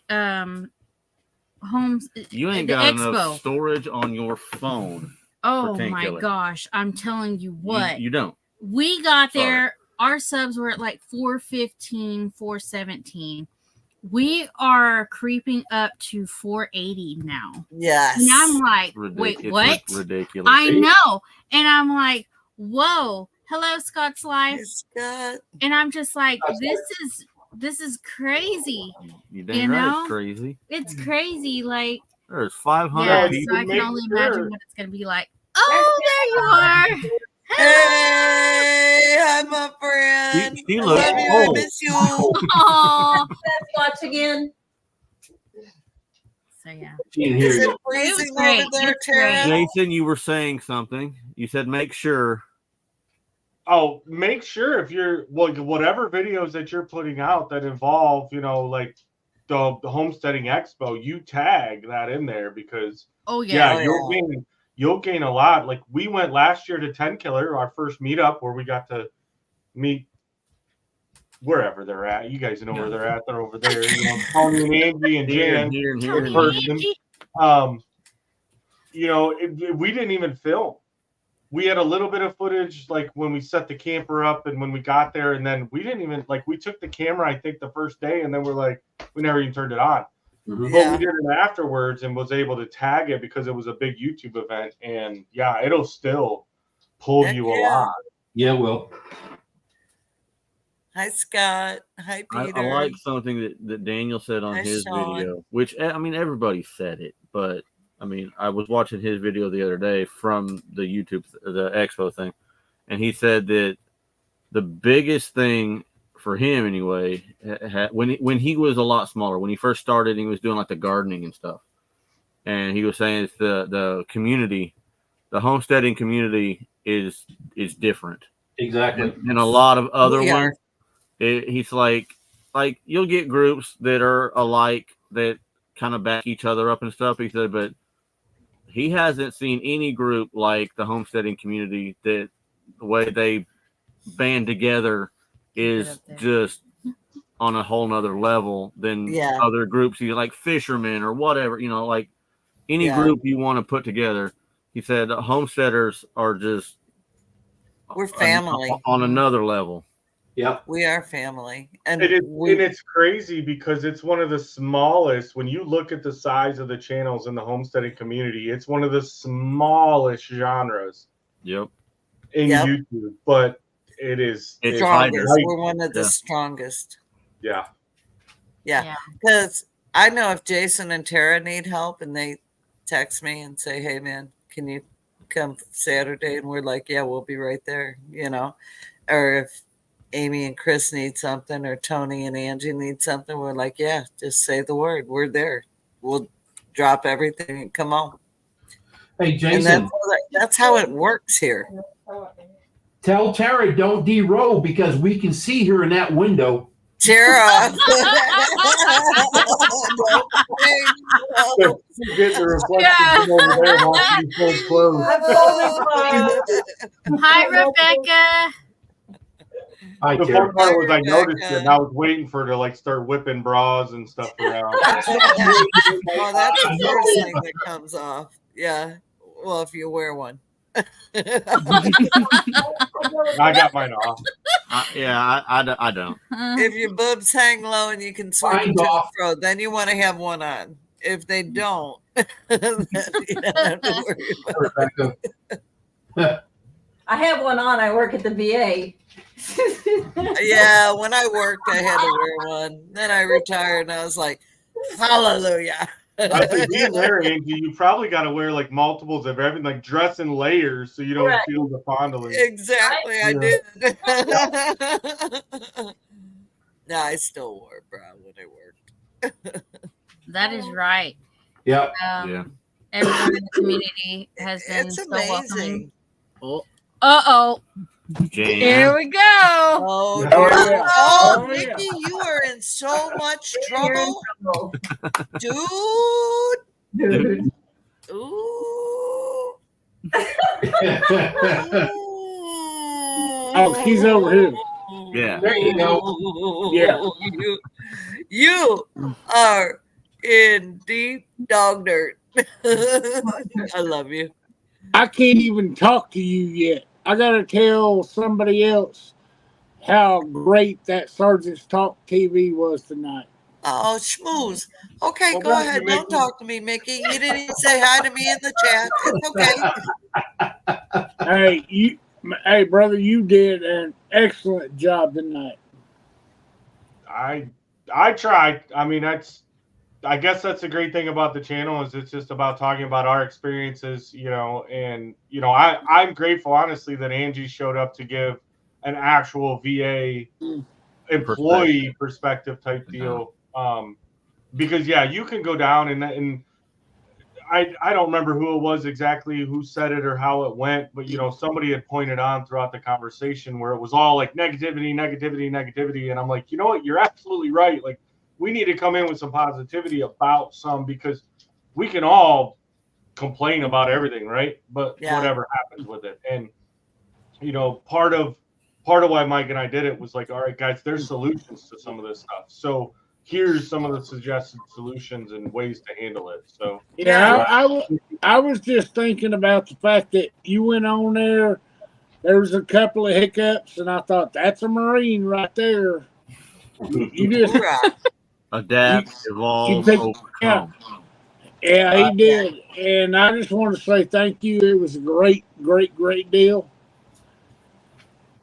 homes. You ain't the got expo. enough storage on your phone. Oh Tin my Killer. gosh! I'm telling you what. You don't. We got Sorry. there. Our subs were at like 415, 417. We are creeping up to 480 now. Yes. And I'm like, Ridiculous. wait, what? Ridiculous. I know. And I'm like, whoa, hello, Scott's Life. Hey, Scott. And I'm just like, this is crazy. You dang you right, know? it's crazy. It's crazy. Like, There's 500 yeah, you people. so I make can only sure. imagine what it's going to be like. Oh, there you are. Hey, hi, my friend. She I looks love you. I old. miss you. Aw. Watch again. So, yeah. She didn't Is hear it you. freezing great. over there, It's Tara? great. Jason, you were saying something. You said make sure. Oh, make sure if you're whatever videos that you're putting out that involve, you know, like the homesteading expo, you tag that in there because Oh, yeah. you'll gain a lot. Like we went last year to 10 Killer, our first meetup where we got to meet wherever they're at. You guys know where they're at. They're over there. You know, Tony and Angie and Jan in person. You know, we didn't even film. We had a little bit of footage, like when we set the camper up and when we got there, and then we didn't even like we took the camera, I think, the first day, and then we're like, we never even turned it on. But we did it afterwards and was able to tag it because it was a big YouTube event, and yeah, it'll still pull you a lot. Yeah, well. Hi, Scott. Hi, Peter. I like something that Daniel said on his video, which, I mean, everybody said it, but I mean, I was watching his video the other day from the YouTube, the expo thing, and he said that the biggest thing for him anyway, when he was a lot smaller, when he first started, he was doing like the gardening and stuff, and he was saying it's the community, the homesteading community is different. Exactly. And a lot of other ones, he's like you'll get groups that are alike that kind of back each other up and stuff. He said, but he hasn't seen any group like the homesteading community that the way they band together is just on a whole nother level than other groups, you like fishermen or whatever, you know, like any group you want to put together. He said homesteaders are just we're family on another level. Yeah, we are family, and it's crazy because it's one of the smallest. When you look at the size of the channels in the homesteading community, it's one of the smallest genres. Yep. In YouTube, but it's strongest. We're one of the strongest. Yeah. Because I know if Jason and Tara need help and they text me and say, "Hey, man, can you come Saturday?" and we're like, "Yeah, we'll be right there," you know, or if Amy and Chris need something, or Tony and Angie need something, we're like, yeah, just say the word. We're there. We'll drop everything and come on. Hey, Jason. And that's how it works here. Tell Tara don't de-roll because we can see her in that window. Tara. Get the reflection over there watching you fold clothes. Hi, Rebecca. The fun part was I noticed it and I was waiting for her to like start whipping bras and stuff around. Well, that's the first thing that comes off. Yeah. Well, if you wear one. I got mine off. I don't. If your boobs hang low and you can swing to the throat, then you want to have one on. If they don't, then you don't have to worry about it. I have one on. I work at the VA. Yeah, when I worked, I had to wear one. Then I retired, and I was like, "Hallelujah!" I think being there, Angie, you probably got to wear like multiples of everything, like dress in layers, so you don't feel the fondling. Exactly, I did. No, I still wore a bra when I worked. That is right. Yeah. Everyone in the community has been It's so amazing. welcoming. Uh-oh. Jan. Here we go. Oh, Mickey, you are in so much trouble. Dude. Ooh. Oh, he's over here. Yeah. There you go. Yeah. You are in deep dog dirt. I love you. I can't even talk to you yet. I gotta tell somebody else how great that Sergeant's Talk TV was tonight. Oh, schmooze. Okay, go ahead. Don't talk to me, Mickey. You didn't even say hi to me in the chat. It's okay. Hey, brother, you did an excellent job tonight. I tried. I mean, I guess that's the great thing about the channel is it's just about talking about our experiences, you know, and, you know, I'm grateful, honestly, that Angie showed up to give an actual VA employee perspective type deal. Because, yeah, you can go down and I don't remember who it was exactly who said it or how it went, but, you know, somebody had pointed on throughout the conversation where it was all like negativity. And I'm like, you know what? You're absolutely right. Like, we need to come in with some positivity about some because we can all complain about everything, right? But whatever happens with it. And, you know, part of part of why Mike and I did it was like, all right, guys, there's solutions to some of this stuff. So here's some of the suggested solutions and ways to handle it. So I was just thinking about the fact that you went on there. There was a couple of hiccups, and I thought that's a Marine right there. You just adapt, evolve, think- overcome. Yeah, he did. And I just want to say thank you. It was a great, great, great deal.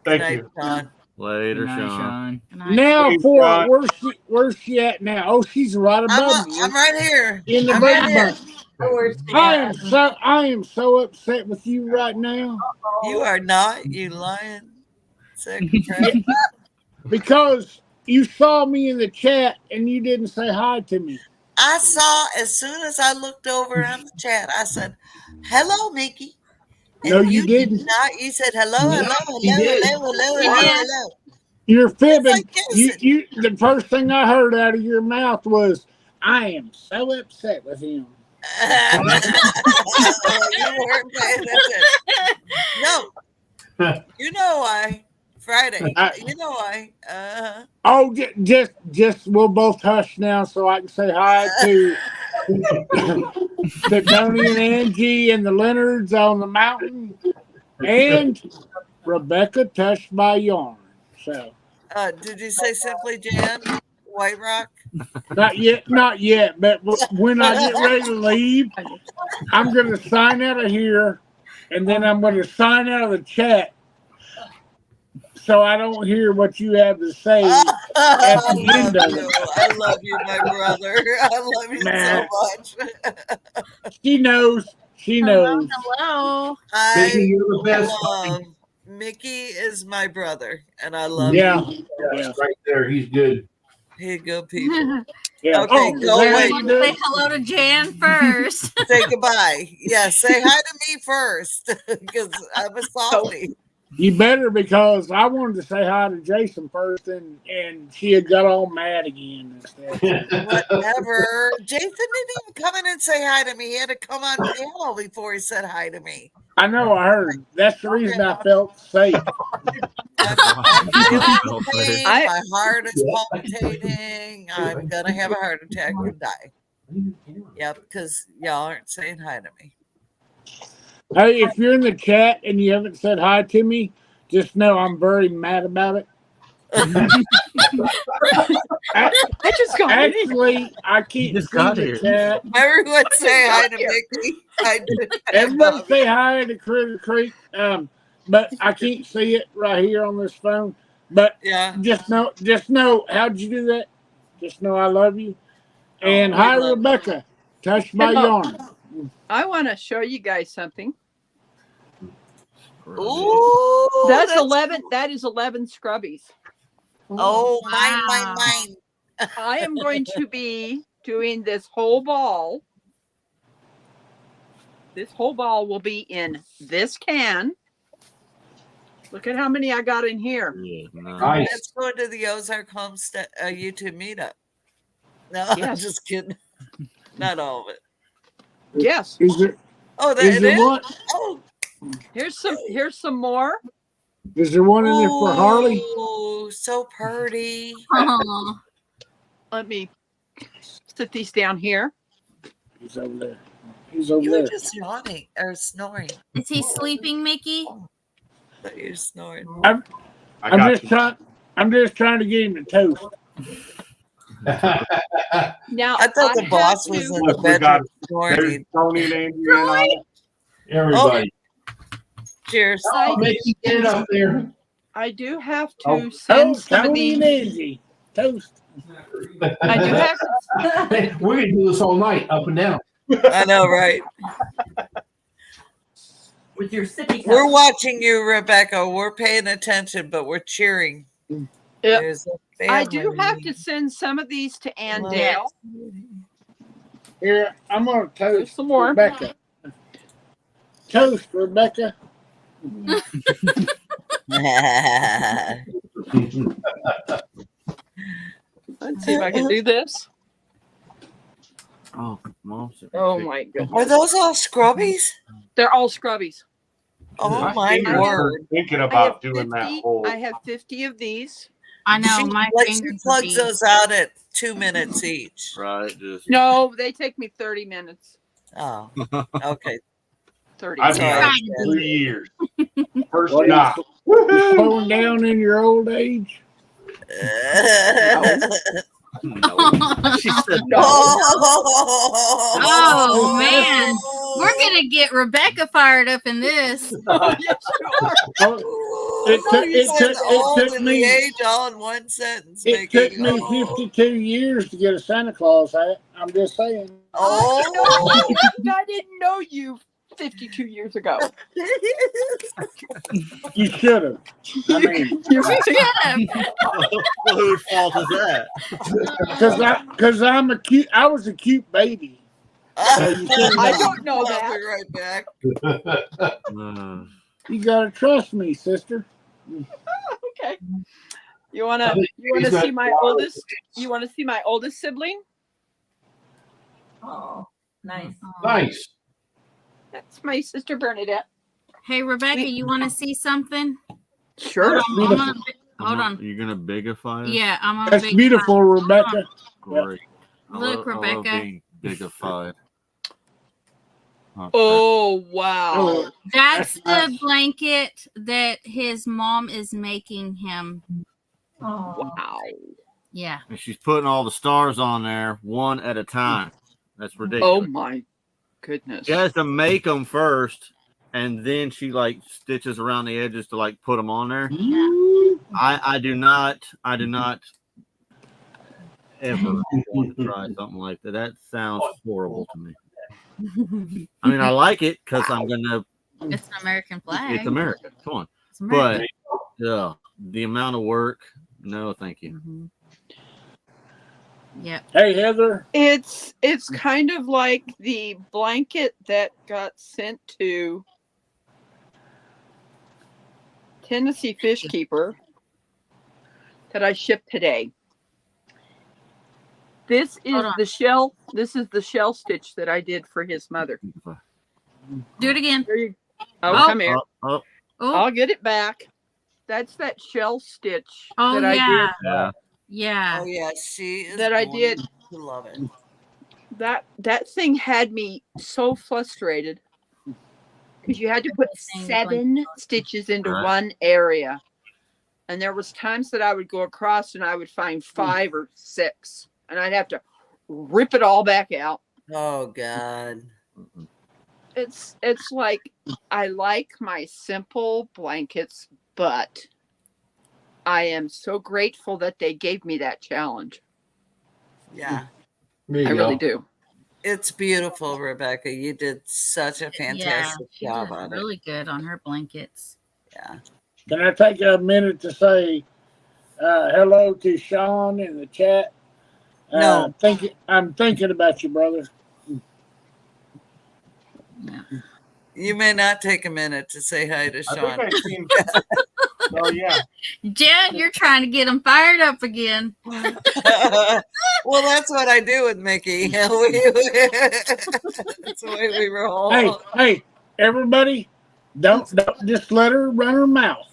thank Good you. night, Sean. Later, Good night, Sean. Good night. Now, Hey, for Scott. where's she at now? Oh, she's right above me. I'm right here. in the I'm big right here. bunch. Where's I am so upset with you right now You are not, you lying secretary. because you saw me in the chat and you didn't say hi to me. I saw as soon as I looked over on the chat, I said, "Hello, Mickey." And No, you did didn't. not. You said, "Hello, hello, He hello, did. hello, hello, He hello, did. hello." You're fibbing. like Jason. You the first thing I heard out of your mouth was, "I am so upset with him." You weren't paying attention. No, you know why? Friday. You know why? Oh, just we'll both hush now so I can say hi to Tony and Angie and the Leonards on the mountain and Rebecca touched my yarn. So Did you say Simply Jan? White Rock? not yet, but when I get ready to leave, I'm going to sign out of here and then I'm going to sign out of the chat so I don't hear what you have to say. I the end love of you. it. I love you, my brother. I love you Man. so much. She knows. She knows. Hello. Baby, I you're the best. love Mickey is my brother, and I love Yeah. you. Yes, right there. He's good. Hey, good people. Yeah. Okay, Oh, go there away. you Say do. hello to Jan first. Say goodbye. Yeah, say hi to me first, because I'm a softie. You better, because I wanted to say hi to Jason first, and she had got all mad again and stuff. Whatever. Jason didn't even come in and say hi to me. He had to come on panel before he said hi to me. I know. I heard. That's the reason I felt safe. I'm feeling the pain. I- My heart is palpitating. I'm gonna have a heart attack and die. Yep, because y'all aren't saying hi to me. Hey, if you're in the chat and you haven't said hi to me, just know I'm very mad about it. I just got it. Actually, I keep just seeing got the here. chat. Everyone say hi to Mickey. I did. Everybody say hi to Critter Creek. But I can't see it right here on this phone. But Yeah. just know, how'd you do that? Just know I love you. And Oh, hi, we love you. Rebecca. Touch my Hello. yarn. I want to show you guys something. Ooh, That's 11. That is 11 scrubbies. Oh, Wow. mine. I am going to be doing this whole ball. This whole ball will be in this can. Look at how many I got in here. Yeah, nice. Nice. Let's go to the Ozark Homestead YouTube meetup. No, I'm Yes. just kidding. Not all of it. Yes. Is there, Oh, that is it there is? one? Oh, Here's some more. Is there one in there for Harley? Ooh, so pretty. Aw. Let me sit these down here. He's over there. He's over You were there. just yawning or snoring. Is he sleeping, Mickey? I thought you were snoring. I'm just trying to get him to toast. Now I thought the have boss was to- in the Look, we got- bedroom snoring. There's Tony and Angie and on it. Everybody. Cheers. Oh, Mickey, get it up there. I do have to Oh. send some of Tony and these. Angie. Toast. I do have to. Hey, we're gonna do this all night, up and down. I know, right? With your sippy cup. We're watching you, Rebecca. We're paying attention, but we're cheering. Yep. There's a I do have family. to send some of these to Ann Well, Dale. Here, I'm gonna toast some more. Rebecca. Toast, Rebecca. Let's see if I can do this. Oh, mom. Oh my goodness. Are those all scrubbies? They're all scrubbies. Oh I my think you're word! thinking I about have doing that 50. whole. I have 50 of these. I know She, my like, she fingers would plugs be. those out at 2 minutes each. Right. Just No, they take me 30 minutes. Oh, okay. 30 I've Sorry. been minutes. at it 3 years. First Well, knock. You slowing down in your old age? no. She said no. Oh man, we're gonna get Rebecca fired up in this. Oh, yes, you are. Oh, It It took- it said took- it old took and me- the age all in one sentence. It Mickey. took me 52 years to get a Santa Claus hat. I'm just saying. Oh. I didn't know you 52 years ago. You should have. I mean, Well, whose fault is that? because I'm a cute. I was a cute baby. I don't know I'll that. be right back. You gotta trust me, sister. Okay. You wanna see my oldest? You wanna see my oldest sibling? Oh, nice. Nice. That's my sister Bernadette. Hey Rebecca, you want to see something? Sure. Hold on. You're gonna bigify it? Yeah, I'm on. That's big beautiful, time. Rebecca. Great. Look, I love Rebecca. being bigified. Oh wow. That's the nice. blanket that his mom is making him. Oh, Wow. Yeah. And she's putting all the stars on there one at a time. That's ridiculous. Oh my goodness. She has to make them first, and then she like stitches around the edges to like put them on there. I do not ever want to try something like that. That sounds horrible to me. I mean, I like it because I'm gonna. It's an American flag. It's America. Come on, It's American. but the amount of work. No, thank you. Mhm. Yep. Hey, Heather. It's kind of like the blanket that got sent to Tennessee Fish Keeper that I shipped today. This is Hold on. the shell. This is the shell stitch that I did for his mother. Do it again. There you. Oh, Oh. come here. Oh, I'll get it back. That's that shell stitch oh that I yeah. did. Yeah. Yeah. Oh yeah, she is That I going did. to love it. That thing had me so frustrated because you had to put Thing 7 stitches into Right. one area, and there was times that I would go across and I would find 5 or 6, and I'd have to rip it all back out. Oh God. It's like I like my simple blankets, but I am so grateful that they gave me that challenge. Yeah. There you I go. really do. It's beautiful, Rebecca. You did such a fantastic She job did on it. really good on her blankets. Yeah. Can I take a minute to say hello to Sean in the chat? No. I'm thinking about you, brother. You may not take a minute to say hi to I Sean. think I seen. Oh yeah. Jen, you're trying to get him fired up again. Well, that's what I do with Mickey. That's the way we roll. Hey, everybody, don't just let her run her mouth.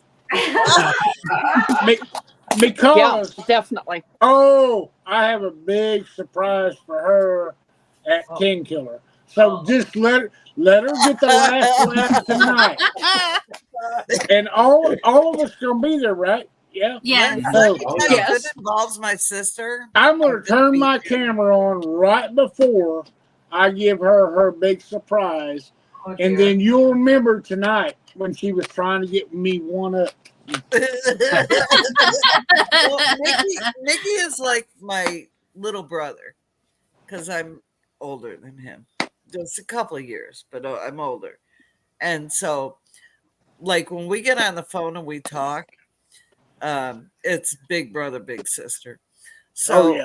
Because Definitely. I have a big surprise for her at King Killer. So just let her get the last laugh tonight. And all of us gonna be there, right? Yeah. Yeah. So If it involves my sister, I'm gonna turn my camera on right before I give her big surprise. Oh, And dear. then you'll remember tonight when she was trying to get me one up. Well, Mickey is like my little brother because I'm older than him. Just a couple of years, but I'm older. And so, like, when we get on the phone and we talk, it's big brother, big sister. So,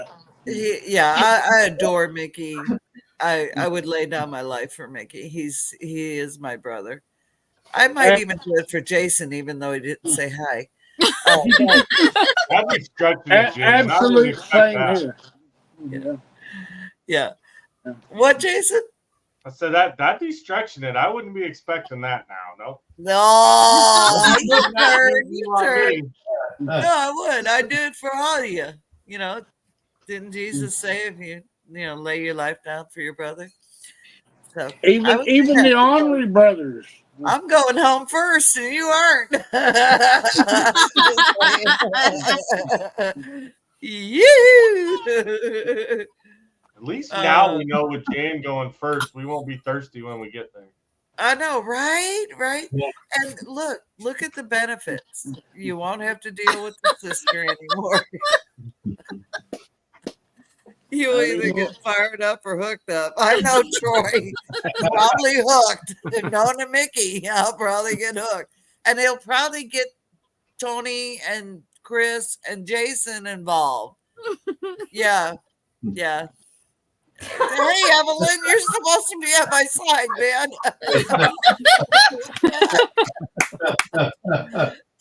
I adore Mickey. I would lay down my life for Mickey. He is my brother. I might even do it for Jason, even though he didn't say hi. That'd be stretching it, Jen. I wouldn't Absolute expect same that. here. Yeah. What, Jason? I said that'd be stretching it. I wouldn't be expecting that now. No. No, you Wouldn't that turn, be you like turn. me? No, I would. I do it for all of you. You know, didn't Jesus say if you lay your life down for your brother? So Even the Henry brothers. I'm going home first, and you aren't. You. At least now we know with Jan going first, we won't be thirsty when we get there. I know, right? Right. Yeah. And look at the benefits. You won't have to deal with the sister anymore. You will either get fired up or hooked up. I know Troy, probably hooked. Knowing to Mickey, I'll probably get hooked. And he'll probably get Tony and Chris and Jason involved. Yeah. Yeah. Hey, Evelyn, you're supposed to be at my side, man.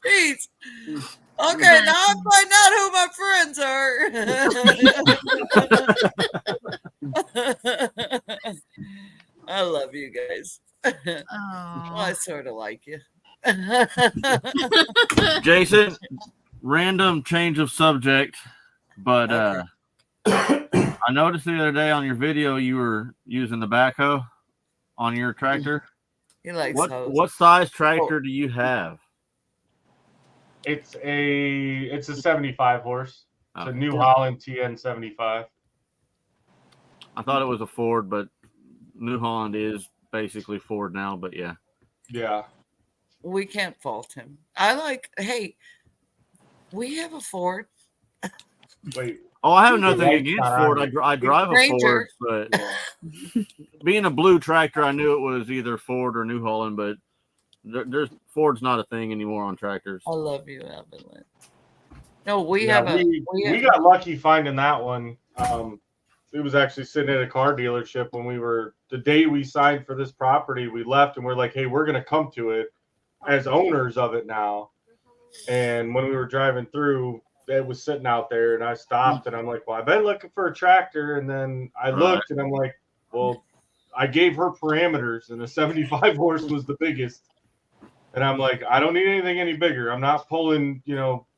Jeez. Okay, now I'm finding out who my friends are. I love you guys. Well, I sort of like you. Jason, random change of subject, but I noticed the other day on your video you were using the backhoe on your tractor. He likes what size tractor do you have? It's a 75 horse. It's a Okay. New Holland TN 75. I thought it was a Ford, but New Holland is basically Ford now. But yeah, Yeah. We can't fault him. Hey, we have a Ford. Wait. oh, I have nothing That's against not Ford. right. I drive a Ranger. Ford, but being a blue tractor, I knew it was either Ford or New Holland. But there's Ford's not a thing anymore on tractors. I love you, Evelyn. No, we Yeah, have we got lucky finding that one. It was actually sitting at a car dealership when the day we signed for this property, we left and we're like, hey, we're going to come to it as owners of it now. And when we were driving through, it was sitting out there and I stopped and I'm like, well, I've been looking for a tractor. And then I looked and I'm like, well, I gave her parameters and a 75 horse was the biggest. And I'm like, I don't need anything any bigger. I'm not pulling,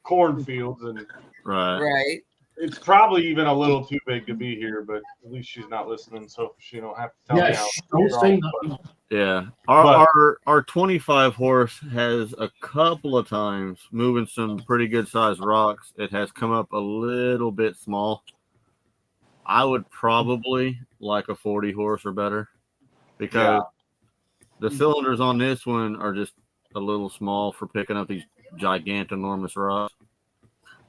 cornfields and right. It's probably even a little too big to be here, but at least she's not listening, so she don't have to tell me how. Don't say nothing. Yeah, our 25 horse has a couple of times moving some pretty good sized rocks. It has come up a little bit small. I would probably like a 40 horse or better because the cylinders on this one are just a little small for picking up these gigantinormous rocks.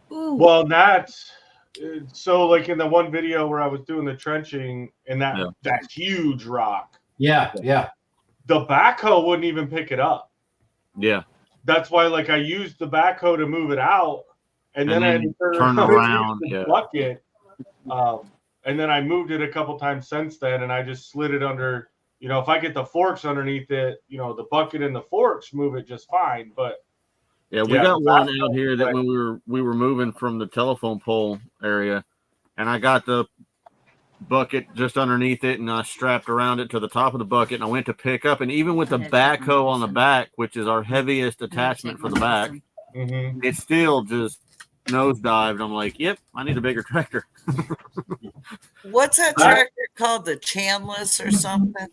Well, that's so like in the one video where I was doing the trenching and that huge rock. Yeah. The backhoe wouldn't even pick it up. Yeah. That's why like I used the backhoe to move it out and then I had to turn around the bucket. And then I moved it a couple times since then and I just slid it under, if I get the forks underneath it, the bucket and the forks move it just fine. But yeah, we got one out here that when we were moving from the telephone pole area, and I got the bucket just underneath it, and I strapped around it to the top of the bucket, and I went to pick up, and even with the backhoe on the back, which is our heaviest attachment for the back, it still just nosedived. I'm like, yep, I need a bigger tractor. What's that tractor called? The Chambliss or something?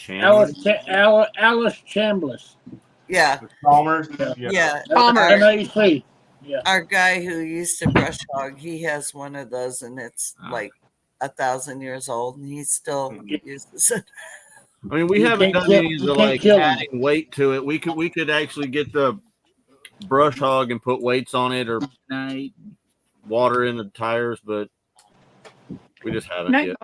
Alice Chambliss. Yeah. Palmer. Yeah. MAC. Yeah. Our guy who used to brush hog, he has one of those, and it's like 1,000 years old, and he still uses it. I mean, we haven't done any of the like adding weight to it. We could actually get the brush hog and put weights on it or water in the tires, but we just haven't yet.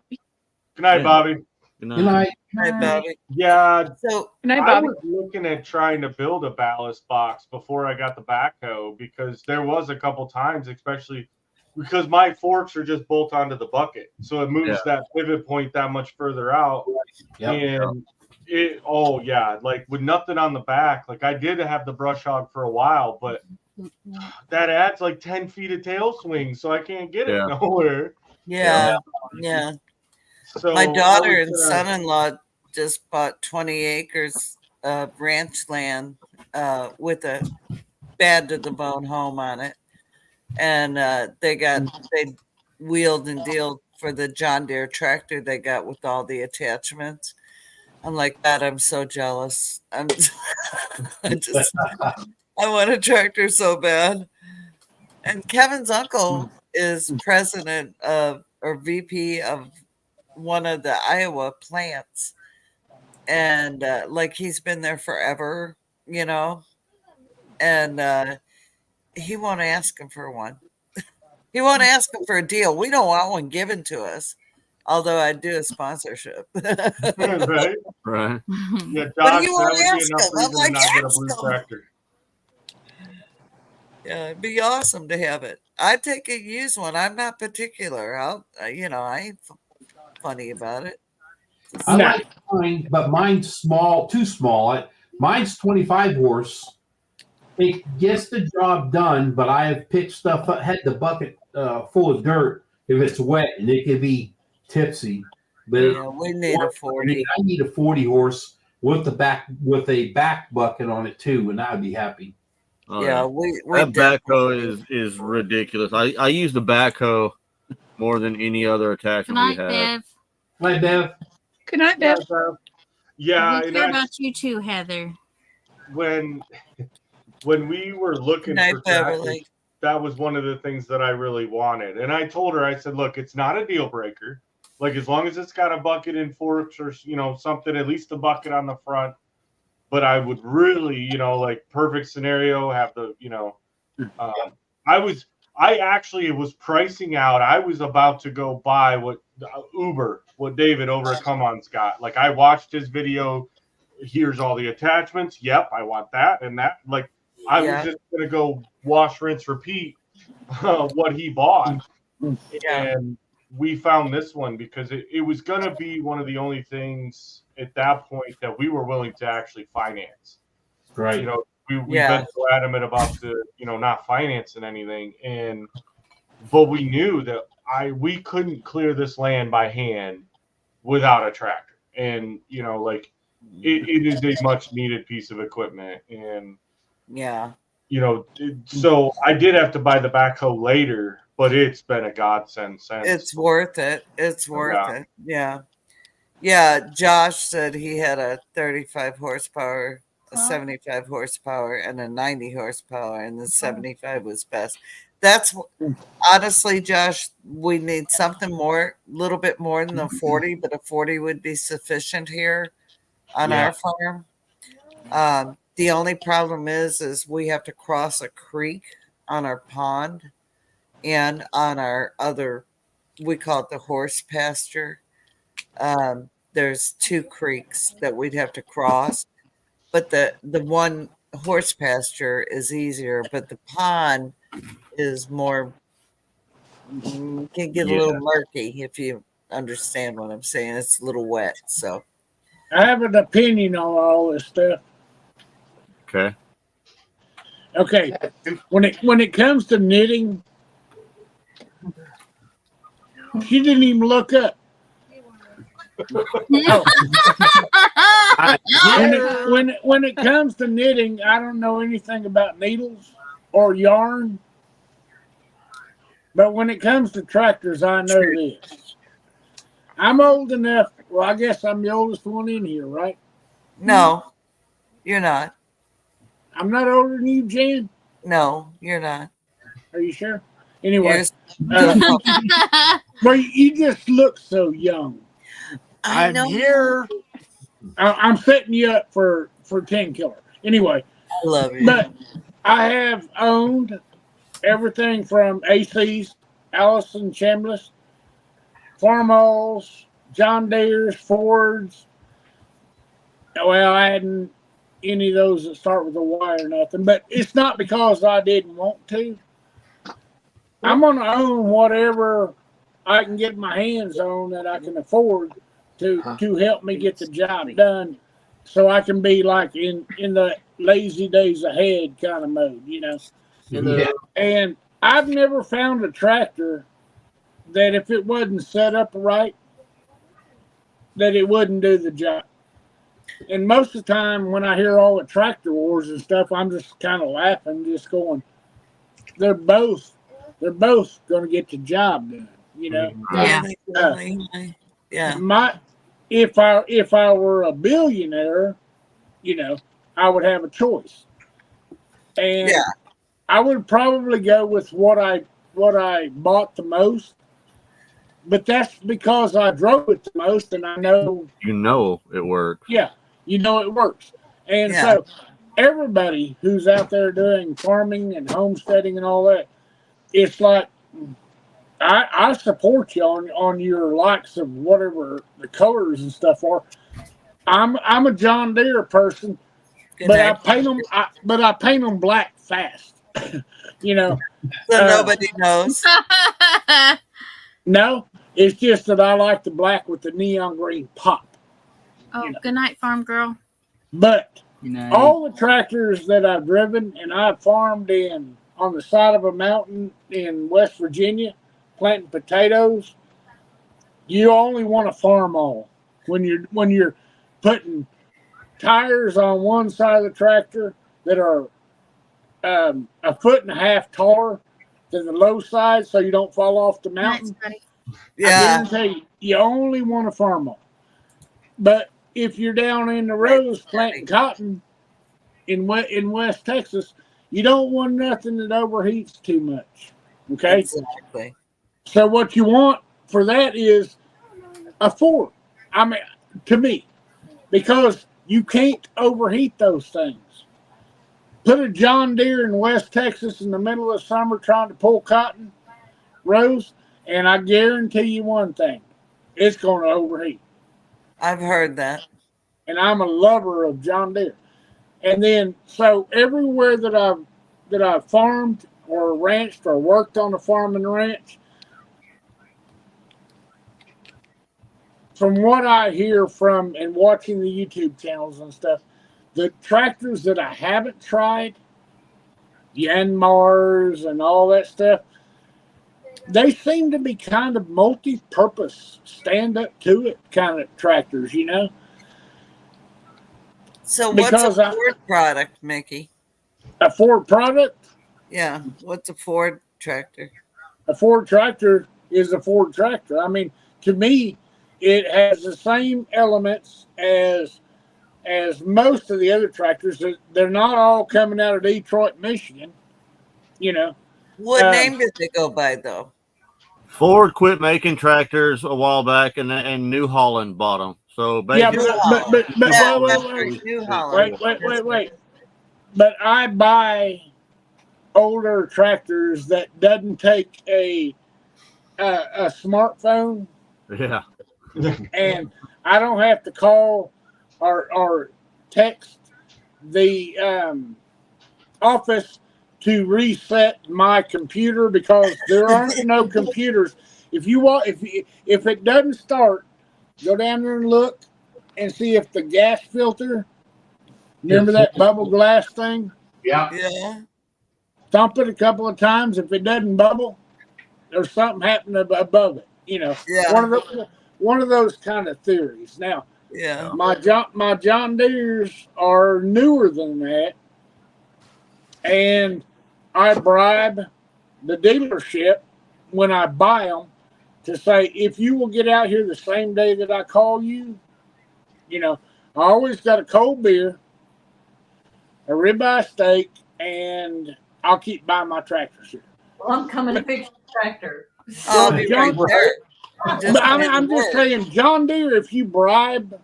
Good night, Bobby. Good night. Hi, Bobby. Yeah. So I was looking at trying to build a ballast box before I got the backhoe because there was a couple times, especially because my forks are just bolt onto the bucket. So it moves that pivot point that much further out. And like with nothing on the back, like I did have the brush hog for a while, but that adds like 10 feet of tail swing. So I can't get it nowhere. Yeah. So my daughter and son-in-law just bought 20 acres of ranch land with a bad to the bone home on it. And they wheeled and dealed for the John Deere tractor they got with all the attachments. I'm like, God, I'm so jealous. I want a tractor so bad. And Kevin's uncle is president of or VP of one of the Iowa plants. And like he's been there forever, you know, and he won't ask him for one. He won't ask him for a deal. We don't want one given to us. Although I do a sponsorship. Right? Right. Yeah, But Josh, you won't that would ask be enough him. I'm reason like, to not get a ask blue him. tractor. Yeah, it'd be awesome to have it. I'd take a used one. I'm not particular. I ain't funny about it. I like mine, but mine's small, too small. Mine's 25 horse. It gets the job done, but I have picked stuff up, had the bucket full of dirt if it's wet, and it can be tipsy. But Yeah, we need a 40. I need a 40 horse with a back bucket on it too, and I'd be happy. Oh, Yeah, we that did. backhoe is ridiculous. I use the backhoe more than any other Good attachment night, we have. Bev. Hi, Bev. Good night, Bev. Yeah, We and care that's about you too, Heather. when we were looking Night, for tractors, Beverly. that was one of the things that I really wanted. And I told her, I said, look, it's not a deal breaker. Like, as long as it's got a bucket and forks or, something, at least a bucket on the front. But I would really, like, perfect scenario, have the, I actually was pricing out. I was about to go buy what David over at Come On's got. Like, I watched his video. Here's all the attachments. Yep, I want that and that. Like, I was just going to go wash, rinse, repeat what he bought. Yeah. And we found this one because it was going to be one of the only things at that point that we were willing to actually finance. Right. We've been so adamant about not financing anything. But we knew that we couldn't clear this land by hand without a tractor. And, it is a much needed piece of equipment. And, Yeah. So I did have to buy the backhoe later, but it's been a godsend since. It's worth it. It's worth it. Yeah. Yeah. Josh said he had a 35 horsepower, a 75 horsepower, and a 90 horsepower, and the 75 was best. That's honestly, Josh, we need something more, a little bit more than the 40, but a 40 would be sufficient here on our farm. The only problem is we have to cross a creek on our pond and on our other, we call it the horse pasture. There's 2 creeks that we'd have to cross, but the one horse pasture is easier, but the pond is more, can get a little murky if you understand what I'm saying. It's a little wet. So I have an opinion on all this stuff. Okay. When it comes to knitting, she didn't even look up. When it comes to knitting, I don't know anything about needles or yarn. But when it comes to tractors, I know this. I'm old enough. Well, I guess I'm the oldest one in here, right? no, you're not. I'm not older than you, Jan. No, you're not. Are you sure? Anyway, You're- well, you just look so young. I know. here. I'm setting you up for 10 killer. Anyway, I love you. but I have owned everything from ACs, Allison Chambliss, Farmalls, John Deere's, Fords. Well, I hadn't any of those that start with a Y or nothing, but it's not because I didn't want to. I'm going to own whatever I can get my hands on that I can afford to help me get the job done, so I can be like in the lazy days ahead kind of mode, And I've never found a tractor that if it wasn't set up right, that it wouldn't do the job. And most of the time when I hear all the tractor wars and stuff, I'm just kind of laughing, just going, they're both going to get the job done, you know. Yeah. Yeah. If I were a billionaire, you know, I would have a choice, and Yeah. I would probably go with what I bought the most. But that's because I drove it the most, and I know. You know it works. Yeah, you know it works, and Yeah. so everybody who's out there doing farming and homesteading and all that, it's like I support you on your likes of whatever the colors and stuff are. I'm a John Deere person, Good but night. I paint them black fast. You know, So nobody knows. no, it's just that I like the black with the neon green pop. Oh, good night, farm girl. But You know, all the tractors that I've driven, and I've farmed on the side of a mountain in West Virginia, planting potatoes. You only want to farm all when you're putting tires on one side of the tractor that are a foot and a half taller than the low side, so you don't fall off the mountain. Nice, buddy. Yeah. I guarantee you only want to farm all. But if you're down in the rows planting cotton in West Texas, you don't want nothing that overheats too much. Okay? Exactly. So what you want for that is a Ford. I mean, to me, because you can't overheat those things. Put a John Deere in West Texas in the middle of summer trying to pull cotton rows, and I guarantee you one thing, it's going to overheat. I've heard that. And I'm a lover of John Deere. And then, so everywhere that I've farmed or ranched or worked on a farm and ranch, from what I hear from and watching the YouTube channels and stuff, the tractors that I haven't tried, Yanmars and all that stuff, they seem to be kind of multi-purpose, stand up to it kind of tractors, you know? So what's Because a Ford product, Mickey? A Ford product, Yeah. What's a Ford tractor? a Ford tractor is a Ford tractor. I mean, to me, it has the same elements as most of the other tractors. They're not all coming out of Detroit, Michigan, you know. What name did they go by though? Ford quit making tractors a while back, and New Holland bought them. So Yeah, basically, but Yeah, wait, that's wait, right, New Holland. wait. But I buy older tractors that doesn't take a smartphone, yeah, and I don't have to call or text the office to reset my computer because there aren't no computers. If it doesn't start, go down there and look and see if the gas filter. Remember that bubble glass thing? Yeah. Yeah. Thump it a couple of times. If it doesn't bubble, there's something happening above it. You know, Yeah. one of those kind of theories. Now, Yeah. my John Deere's are newer than that, and I bribe the dealership when I buy them to say, if you will get out here the same day that I call you, you know, I always got a cold beer, a ribeye steak, and I'll keep buying my tractors here. Well, I'm coming to fix your tractor. I'll be right there. But I'm just saying, John Deere, if you bribe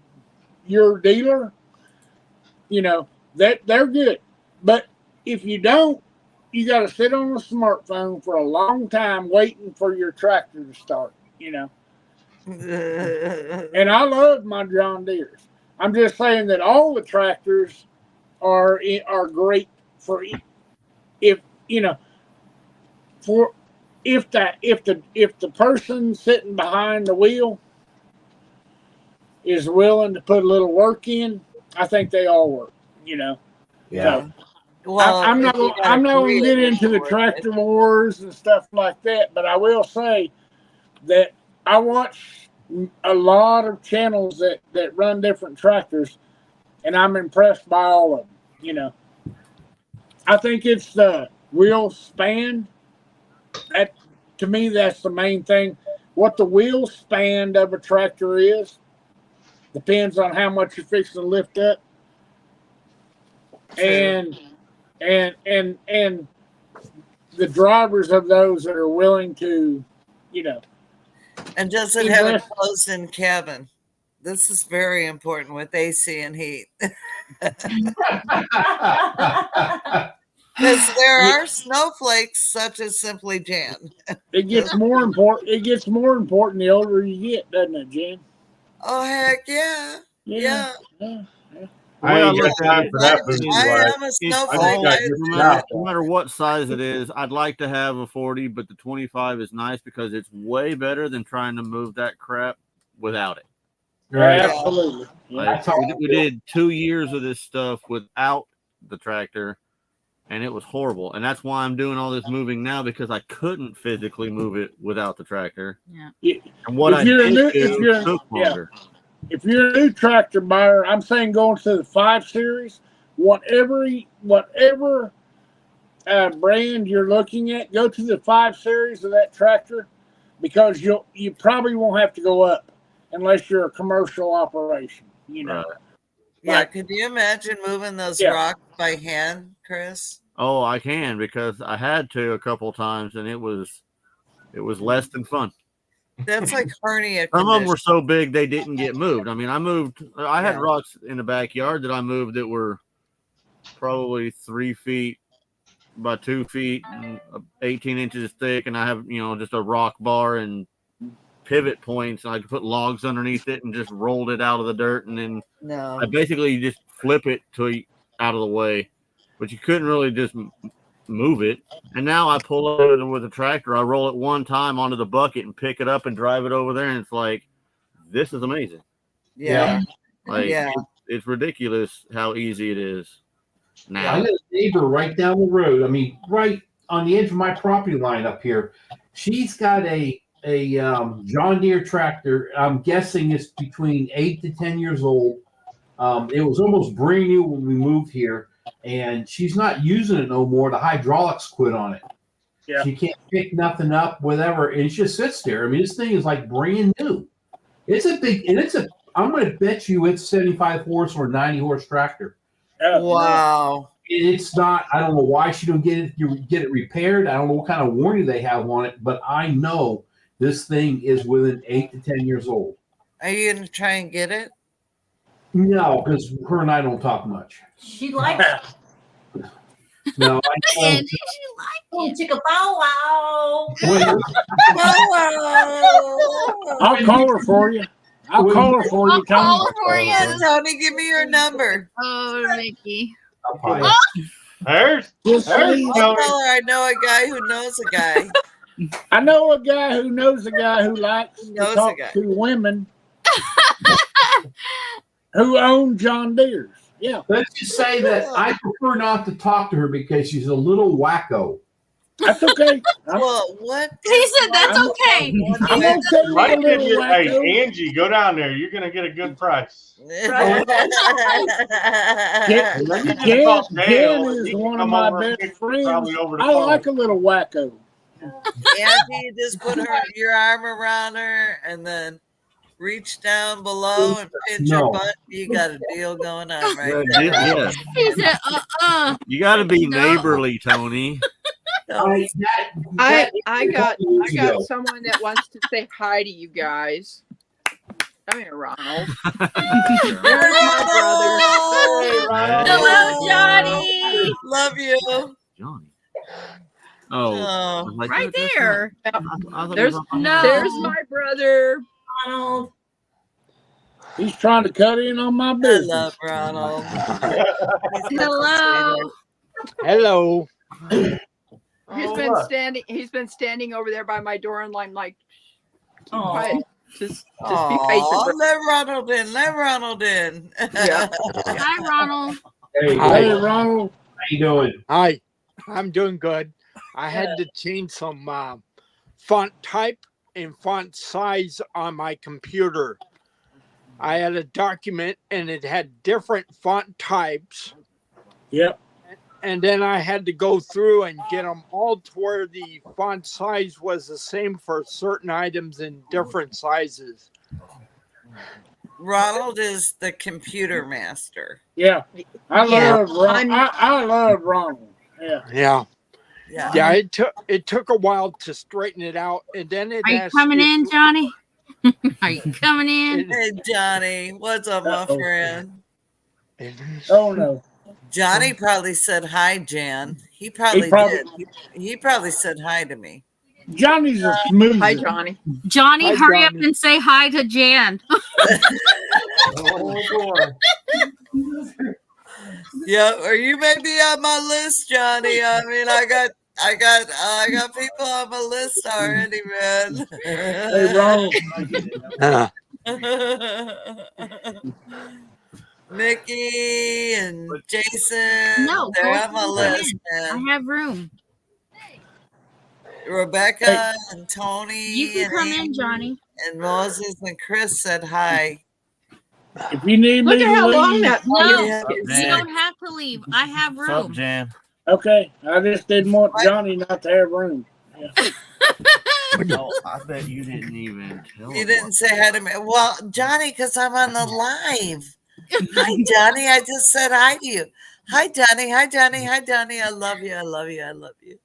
your dealer, you know, that they're good. But if you don't, you got to sit on a smartphone for a long time waiting for your tractor to start, you know. And I love my John Deeres. I'm just saying that all the tractors are great for, if you know, for if the person sitting behind the wheel is willing to put a little work in, I think they all work, you know. Yeah. So, Well, I'm not going to get into the tractor wars and stuff like that, but I will say that I watch a lot of channels that run different tractors, and I'm impressed by all of them. You know, I think it's the wheel span. That, to me, that's the main thing. What the wheel span of a tractor is depends on how much you're fixing to lift up, and the drivers of those that are willing to, you know. And does it have a closed-in cabin? This is very important with AC and heat. Because there are snowflakes such as Simply Jan. It gets more important. It gets more important the older you get, doesn't it, Jen? Oh heck yeah. Yeah. I ain't got time for that. I am a snowflake. No matter what size it is, I'd like to have a 40, but the 25 is nice because it's way better than trying to move that crap without it. Right. Absolutely. Like, we did 2 years of this stuff without the tractor, and it was horrible. And that's why I'm doing all this moving now, because I couldn't physically move it without the tractor. Yeah. And what I did do took longer. If you're a new tractor buyer, I'm saying going to the 5 Series, whatever brand you're looking at, go to the 5 Series of that tractor, because you probably won't have to go up unless you're a commercial operation. You know. Right. Yeah, could you imagine moving those rocks by hand, Chris? Oh, I can, because I had to a couple of times, and it was less than fun. That's like hernia. Some of them were so big they didn't get moved. I mean, I had rocks in the backyard that I moved that were probably 3 feet by 2 feet and 18 inches thick, and I have, just a rock bar and pivot points, and I could put logs underneath it and just rolled it out of the dirt, and then I basically just flip it out of the way, but you couldn't really just move it. And now I pull it with a tractor, I roll it one time onto the bucket and pick it up and drive it over there, and it's like, this is amazing. It's ridiculous how easy it is now. I got a neighbor right down the road, I mean, right on the edge of my property line up here. She's got a John Deere tractor. I'm guessing it's between 8 to 10 years old. It was almost brand new when we moved here, and she's not using it no more. The hydraulics quit on it. Yeah. She can't pick nothing up, whatever, and it just sits there. I mean, this thing is like brand new. It's a big, and I'm going to bet you it's 75 horse or 90 horse tractor. Wow. It's not, I don't know why she don't get it repaired. I don't know what kind of warranty they have on it, but I know this thing is within 8 to 10 years old. Are you going to try and get it? No, because her and I don't talk much. She likes it. No, And she likes it. Chicka bow wow. I'll call her for you. I'll call her for you, Tony. Tony, give me your number. Oh, Mickey. There's I'll tell her I know a guy who knows a guy. I know a guy who knows a guy who likes to talk to women who own John Deere's. Yeah. Let's just say that I prefer not to talk to her because she's a little wacko. That's okay. Well, what? He said that's okay. I'm okay with a little wacko. Hey, Angie, go down there. You're going to get a good price. Jen is one of my best friends. I like a little wacko. Angie, just put your arm around her and then reach down below and pinch her butt. You got a deal going on right there. Yeah. He said, You got to be neighborly, Tony. I got someone that wants to say hi to you guys. Come here, Ronald. Hello, Johnny. Love you. Johnny. Oh, like, right there. There's my brother. Ronald. He's trying to cut in on my business. I love Ronald. Hello. Hello. He's been standing over there by my door, and I'm like, keep quiet. Just be patient. Let Ronald in. Let Ronald in. Yeah. Hi, Ronald. Hey, Ronald. How you doing? Hi. I'm doing good. I had to change some font type and font size on my computer. I had a document and it had different font types. Yep. And then I had to go through and get them all to where the font size was the same for certain items in different sizes. Ronald is the computer master. Yeah. I love Ronald. Yeah. Yeah. It took a while to straighten it out, and then it. Are you coming in, Johnny? Are you coming in? Hey, Johnny, what's up, my friend? Oh no. Johnny probably said hi, Jan. He probably did. He probably said hi to me. Johnny's a smooth. Hi, Johnny. Johnny, Hi, hurry up Johnny. and say hi to Jan. Oh boy. Yeah, or you may be on my list, Johnny. I mean, I got people on my list already, man. Hey, Ronald. Nikki and Jason, No, they're go on my ahead. list, I man. have room. Rebecca and Tony. You can and come in, Amy Johnny. And Moses and Chris said hi. If you need Look me at to how long leave, that No, Yeah. you don't have to leave. I have What's up, room. Jan? okay. I just didn't want Johnny not to have room. Oh, I bet you didn't even tell You him. didn't say hi to me. Well, Johnny, because I'm on the live. Hi, Johnny. I just said hi to you. Hi, Johnny. Hi, Johnny. Hi, Johnny. I love you. I love you. I love you.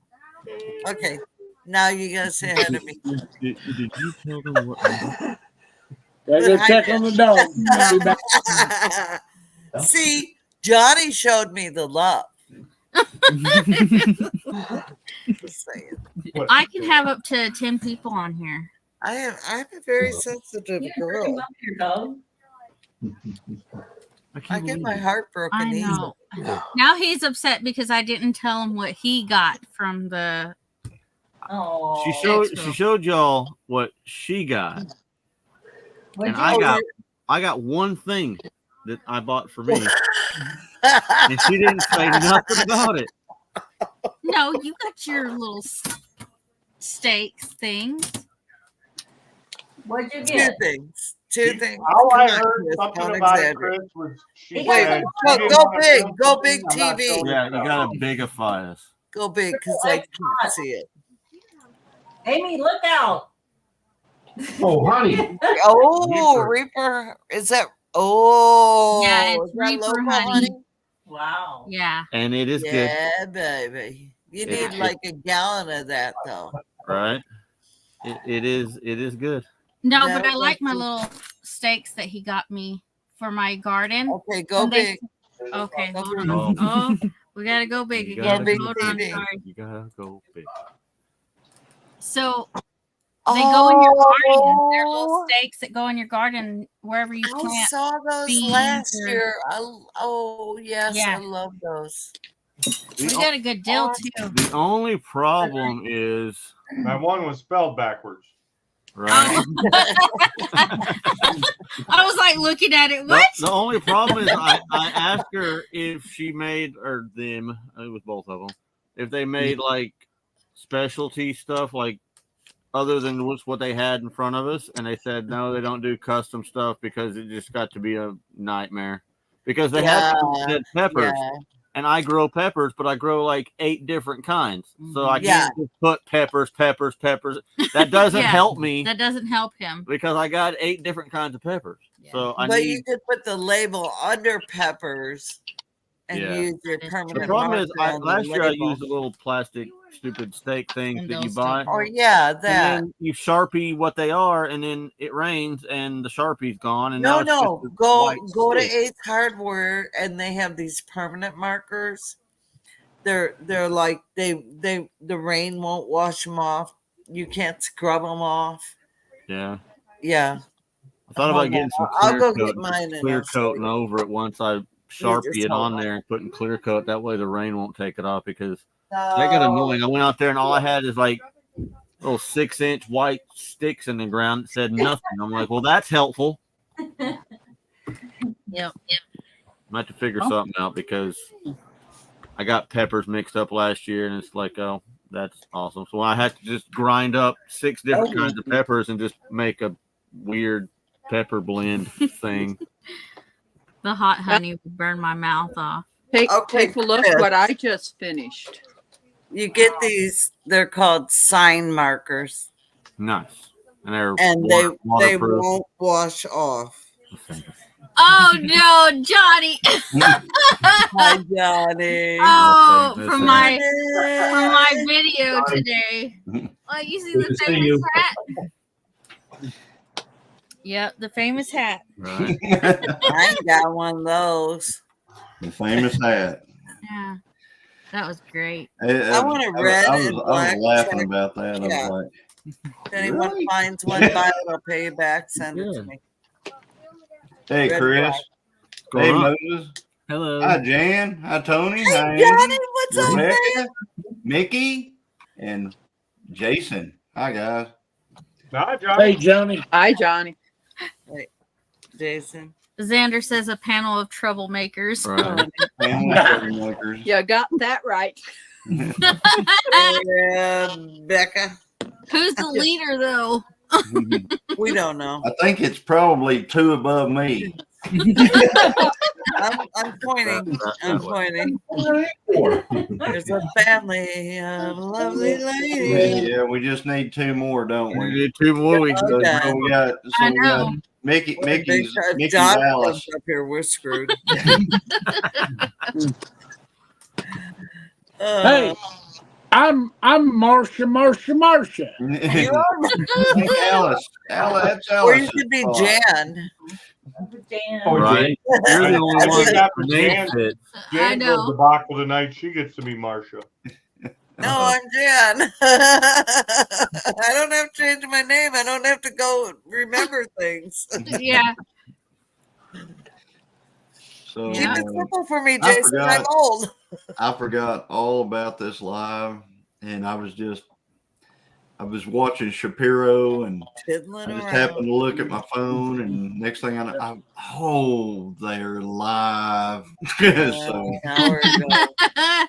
Okay. Now you got to say hi to me. Did you tell them what? Gotta go check on the dog. I'll be back. See, Johnny showed me the love. Just saying. I can have up to 10 people on here. I'm a very sensitive girl. Your dog. I get my heart broken I know. Now he's upset because I didn't tell him what he got from the. Oh. She showed y'all what she got, and I got one thing that I bought for me, and she didn't say nothing about it. No, you got your little steaks things. What'd you Two get? things. Two things. All I Come on, heard Chris, something don't about it, exaggerate. Chris, was she Wait, said, go- "You didn't go wanna big, film go something, big I'm not TV." showing Yeah, it." you gotta bigify us. Go big because I can't see it. Amy, look out. Oh, honey. Oh, Reaper. Is that? Oh, Yeah, it's is that Reaper local, honey. Wow. Yeah. And it is good, Yeah, baby. You It's need good. like a gallon of that, though. right? It is good. No, Yeah, but I like my that's- little steaks that he got me for my garden. Okay, go And they- big. Okay, hold Okay. on. Oh, we gotta go big You again. gotta big Hold on, TV. sorry. You gotta go big. So they go in your garden. They're Oh, little steaks that go in your garden wherever you I plant. saw those beans last or- year. Oh, yes, Yeah. I love those. We got a good deal too. The only problem is That one was spelled backwards. right. I was like looking at it. What? The only problem is I asked her if she made, or them, it was both of them, if they made like specialty stuff like other than what they had in front of us, and they said no, they don't do custom stuff because it just got to be a nightmare. Because they have said peppers, Yeah. and I grow peppers, but I grow like 8 different kinds, so I Yeah. can't just put peppers. That doesn't Yeah. help me That doesn't help him. because I got 8 different kinds of peppers. Yeah. So I But need. you could put the label under peppers and Yeah. use your That is permanent The problem is, marker on the last year I label. used a little plastic stupid steak things And that you those buy, don't Or yeah, and that. then you Sharpie what they are, and then it rains and the Sharpie's gone. And now No, it's just no. a Go white to stick. Ace Hardware, and they have these permanent markers. They're like the rain won't wash them off. You can't scrub them off. Yeah, Yeah, I thought about getting some I'll clear go coat, get mine and clear I'll show coating you. over it once I just Sharpie it hold on on. there and putting clear coat. That way the rain won't take it off because that got annoying. I went out there and all I had is like little 6-inch white sticks in the ground that said nothing. I'm like, well, that's helpful. Yep. I have to figure something out because I got peppers mixed up last year, and it's like, oh, that's awesome. So I had to just grind up 6 different kinds of peppers and just make a weird pepper blend thing. The hot honey would burn my mouth off. Take a look Chris. what I just finished. You get these, they're called sign markers, Nice. And they're and they waterproof. won't wash off. Oh no, Johnny! Hi, Johnny. Oh, That's from right. my video today. Oh, you see Good the to see famous you. hat? Yep, the famous hat. Right. I ain't got one of those. The famous hat. Yeah, that was great. I want a red I was, and I black was laughing check. about that. Yeah. I was like, If anyone Really? finds one, buy it, I'll pay you back. Send it to Good. me. hey, Red Chris. Going Hey, on? Moses. Hello. Hi, Jan. Hi, Tony. Hey, Hi, Johnny, Andy. what's up, man? Rebecca, Mickey, and Jason. Hi, guys. Nah, Johnny. Hey, Johnny. Hi, Johnny. Jason. Xander says a panel of troublemakers. Right. Family troublemakers. You got that right. Becca. Who's the leader, though? We don't know. I think it's probably two above me. I'm pointing. I'm pointing. There's a family of lovely ladies. Yeah, we just need two more, don't We we? did 2 more weeks. So, Okay. we got, I we got know. Mickey's John Alice. comes up here. We're screwed. Hey, I'm Marsha. You are. Alice. That's Or you Alice. could be Jan. Right. You're the only I one think that after name Jan- fits. I Jan know. goes debacle tonight. She gets to be Marsha. No, I'm Jan. I don't have to change my name. I don't have to go remember things. Yeah. So Keep it simple for me, I Jason. I'm forgot. old. I forgot all about this live, and I was watching Shapiro, and Fiddling I just around. happened to look at my phone, and next thing I know, they're live. So Now we're going.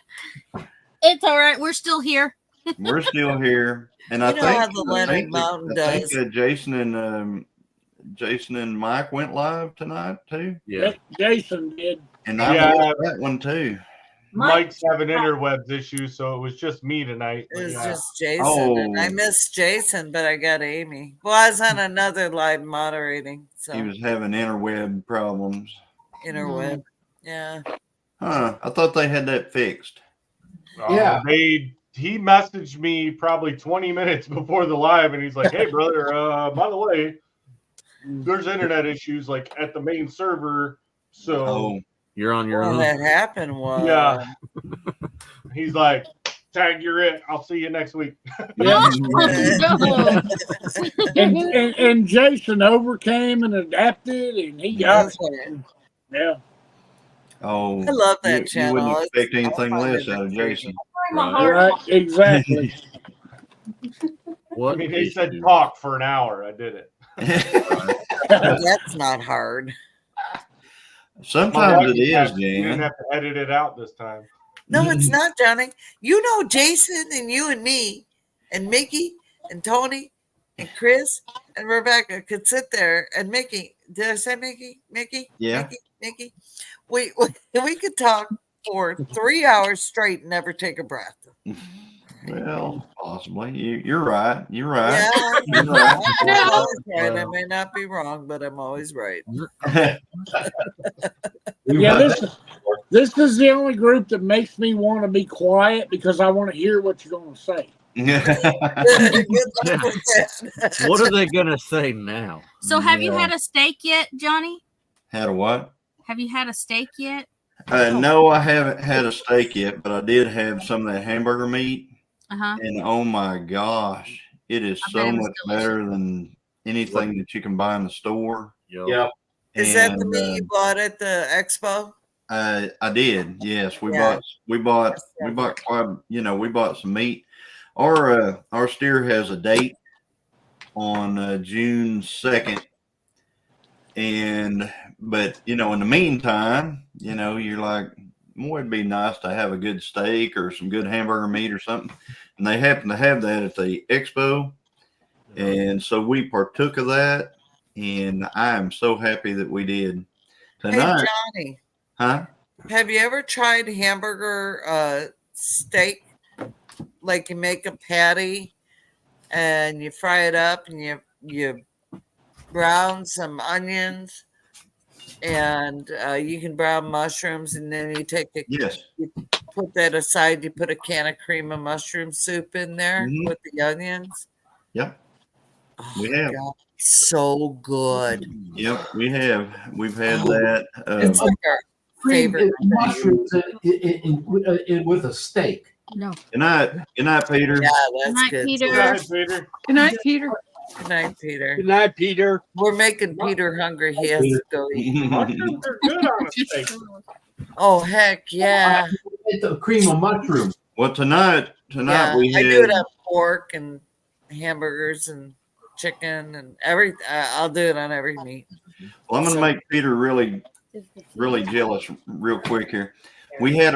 It's all right. We're still here. we're still here, and I You know think how the Leonard Mountain does. Jason and Mike went live tonight too, Yeah. Jason did. and I Yeah. missed that one too. Mike's having interwebs issues, so it was just me tonight. It was Yeah. just Jason. And I Oh. missed Jason, but I got Amy. Well, I was on another live moderating. So He was having interweb problems. interweb. Yeah. Huh? I thought they had that fixed. Yeah. He messaged me probably 20 minutes before the live, and he's like, "Hey, brother, by the way, there's internet issues like at the main server." So Oh, You're on your Well, own. that happened was yeah, he's like, "Tag, you're it. I'll see you next week." Yeah. No. and Jason overcame and adapted, and he got it. Yeah. oh! I love that you channel. wouldn't It's- expect anything I find less it out of Jason. Right. Exactly. What I mean, they said issue? talk for an hour. I did it. That's not hard. Sometimes it is, You didn't Jan. have to edit it out this time. No, it's not, Johnny. You know, Jason and you and me and Mickey and Tony and Chris and Rebecca could sit there and Mickey. Did I say Mickey? Mickey? Yeah. Mickey? We could talk for 3 hours straight and never take a breath. Well, possibly. You're right. You're right. Yeah, You're right. I'm always right. I may not be wrong, but I'm always right. Yeah, this is the only group that makes me want to be quiet because I want to hear what you're going to say. What are they gonna say now? So, have you Yeah. had a steak yet, Johnny? Had a what? Have you had a steak yet? No, I haven't had a steak yet, but I did have some of that hamburger meat, Uh huh. and oh my gosh, it is I bet so it was much better than anything that you can buy in the store. Yeah. Is that the And, meat you bought at the expo? I did. Yes, we Yeah. bought quite. We bought some meat. Our steer has a date on June 2nd, but in the meantime, you're like, boy, it'd be nice to have a good steak or some good hamburger meat or something. And they happen to have that at the expo, and so we partook of that. and I am so happy that we did Hey, tonight. Johnny, Huh? have you ever tried hamburger steak? Like you make a patty and you fry it up and you brown some onions and you can brown mushrooms, and then you take Yes. you put that aside. You put a can of cream of mushroom soup in there with the onions. Yep. Oh, We have. God, so good. Yep, we have. We've had that. It's like our Cream favorite. mushrooms with a steak. No. Good night, Peter. Yeah, that's Good night, good. Peter. Good night, Peter. Good night, Peter. Good night, Peter. Good night, Peter. We're making Peter hungry. He has to go eat. Mushrooms are good on a steak. Oh heck yeah! It's a cream of mushroom. Well, tonight Yeah, we I do it had. on pork and hamburgers and chicken and every. I'll do it on every meat. Well, I'm going to make Peter really jealous real quick here. We had a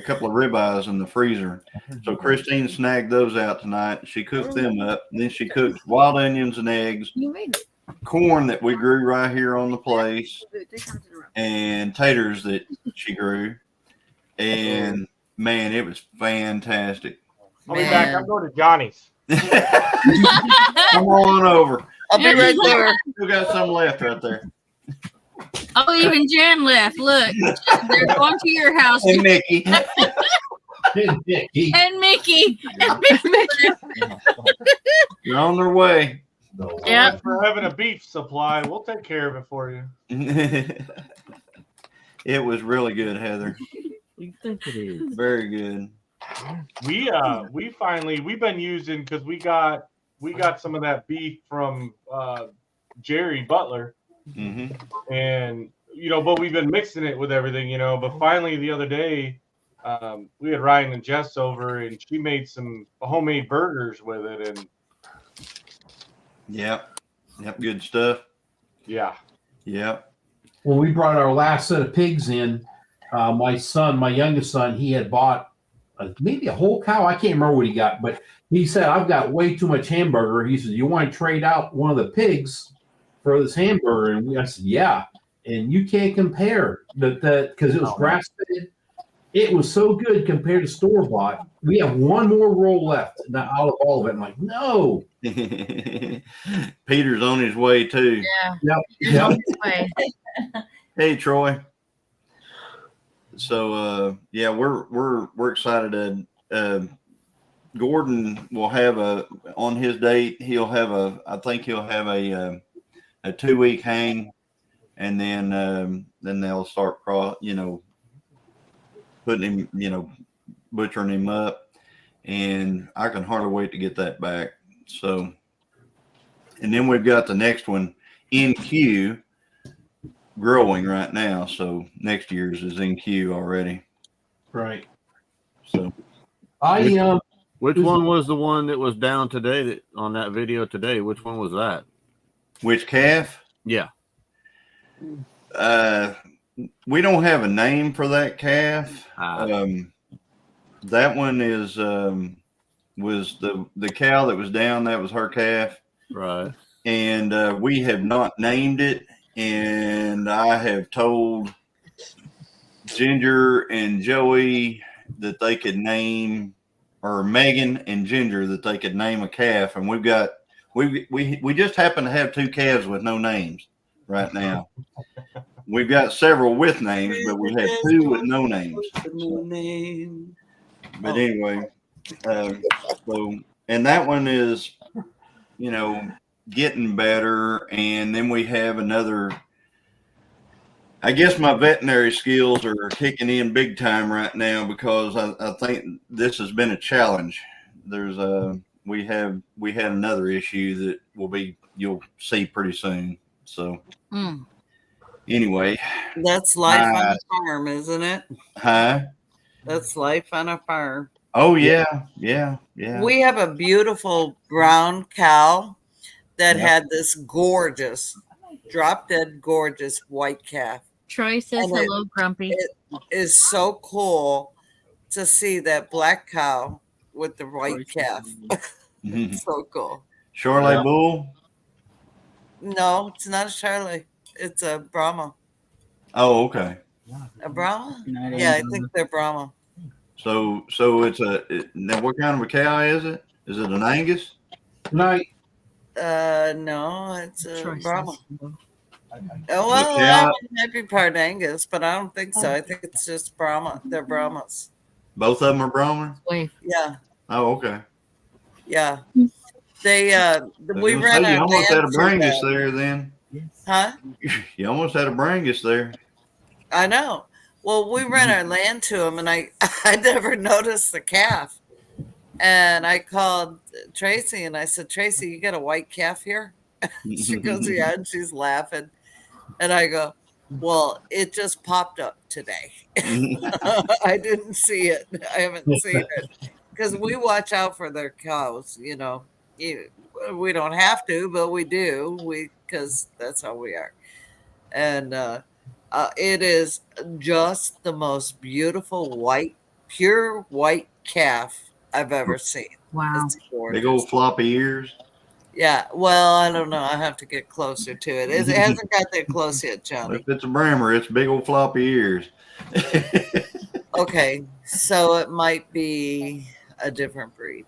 couple of ribeyes in the freezer. So Christine snagged those out tonight. She cooked them up. And then she cooked wild onions and eggs, You made it. corn that we grew right here on the place, and taters that she grew. And man, it was fantastic. I'll be back. I'm going to Johnny's. Come on over. I'll be right there. We got some left right there. Oh, even Jan left. Look, they're going to your house. And Mickey. And Mickey. They're on their way. Yep. We're having a beef supply. We'll take care of it for you. It was really good, Heather. You think it is? Very good. We've been using, because we got some of that beef from Jerry Butler, and but we've been mixing it with everything, but finally the other day we had Ryan and Jess over, and she made some homemade burgers with it, and Yep, good stuff. yeah. Yep. When we brought our last set of pigs in, my youngest son, he had bought maybe a whole cow. I can't remember what he got, but he said, "I've got way too much hamburger." He said, "You want to trade out one of the pigs for this hamburger?" And I said, "Yeah." And you can't compare that because it was grass fed. It was so good compared to store bought. We have one more roll left out of all of it. I'm like, no. Peter's on his way too. Yep. Hey, Troy. So yeah, we're excited. Gordon will have on his date. I think he'll have a 2-week hang, and then they'll start putting him, butchering him up, and I can hardly wait to get that back. So, and then we've got the next one in queue, growing right now. So next year's is in queue already. Right. So which one was the one that was down today on that video today? Which one was that? Which calf? Yeah. We don't have a name for that calf. That one was the cow that was down. That was her calf. Right. And we have not named it. And I have told Ginger and Joey that they could name, or Megan and Ginger that they could name a calf. And we just happen to have 2 calves with no names right now. We've got several with names, but we have 2 with no names. But anyway, and that one is, getting better. And then we have another. I guess my veterinary skills are kicking in big time right now, because I think this has been a challenge. We had another issue that you'll see pretty soon. So. Anyway, that's life on a farm, isn't it? Huh? That's life on a farm. Oh yeah. We have a beautiful brown cow that had this gorgeous, drop dead gorgeous white calf. Troy says And hello, Grumpy. It is so cool to see that black cow with the white calf. So cool. Charolais bull. No, it's not a Charlie. It's a Brahma. Oh, okay. A Brahma? Yeah, I think they're Brahma. So it's now what kind of a cow is it? Is it an Angus? No, No, it's a Choices. Brahma. Oh, well, cow- it might be part Angus, but I don't think so. I think it's just Brahma. They're Brahmas. Both of them are Brahman? Wait. Yeah, Oh, okay. yeah. They we You ran our almost had a land to Brangus them. there then. Huh? You almost had a Brangus there. I know. Well, we rent our land to him, and I never noticed the calf. And I called Tracy, and I said, Tracy, you got a white calf here? She goes, yeah, and she's laughing. And I go, well, it just popped up today. I didn't see it. I haven't seen it. Because we watch out for their cows, you know. We don't have to, but we do. Because that's how we are. And it is just the most beautiful white, pure white calf I've ever seen. Wow. It's gorgeous. Big old floppy ears. Yeah, well, I don't know. I have to get closer to it. It hasn't got that close yet, Johnny. If it's a Brammer, it's big old floppy ears. Okay, so it might be a different breed.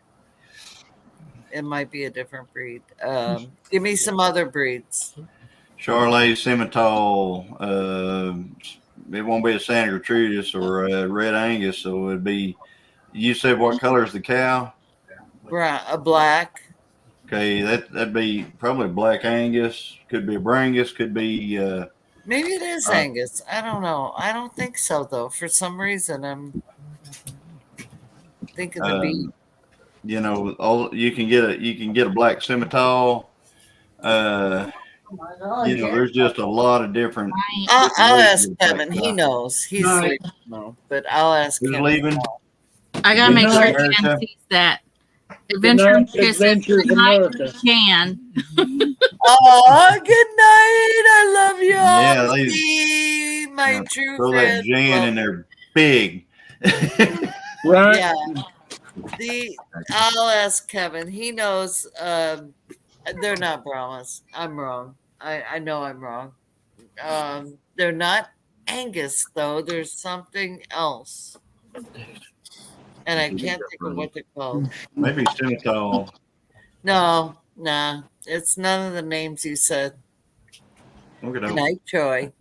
It might be a different breed. Give me some other breeds. Charolais, Simmental. It won't be a Santa Gertrudis or a Red Angus, so it'd be. You said what color is the cow? Brown, a black. Okay, that'd be probably Black Angus. Could be a Brangus. Could be. Maybe it is Angus. I don't know. I don't think so though. For some reason, I'm thinking the beef. You know, you can get a Black Simmental. You know, there's just a lot of different. I'll ask Kevin. He knows. He's sleeping now, but I'll ask Who's Kevin. leaving? I gotta make sure America. Jan sees that. Adventure Adventures America. Can. Oh, good night. I love you all. Yeah, they- Steve, my true Throw that friend. Jan in there big. Right? Yeah. I'll ask Kevin. He knows they're not Brahmas. I'm wrong. I know I'm wrong. They're not Angus though. There's something else. And I can't think of what they're called. Maybe Simmental. No, nah. It's none of the names you said. Look at Good that. night, Troy.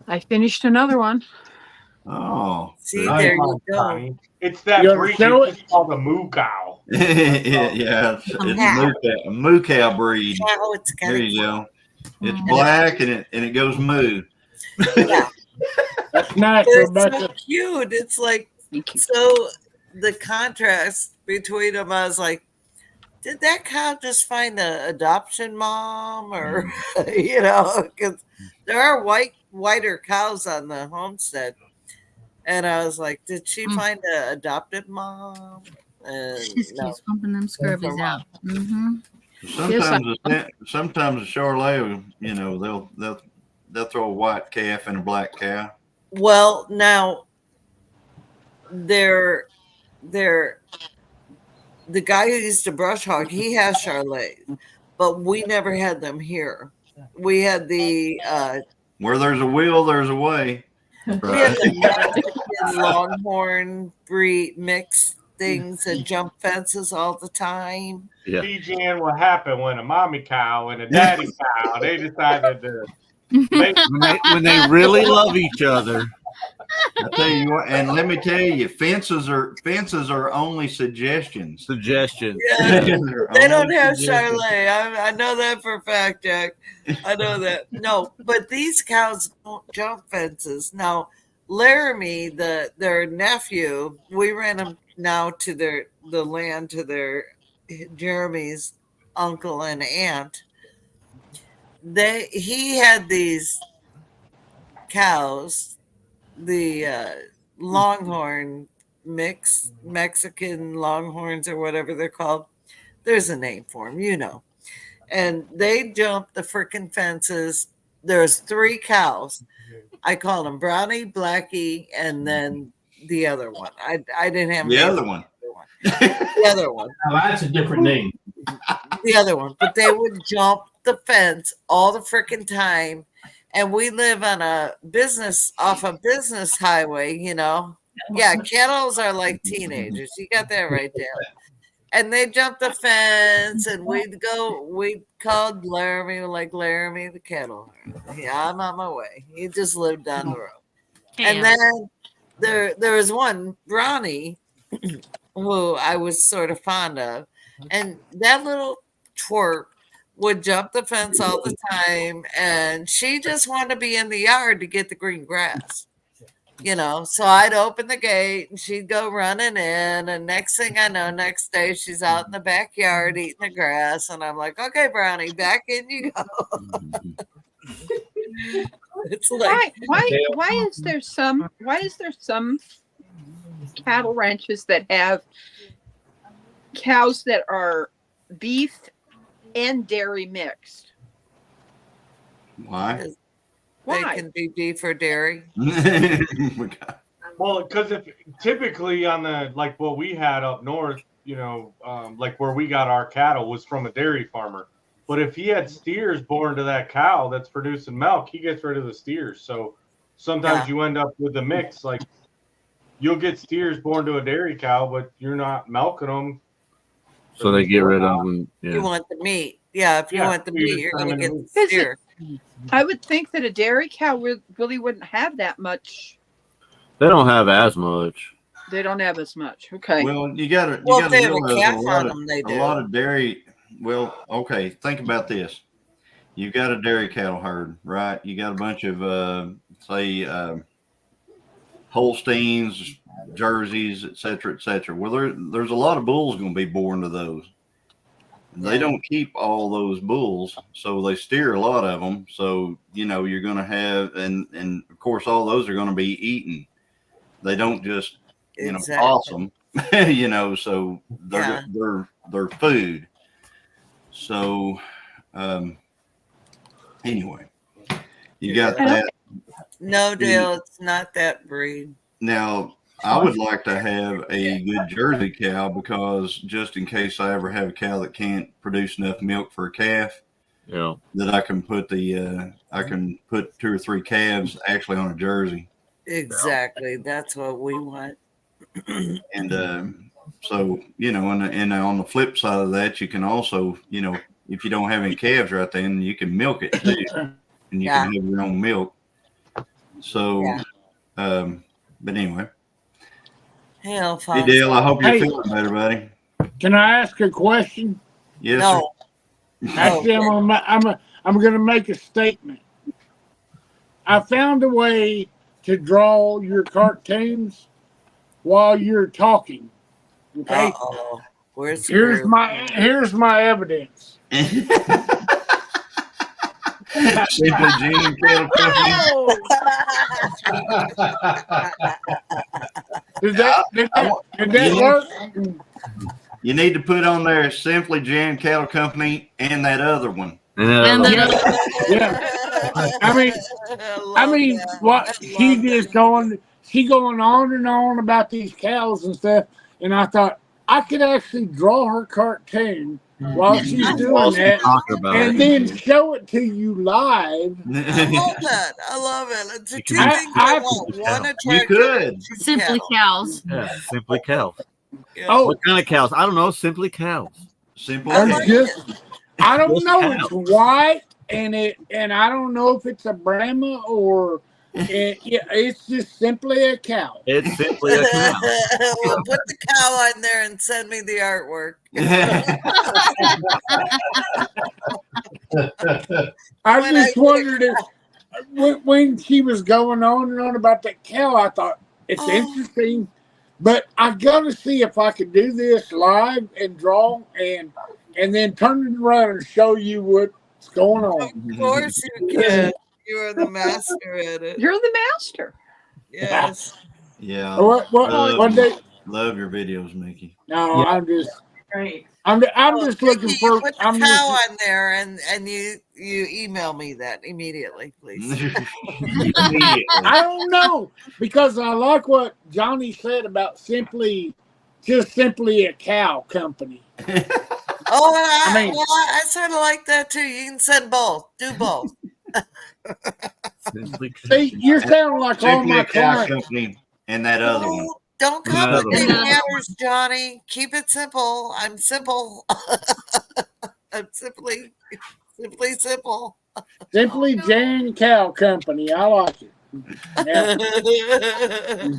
I finished another one. Oh, See, nice. there you go. It's that You ever breed show it's called a moo cow. yeah, it's a moo cow breed. Cow, it's got There a you go. It's black and it goes moo. That's nice, They're so Rebecca. cute. It's like so the contrast between them. I was like, did that cow just find an adoption mom, or you know, because there are whiter cows on the homestead, and I was like, did she find an adopted mom? And She just no. keeps pumping them scrubbies out. Mm-hmm. Sometimes the Charolais, you know, they'll throw a white calf and a black cow. Well, now they're the guy who used to brush hog. He has Charolais, but we never had them here. We had the Where there's a will, there's a way. we had the Mexican Longhorn breed mix things that jump fences all the time. Yeah. PGN, what happened when a mommy cow and a daddy cow, they decided to make When they really love each other. I tell you what, and let me tell you, fences are only suggestions. Suggestions. Yeah, They're they don't only have suggestions. Charolais. I know that for a fact, Jack. I know that. No, but these cows don't jump fences. Now, Laramie, their nephew, we ran him now to the land to their Jeremy's uncle and aunt. He had these cows, the Longhorn mix, Mexican Longhorns or whatever they're called. There's a name for them, you know. And they jumped the freaking fences. There's 3 cows. I called them Brownie, Blackie, and then the other one. I didn't have The names other for one. the other one. The other one. Now that's a different name. The other one. But they would jump the fence all the freaking time. And we live on off a business highway, you know. Yeah, kettles are like teenagers. You got that right there. And they jumped the fence, and we'd call Laramie, like Laramie the kettle. Yeah, I'm on my way. He just lived down the road. And then there was one, Ronnie, who I was sort of fond of. And that little twerp would jump the fence all the time, and she just wanted to be in the yard to get the green grass. You know, so I'd open the gate and she'd go running in, and next thing I know, next day she's out in the backyard eating the grass, and I'm like, okay, Brownie, back in you go. It's like why is there some cattle ranches that have cows that are beef and dairy mixed? Why? They can be beef or dairy. Well, because if typically on the like what we had up north, you know, like where we got our cattle was from a dairy farmer. But if he had steers born to that cow that's producing milk, he gets rid of the steers. So sometimes you end up with a mix. Like you'll get steers born to a dairy cow, but you're not milking them. So they get rid of them. Yeah. You want the meat. Yeah, if you want the meat, you're going to get the steer. I would think that a dairy cow really wouldn't have that much. They don't have as much. They don't have as much. Okay. Well, you got to if they have a realize calf on them, they do. A lot of dairy. Well, okay. Think about this. You've got a dairy cattle herd, right? You got a bunch of say Holsteins, Jerseys, et cetera. Well, there's a lot of bulls going to be born to those. They don't keep all those bulls, so they steer a lot of them. So, you know, you're going to have, and of course, all those are going to be eaten. They don't just, you know, toss them, you know, so they're food. So, anyway, you got that. No, Dale, it's not that breed. Now, I would like to have a good Jersey cow because just in case I ever have a cow that can't produce enough milk for a calf, that I can put I can put 2 or 3 calves actually on a Jersey. Exactly, that's what we want. And so, you know, and on the flip side of that, you can also, you know, if you don't have any calves right then, you can milk it too, and you can have your own milk. So, but anyway. Hey Dale, I hope you're feeling better, buddy. Can I ask a question? Yes, sir. Actually, I'm gonna make a statement. I found a way to draw your cartoons while you're talking. Okay. Here's my evidence. Simply Gene Cattle Company. Did that work? You need to put on there Simply Jan Cattle Company and that other one. Yeah. I mean, what she going on and on about these cows and stuff, and I thought I could actually draw her cartoon while she's doing that, and then show it to you live. I love that. I love it. It's a two things I want. One attractive. You could. Simply cows. Yeah, simply cows. Yeah. Oh, what kind of cows? I don't know. Simply cows. Simply. I don't know. It's white, and I don't know if it's a Brahma or. It's just simply a cow. It's simply a cow. Well, put the cow on there and send me the artwork. I just wondered if when she was going on and on about that cow, I thought it's interesting, but I gotta see if I could do this live and draw and then turn it around and show you what's going on. Of course you can. You are the master at it. You're the master. Yes. Yeah. Love your videos, Mickey. No, yeah. I'm just looking for. Put the cow on there, and you email me that immediately, please. I don't know because I like what Johnny said about simply just simply a cow company. Oh, I mean- I sort of like that too. You can send both. Do both. See, you're sounding like all Simply my a cow clients. company and that other one. Don't Another complicate one. matters, Johnny. Keep it simple. I'm simple. I'm simply simple. Simply Jane Cow Company. I like it. Yeah.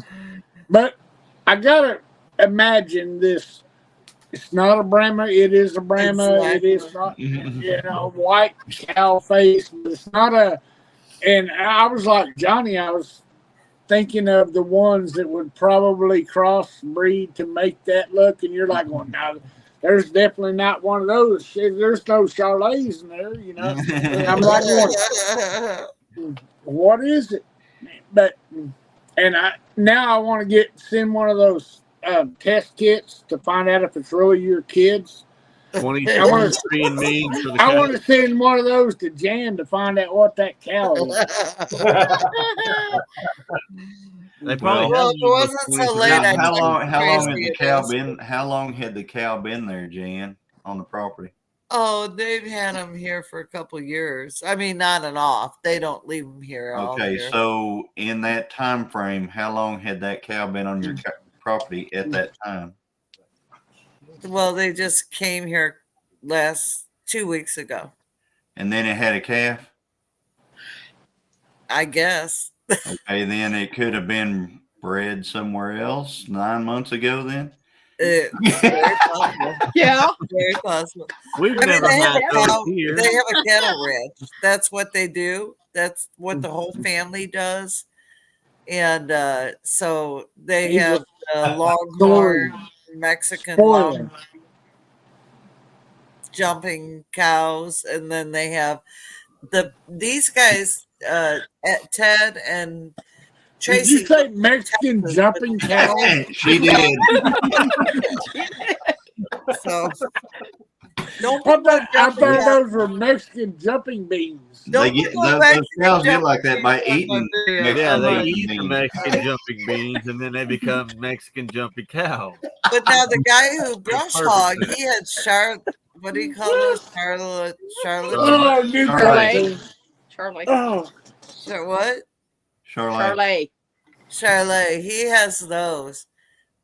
But I gotta imagine this. It's not a Brahma. It is a Brahma. It is not, white cow face. But it's not a. And I was like Johnny. I was thinking of the ones that would probably crossbreed to make that look, and you're like, well, no, there's definitely not one of those. There's no Charolais in there, And I'm like, what is it? But now I want to send one of those test kits to find out if it's really your kids. 23andMe for the I cow. want to send one of those to Jan to find out what that cow is. They probably Well, have if it wasn't so late, I'd How check long? the How long had crazy the cow it is. been? How long had the cow been there, Jan, on the property? Oh, they've had them here for a couple years. I mean, on and off. They don't leave them here all Okay, year. so in that time frame, how long had that cow been on your property at that time? Well, they just came here 2 weeks ago, And then it had a calf. I guess. Okay, then it could have been bred somewhere else 9 months ago. Then. Very possible. Yeah. Very possible. We've I mean, never they have had a those cow. here. They have a cattle ranch. That's what they do. That's what the whole family does. And so they He's have a longhorn Mexican Spoiler. long jumping cows, and then they have these guys, Ted and Did Tracy. you say Mexican jumping cow? She did. So don't I put no thought jumping cows. those were Mexican jumping beans. They get those cows get like that by eating. Yeah, they Mexican eat the beans. Mexican jumping beans and then they become Mexican jumping cows. But now the guy who brush hog, he had what do you call those? Charlotte. Oh, new Charlie. Charlie. Oh, What? Charlotte. Charlotte. He has those,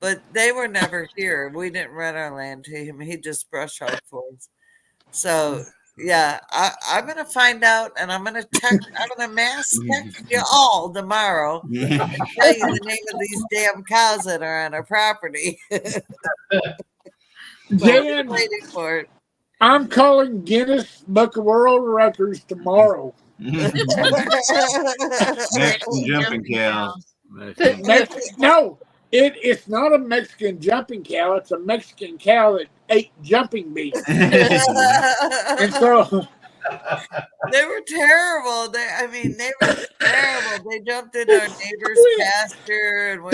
but they were never here. We didn't rent our land to him. He just brush hog for us. So yeah, I'm gonna find out, and I'm gonna text. I'm gonna mass text you all tomorrow and tell you the name of these damn cows that are on our property. Jan, Waiting for it. I'm calling Guinness Book of World Records tomorrow. Mexican jumping cows. No, it's not a Mexican jumping cow. It's a Mexican cow that ate jumping beans. And so They were terrible. They were terrible. They jumped in our neighbor's pasture, and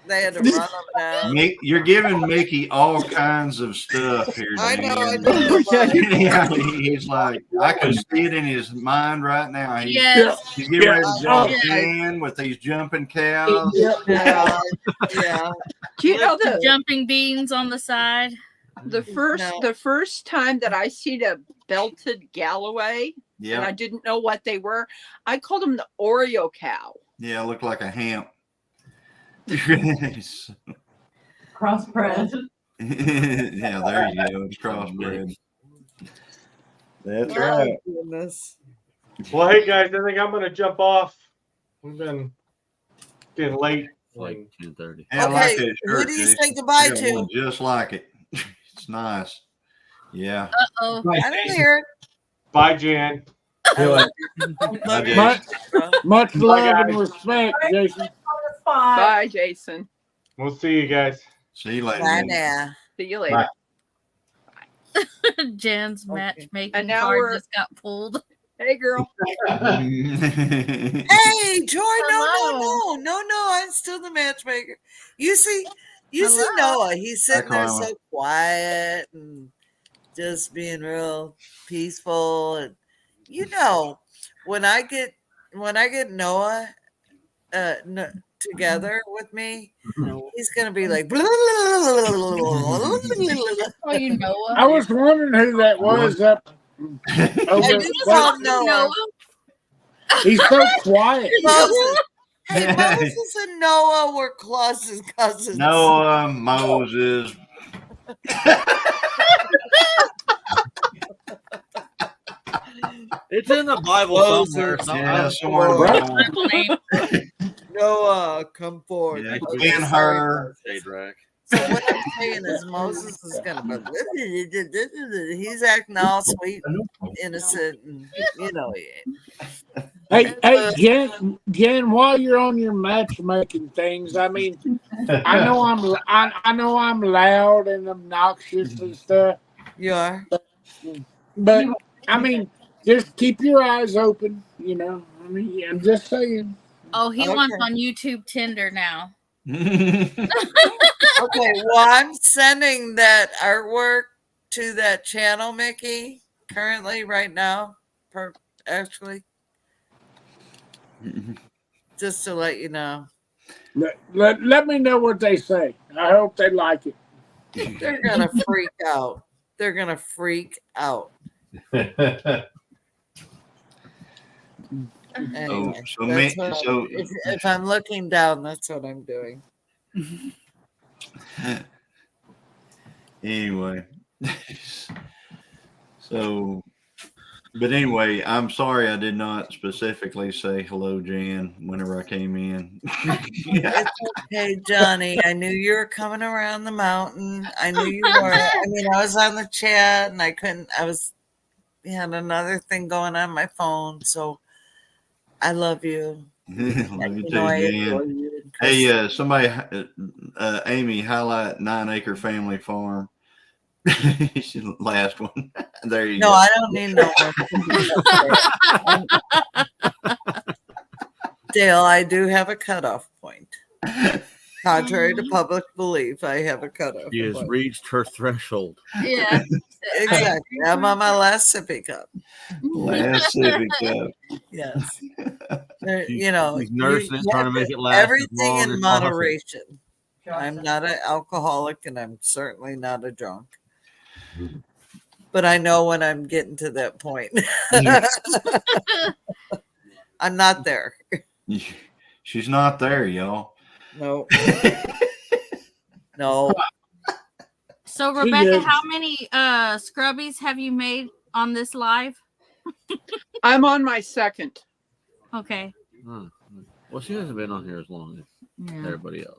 they had to run them down. You're giving Mickey all kinds of stuff here. I know. I Jan. know. Yeah, he's like, I can see it in his mind right now. He's getting ready to jump in with these jumping cows. Yeah. Do you know The jumping beans on the side. the first time that I seen a belted Galloway and I didn't know what they were, I called them the Oreo cow. Yeah, looked like a hamp. Crossbred. Yeah, there you go. It's crossbred. That's right. Goodness. Well, hey guys, I think I'm gonna jump off. We've been getting late. Like 10:30. Yeah, I like Okay, that who shirt, do you Jason. say goodbye I got to? one just like it. It's nice. Yeah. Uh-oh. I don't hear it. Bye, Jan. Love you. much Bye, love and guys. respect, Jason. Bye, Jason. We'll see you guys. See you later. Bye man. now. See you later. Jen's matchmaking And now card we're- just got pulled. Hey, girl. Hey, Joy, no, I'm still the matchmaker. You see Noah. He's sitting there Karma. so quiet and just being real peaceful. And when I get Noah to together with me, he's gonna be like. Oh, you know. I was wondering who that was up I over do call Noah. He's so quiet. Moses, hey, Moses and Noah were closest cousins. Noah, Moses. It's in the Bible somewhere. Yeah, somewhere in the Bible. Noah, come forward. Yeah, Okay, and sorry. her. So what I'm saying is Moses is gonna be he's acting all sweet and innocent and you know Hey, Jen, while you're on your matchmaking things, I mean, I know I'm loud and obnoxious and stuff. you are. But I mean, just keep your eyes open. You know, I mean, I'm just saying. Oh, he wants on YouTube Tinder now. Okay, well, I'm sending that artwork to that channel, Mickey, currently right now. Actually, just to let you know. Let me know what they say. I hope they like it. They're gonna freak out. They're gonna freak out. Anyway, if I'm looking down, that's what I'm doing. Anyway, but anyway, I'm sorry I did not specifically say hello, Jan, whenever I came in. It's okay, Johnny. I knew you were coming around the mountain. I knew you were. I mean, I was on the chat and I couldn't. Had another thing going on my phone. So I love you. Love you too, Jan. Hey, somebody, Amy, highlight 9 Acre Family Farm. Last one. There you go. No, I don't need no one. Dale, I do have a cutoff point. Contrary to public belief, I have a cutoff She has point. reached her threshold. Yeah. Exactly. I'm on my last sippy cup. Last sippy cup. Yes. You know, She's nursing it, trying to make it last. everything in moderation. I'm not an alcoholic and I'm certainly not a drunk. But I know when I'm getting to that point. I'm not there. She's not there, y'all. No. No. So Rebecca, how many scrubbies have you made on this live? I'm on my second. Okay. Well, she hasn't been on here as long as everybody else.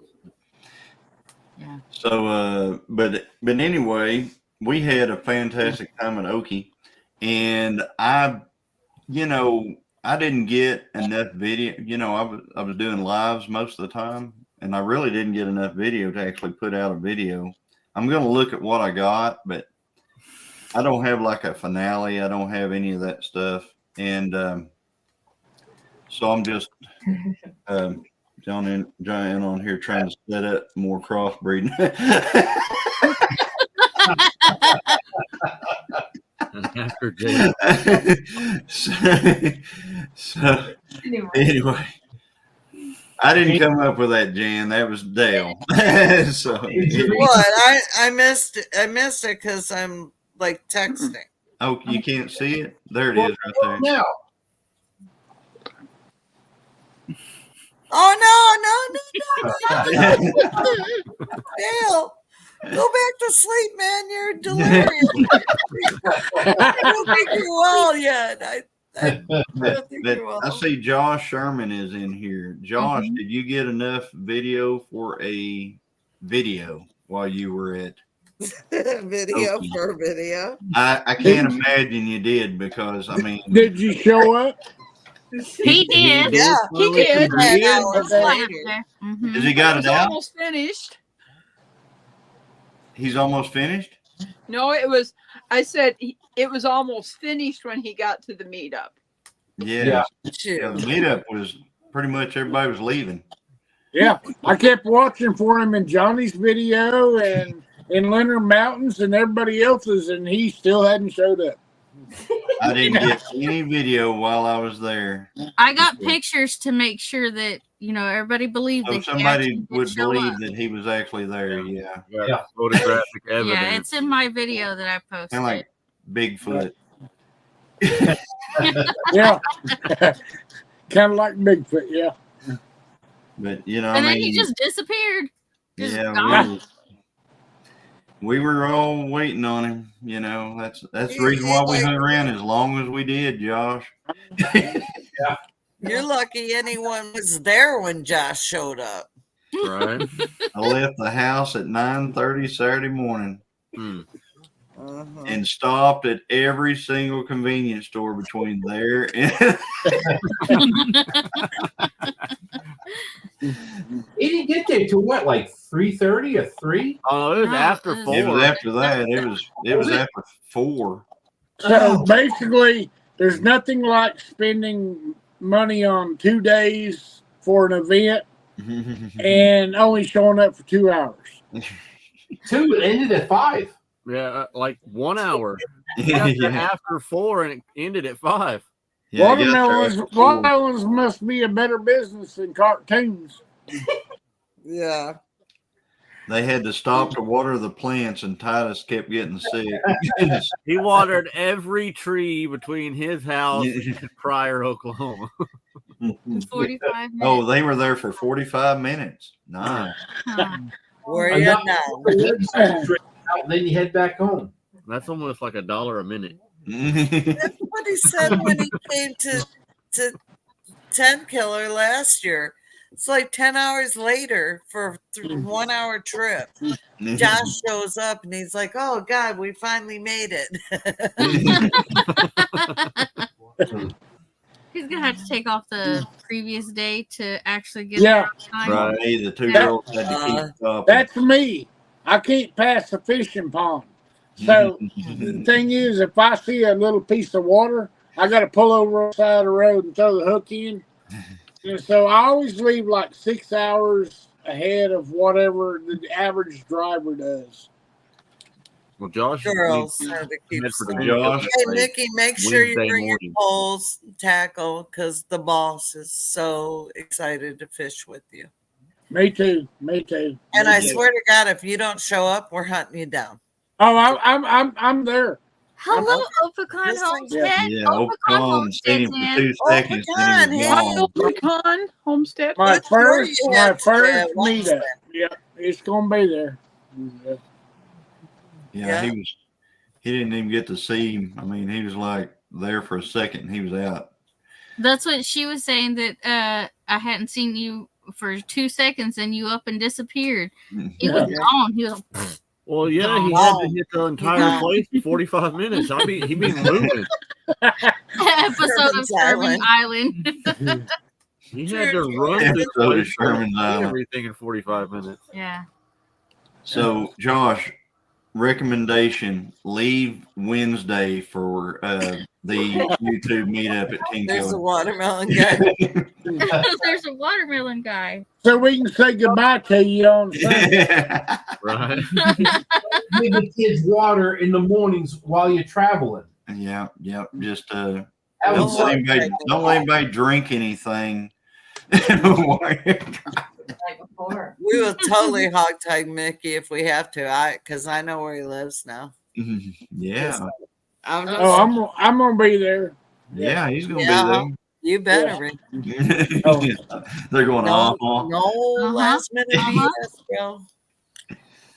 Yeah. So, but anyway, we had a fantastic time at Okie, and I didn't get enough video. You know, I was doing lives most of the time, and I really didn't get enough video to actually put out a video. I'm going to look at what I got, but I don't have like a finale. I don't have any of that stuff. And so I'm just John on here trying to set up more crossbreeding. After Jay. so anyway, I didn't come up with that, Jan. That was Dale. So What? I missed it. I missed it because I'm like texting. Oh, you can't see it? There it is, right there. Now, Oh no! Dale, go back to sleep, man. You're delirious. I don't think you're well yet. I don't think you're well. I see Josh Sherman is in here. Josh, did you get enough video for a video while you were at Video Okie? for video. I can't imagine you did, because I mean, Did you show up? He did. Yeah, He did. hours later. has he got it It's out? almost finished. He's almost finished. No, it was. I said it was almost finished when he got to the meetup. Yeah. Shoot. Yeah, the meetup was pretty much everybody was leaving. Yeah, I kept watching for him in Johnny's video and in Leonard Mountains and everybody else's, and he still hadn't showed up. I didn't get any video while I was there. I got pictures to make sure that everybody believed So that he somebody actually did would show believe up. that he was actually there. Yeah. Yeah. Photographic evidence. Yeah, it's in my video that I posted. Kind of like Bigfoot. Yeah. Kind of like Bigfoot, yeah. But I and then mean, he just disappeared. Just yeah, gone. we were all waiting on him. That's the reason why we hung around as long as we did, Josh. You're lucky anyone was there when Josh showed up. Right. I left the house at 9:30 Saturday morning and stopped at every single convenience store between there and. He didn't get there till what, like 3:30 or 3? Oh, it was after 4. It was after that. It was after 4. So basically, there's nothing like spending money on 2 days for an event and only showing up for 2 hours. 2, it ended at 5. Yeah, like 1 hour. After 4, and it ended at 5. Yeah, Watermelons must be a better business than cartoons. Yeah. They had to stop to water the plants, and Titus kept getting sick. He watered every tree between his house and Pryor, Oklahoma. 45 minutes. Oh, they were there for 45 minutes. Nice. Where are you now? Then you head back home. That's almost like $1 a minute. That's what he said when he came to 10 Killer last year. It's like 10 hours later for a 1 hour trip. Josh shows up and he's like, "Oh God, we finally made it." He's gonna have to take off the previous day to actually get Yeah. there on time. Right, the 2 girls had to keep stopping. That's me. I can't pass the fishing pond. So the thing is, if I see a little piece of water, I got to pull over on the side of the road and throw the hook in. And so I always leave like 6 hours ahead of whatever the average driver does. Well, Josh, Girls have to keep Josh. Hey, Nikki, make sure you Wednesday bring your morning. poles, tackle, because the boss is so excited to fish with you. Me too. Me too. And Me I too. swear to God, if you don't show up, we're hunting you down. Oh, I'm there. Hello, Opicon Homestead. Yeah, Opicon Opicon seen him Homestead's for in. 2 seconds. Opicon, Then he was hey. gone. Opicon Homestead. My Good for first you, yeah, meetup. Wednesday. Yeah, it's gonna be there. Yeah, he didn't even get to see him. I mean, he was like there for a second and he was out. That's what she was saying, that I hadn't seen you for 2 seconds and you up and disappeared. He was gone. He was like, Well, yeah, he had to hit the entire place in 45 minutes. He been moving. episode of Sherman Island. He had to run this Episode of place Sherman's and Island. everything in 45 minutes. Yeah. So, Josh, recommendation: leave Wednesday for the YouTube meetup at King There's a Killer. watermelon guy. There's a watermelon guy. So we can say goodbye to you on Sunday. Right. Give the kids water in the mornings while you're traveling. Yeah. Just Have don't some- let anybody drink anything. We will totally hog tie Mickey if we have to. Because I know where he lives now. Yeah. I'm just, Oh, I'm gonna be there. Yeah, he's gonna Yeah. be you better be. there. They're going No, on. no last minute BS, bro.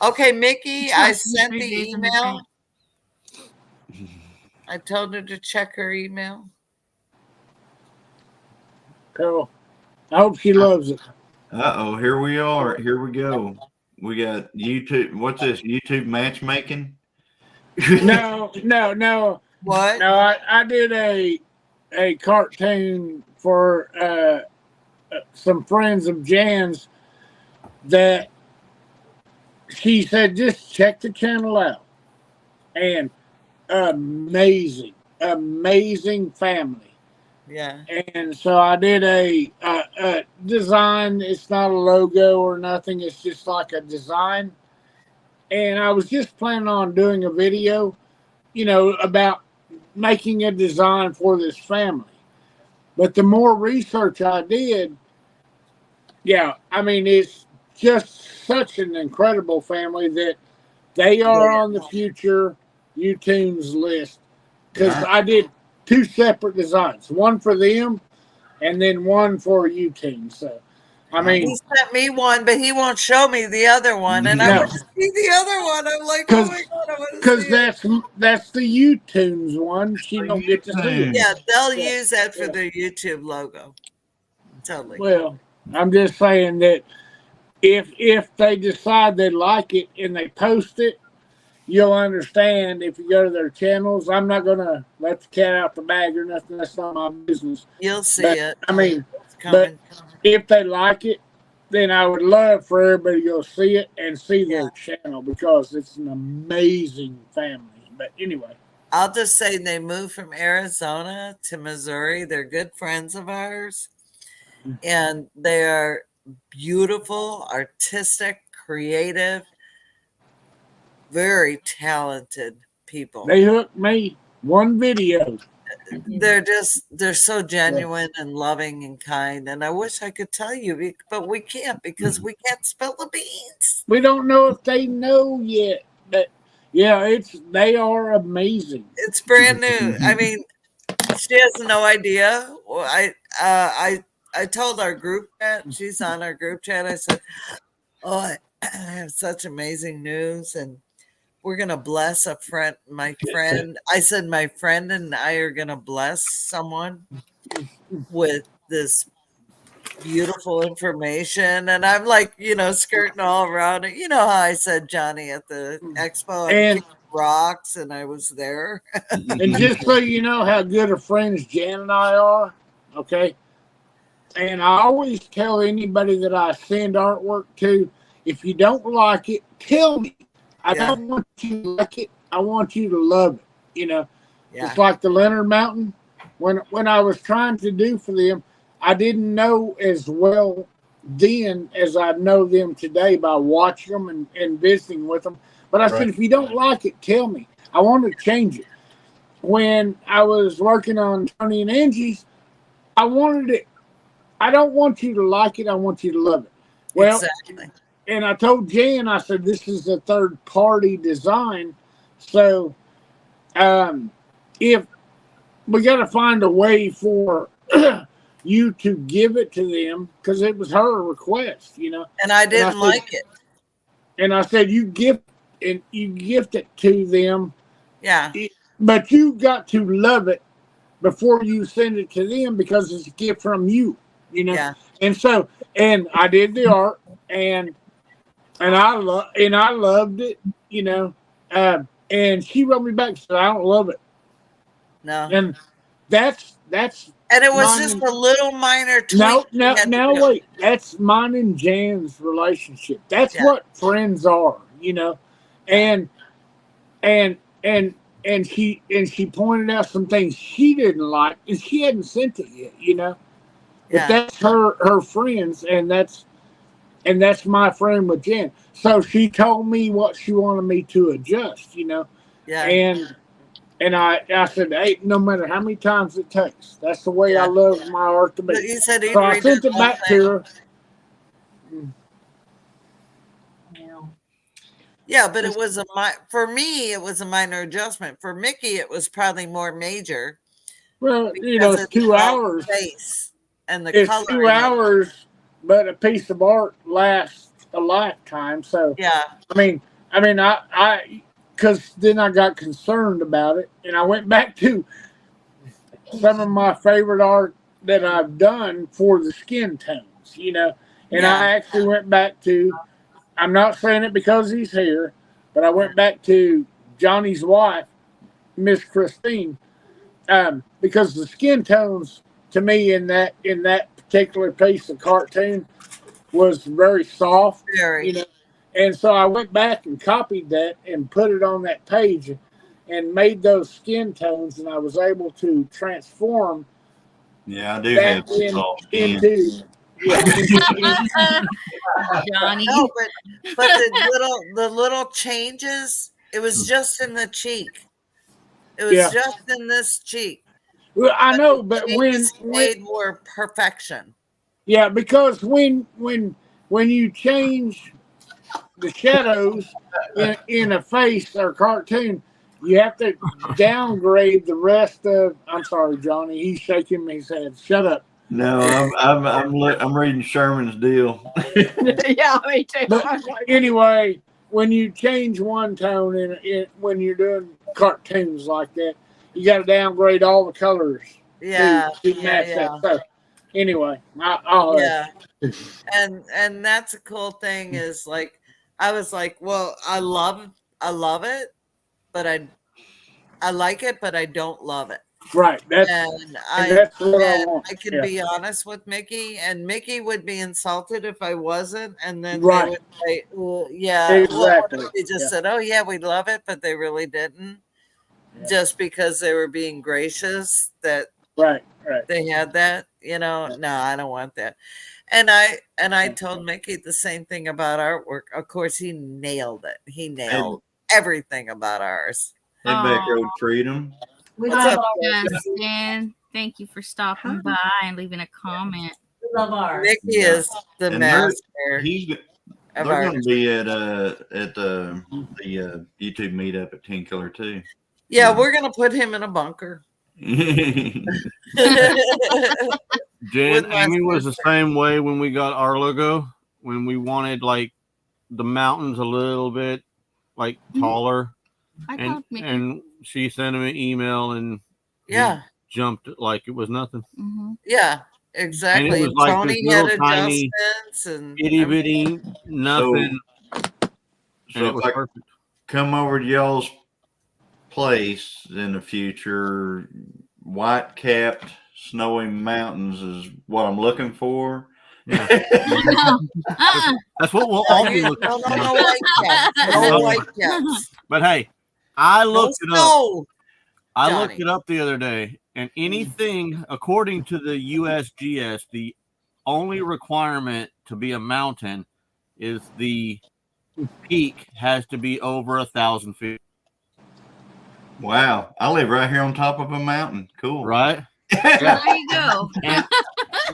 Okay, Mickey, I sent the email. I told her to check her email. Cool. I hope she loves it. Here we are. Here we go. We got YouTube. What's this? YouTube matchmaking? No. What? No, I did a cartoon for some friends of Jan's that she said just check the channel out, and amazing family. Yeah. And so I did a design. It's not a logo or nothing. It's just like a design. And I was just planning on doing a video, about making a design for this family. But the more research I did, yeah, I mean, it's just such an incredible family that they are on the future YouTunes list because Yeah. I did 2 separate designs, one for them and then one for YouTunes. So, I mean, He sent me one, but he won't show me the other one, and I No. want to see the other one. I'm like, oh my god, I want to because see it. that's the YouTunes one. She don't get to see it. Yeah, they'll Yeah. use that for Yeah. their YouTube logo. Totally. Well, I'm just saying that if they decide they like it and they post it, you'll understand if you go to their channels. I'm not gonna let the cat out the bag or nothing. That's not my business. You'll see But, it. I mean, It's coming. if they like it, then I would love for everybody to go see it and see their channel because it's an amazing family. But anyway, I'll just say they moved from Arizona to Missouri. They're good friends of ours, and they are beautiful, artistic, creative, very talented people. they hooked me one video. They're so genuine and loving and kind, and I wish I could tell you, but we can't because we can't spill the beans. We don't know if they know yet, but yeah, they are amazing. It's brand new. I mean, she has no idea. Well, I told our group chat. She's on our group chat. I said, "Oh, I have such amazing news, and we're gonna bless a friend. My friend." I said, "My friend and I are gonna bless someone with this beautiful information." And I'm like, skirting all around it. You know how I said Johnny at the expo And- rocks, and I was there. And just so you know how good of friends Jan and I are, okay? And I always tell anybody that I send artwork to, if you don't like it, tell me. I don't want you to like it. I want you to love it. Yeah. It's like the Leonard Mountain. When I was trying to do for them, I didn't know as well then as I know them today by watching them and visiting with them. But I said, Right. if you don't like it, tell me. I want to change it. When I was working on Tony and Angie's, I wanted it. I don't want you to like it. I want you to love it. Well, Exactly. and I told Jan, I said, this is a third party design. So if we got to find a way for you to give it to them, because it was her request, And I didn't said- like it. And I said, you gift it to them, Yeah. but you got to love it before you send it to them because it's a gift from you, Yeah. And so, and I did the art, and I loved it, and she wrote me back and said, I don't love it, No. and that's And it was mine just and- a little minor tweak. no, we had to do. wait. That's mine and Jan's relationship. That's Yeah. what friends are, And she pointed out some things she didn't like, and she hadn't sent it yet, But Yeah. that's her friends, and that's my friend with Jan. So she told me what she wanted me to adjust, Yeah. And I said, hey, no matter how many times it takes, that's the way I love my art to be. But you said he'd So I read sent the it whole back thing. to her. Yeah, but it was for me, it was a minor adjustment. For Mickey, it was probably more major. Well, because it's 2 all hours. Face and the It's color. 2 hours, but a piece of art lasts a lifetime. So Yeah. I because then I got concerned about it, and I went back to some of my favorite art that I've done for the skin tones, And Yeah. I actually went back to. I'm not saying it because he's here, but I went back to Johnny's wife, Miss Christine, because the skin tones to me in that particular piece of cartoon was very soft, Very. And so I went back and copied that and put it on that page and made those skin tones, and I was able to transform Yeah, I do that have some soft skin. into. Johnny. No, but the little changes, it was just in the cheek. It was Yeah. just in this cheek. Well, I know, but The when changes made were perfection. Yeah, because when you change the shadows in a face or cartoon, you have to downgrade the rest of. I'm sorry, Johnny. He's shaking his head. Shut up. No, I'm reading Sherman's deal. Yeah, me too. But anyway, when you change one tone when you're doing cartoons like that, you got to downgrade all the colors. Yeah, to match that stuff. Anyway, I'll and that's a cool thing is like I was like, well, I love it, but I like it, but I don't love it. Right. That's what I want. I can be honest with Mickey, and Mickey would be insulted if I wasn't, and then Right. they would say, well, yeah, Exactly. They just said, oh yeah, we love it, but they really didn't, just because they were being gracious that right. they had that, no, I don't want that. And I told Mickey the same thing about artwork. Of course, he nailed it. He nailed everything about ours. Hey, Back Road Freedom. We What's love up, ours. Justin, thank you for stopping by and leaving a comment. We love ours. Mickey is the And master. They're of going to ours. be at the YouTube meetup at 10 Killer too. Yeah, we're gonna put him in a bunker. Jen, Amy was the same way when we got our logo. When we wanted like the mountains a little bit like taller, and she sent him an email and Yeah. jumped like it was nothing. Yeah, exactly. And it was like Tony this had little tiny adjustments and itty bitty nothing. So it if was I perfect. come over to y'all's place in the future, white capped snowy mountains is what I'm looking for. That's what we'll all be looking for. No white caps. No white caps. But hey, I looked it up. No, I Johnny. looked it up the other day, and anything according to the USGS, the only requirement to be a mountain is the peak has to be over 1,000 feet. Wow, I live right here on top of a mountain. Cool, right? There you go. And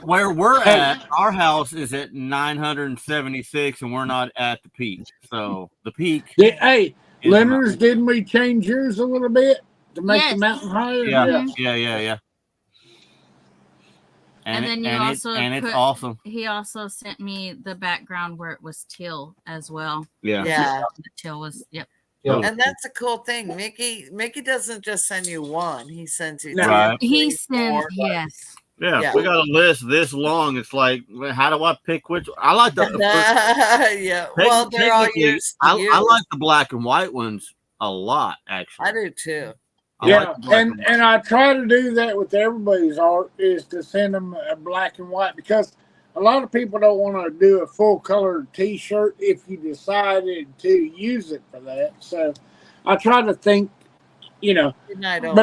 where we're at, our house is at 976, and we're not at the peak. So the peak. Hey, Leonard's, didn't we change yours a little bit to make the mountain higher? Yeah. And then you and also it's awesome. He also sent me the background where it was teal as well. Yeah. The teal was And that's a cool thing. Mickey doesn't just send you one; he sends you. No. Right. He sends yes. Yeah, we got a list this long. It's like, how do I pick which? I like the. Yeah, well, they're all yours. I like the black and white ones a lot, actually. I do too. And I try to do that with everybody's art is to send them a black and white because a lot of people don't want to do a full color T-shirt if you decided to use it for that. So I try to think, but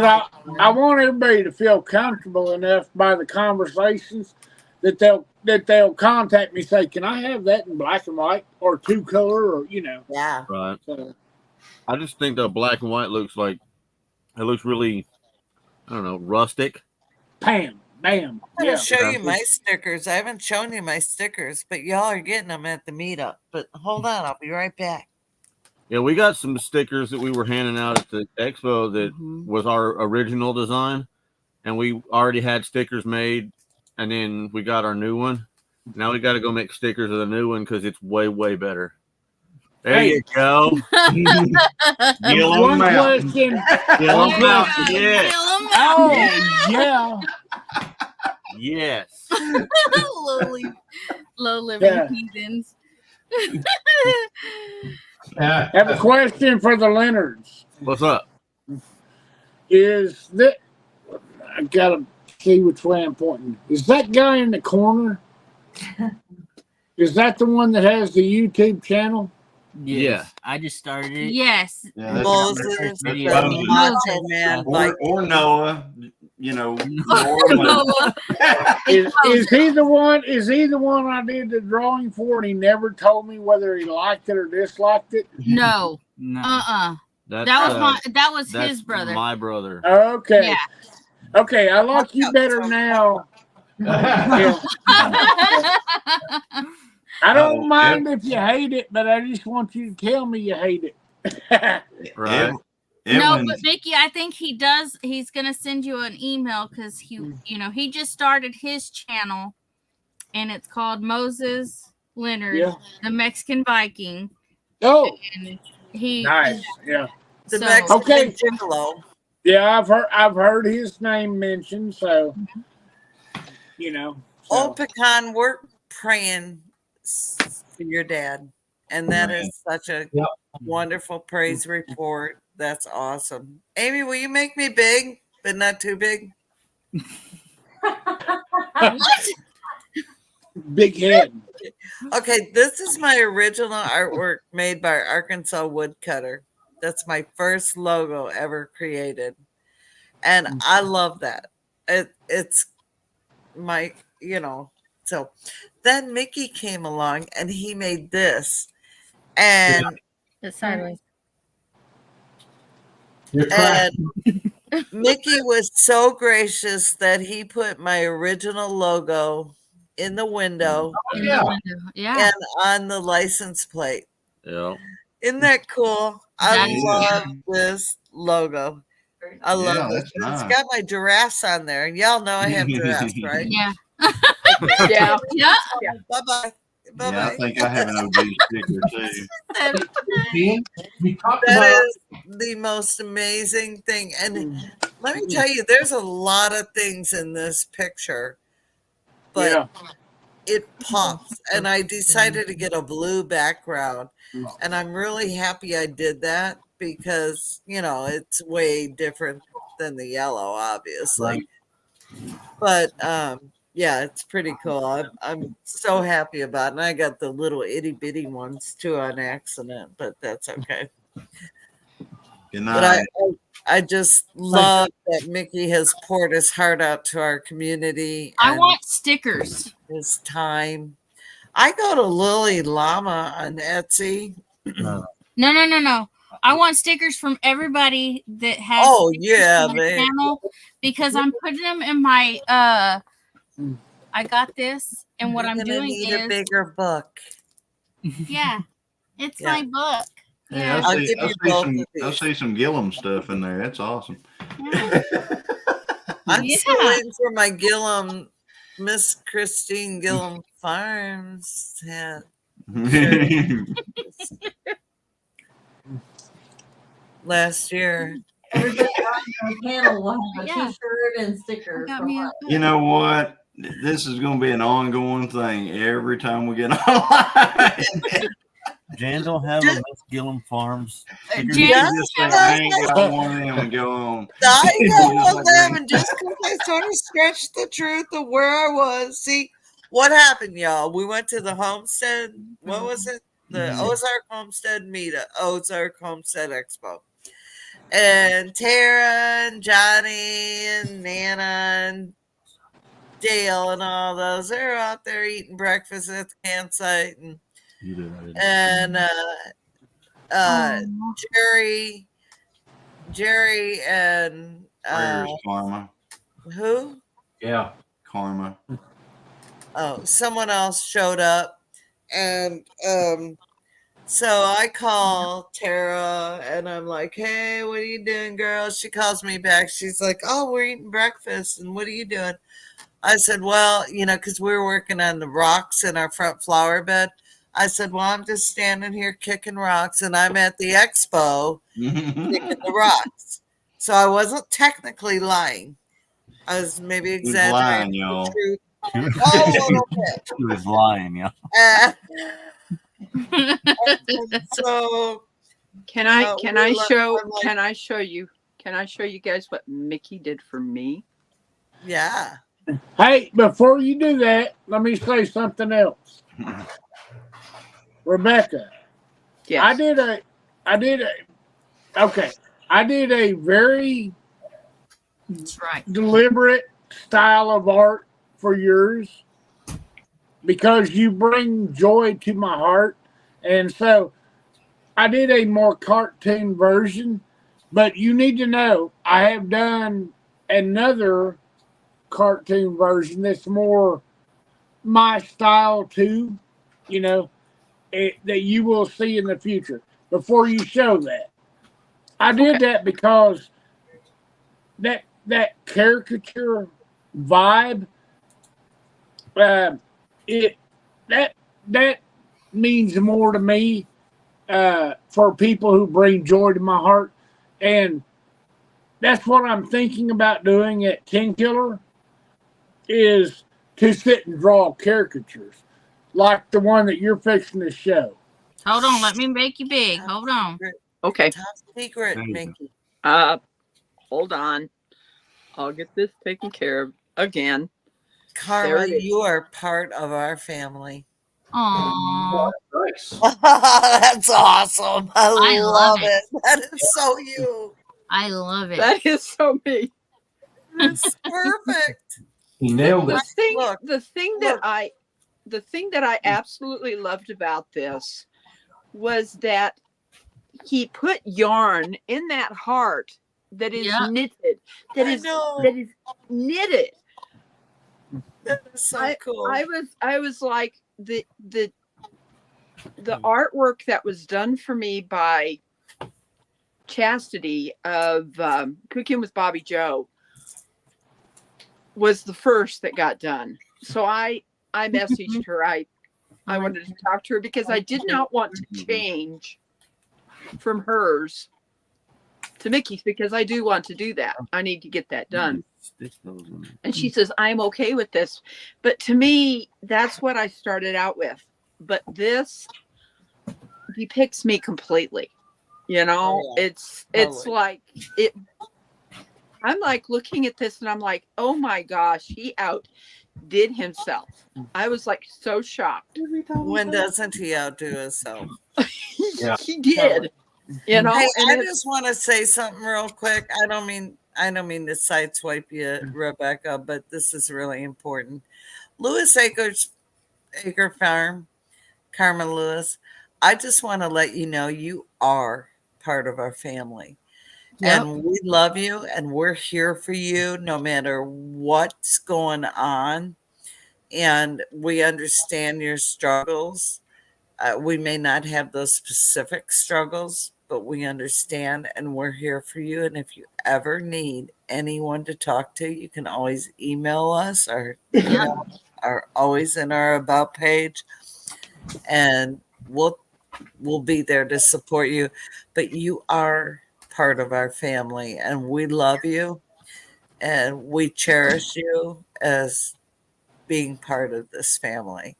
I want everybody to feel comfortable enough by the conversations that they'll contact me, say, can I have that in black and white or two color or Yeah. Right. So, I just think the black and white looks really, I don't know, rustic. Bam. I'm going to show you my stickers. I haven't shown you my stickers, but y'all are getting them at the meetup. But hold on, I'll be right back. Yeah, we got some stickers that we were handing out at the expo that was our original design, and we already had stickers made, and then we got our new one. Now we got to go make stickers of the new one because it's way, way better. There you go. Yellow one Mountain. question. Yellow One Mountain, question. yes. Oh, yeah. Yes. Low living Yeah. heathens. I have a question for the Leonards. What's up? Is that I gotta see which way I'm pointing? Is that guy in the corner? Is that the one that has the YouTube channel? Yeah. I just started it. Yes. Yeah, that's- Moses, that's the Moses. Macho Man, like or Noah, Is he the one? Is he the one I did the drawing for, and he never told me whether he liked it or disliked it? No. No. That was that's his brother. My brother. Okay. Yeah. Okay, I like you better now Yeah. I don't mind if you hate it, but I just want you to tell me you hate it. Right. No, Edwin, but Mickey, I think he does. He's gonna send you an email because he just started his channel, and it's called Moses Leonard, Yeah. the Mexican Viking. Oh, And he nice. Yeah. The So- Mexican Okay. Gigolo. Yeah, I've heard his name mentioned, so you know. Oh, So. Pecan, we're praying for your dad. And that is such a Yep. wonderful praise report. That's awesome. Amy, will you make me big, but not too big? Big head. Okay, this is my original artwork made by Arkansas Woodcutter. That's my first logo ever created. And I love that. It's my, so then Mickey came along and he made this. And It's sideways. You're correct. And Mickey was so gracious that he put my original logo in the window in Yeah. the window. Yeah. and on the license plate. Yeah. Isn't that cool? I That is love this logo. I love Yeah, it. that's It's nice. got my giraffes on there. Y'all know I have giraffes, right? Yeah. Yeah. Yeah. Bye-bye. Yeah, I Bye-bye. think I have an OG sticker too. Dan, we talked That about is the most amazing thing. And let me tell you, there's a lot of things in this picture, but Yeah. it pops. And I decided to get a blue background. And I'm really happy I did that because, it's way different than the yellow, obviously. Right. But yeah, it's pretty cool. I'm so happy about it. And I got the little itty bitty ones too on accident, but that's okay. Good But night. I just love that Mickey has poured his heart out to our community. I and want stickers. his time. I go to Lily Llama on Etsy. No. I want stickers from everybody that has. Oh, stickers yeah, on their man. channel because I'm putting them in my. I got this, and what You're I'm gonna doing need is a bigger book. yeah, it's Yeah. my book. Yeah, Yeah. I'll give you both of I these. see some Gillum stuff in there. That's awesome. I'm still Yeah. waiting for my Gillum, Miss Christine Gillum Farms hat. Last year. Everybody on the panel will have a Yeah. t-shirt and sticker. Got from me a us. You know what? This is going to be an ongoing thing every time we get online. Jan don't have a Miss Gillum Farms. sticker? Jan- You just think, I ain't got one of them and go on. I know of them, and just because I sort of stretched the truth of where I was. See, what happened, y'all? We went to the homestead. What was it? The Ozark Homestead Meetup, Ozark Homestead Expo. And Tara and Johnny and Nana and Dale and all those, they're out there eating breakfast at the campsite. And You did, I didn't. and Oh, Jerry and Prayers, Karma. who? yeah. Karma. Oh, someone else showed up. And so I call Tara and I'm like, hey, what are you doing, girl? She calls me back. She's like, oh, we're eating breakfast. And what are you doing? I said, well, because we were working on the rocks in our front flower bed. I said, well, I'm just standing here kicking rocks and I'm at the expo kicking the rocks. So I wasn't technically lying. I was maybe He's lying, exaggerating y'all. the truth. She was, Oh, a little bit. she was lying, yeah. So Can I No, can we I love- show I'm like- can I show you guys what Mickey did for me? yeah. Hey, before you do that, let me say something else. Rebecca, Yes. I did a very that's right. deliberate style of art for yours because you bring joy to my heart. And so I did a more cartoon version, but you need to know I have done another cartoon version that's more my style too, you know, that you will see in the future before you show that. I did that because that caricature vibe, that means more to me for people who bring joy to my heart, and that's what I'm thinking about doing at 10 Killer, is to sit and draw caricatures like the one that you're fixing to show. Hold on, let me make you big. Hold on. Okay. Top secret, There you Mickey. Hold on. I'll get this taken care of again. Karma, it is. you are part of our family. Aww. Nice. That's awesome. I love love it. That is so you. I love it. That is so me. It's perfect. He nailed it. The thing that I absolutely loved about this was that he put yarn in that heart that is knitted. That is knitted. That is so cool. I was like the artwork that was done for me by Chastity of Cooking with Bobby Joe was the first that got done. So I messaged her. I wanted to talk to her because I did not want to change from hers to Mickey's, because I do want to do that. I need to get that done. And she says, I'm okay with this. But to me, that's what I started out with. But this depicts me completely. You know, it's like it. I'm like looking at this and I'm like, oh my gosh, he outdid himself. I was like so shocked. When doesn't he outdo himself? He did. You know, Hey, and I just want to say something real quick. I don't mean to sideswipe you, Rebecca, but this is really important. Lewis Acre Farm, Carmen Lewis, I just want to let you know you are part of our family. Yep. And we love you and we're here for you no matter what's going on. And we understand your struggles. We may not have those specific struggles, but we understand and we're here for you. And if you ever need anyone to talk to, you can always email us. Our emails are always in our About page. And we'll be there to support you. But you are part of our family and we love you and we cherish you as being part of this family.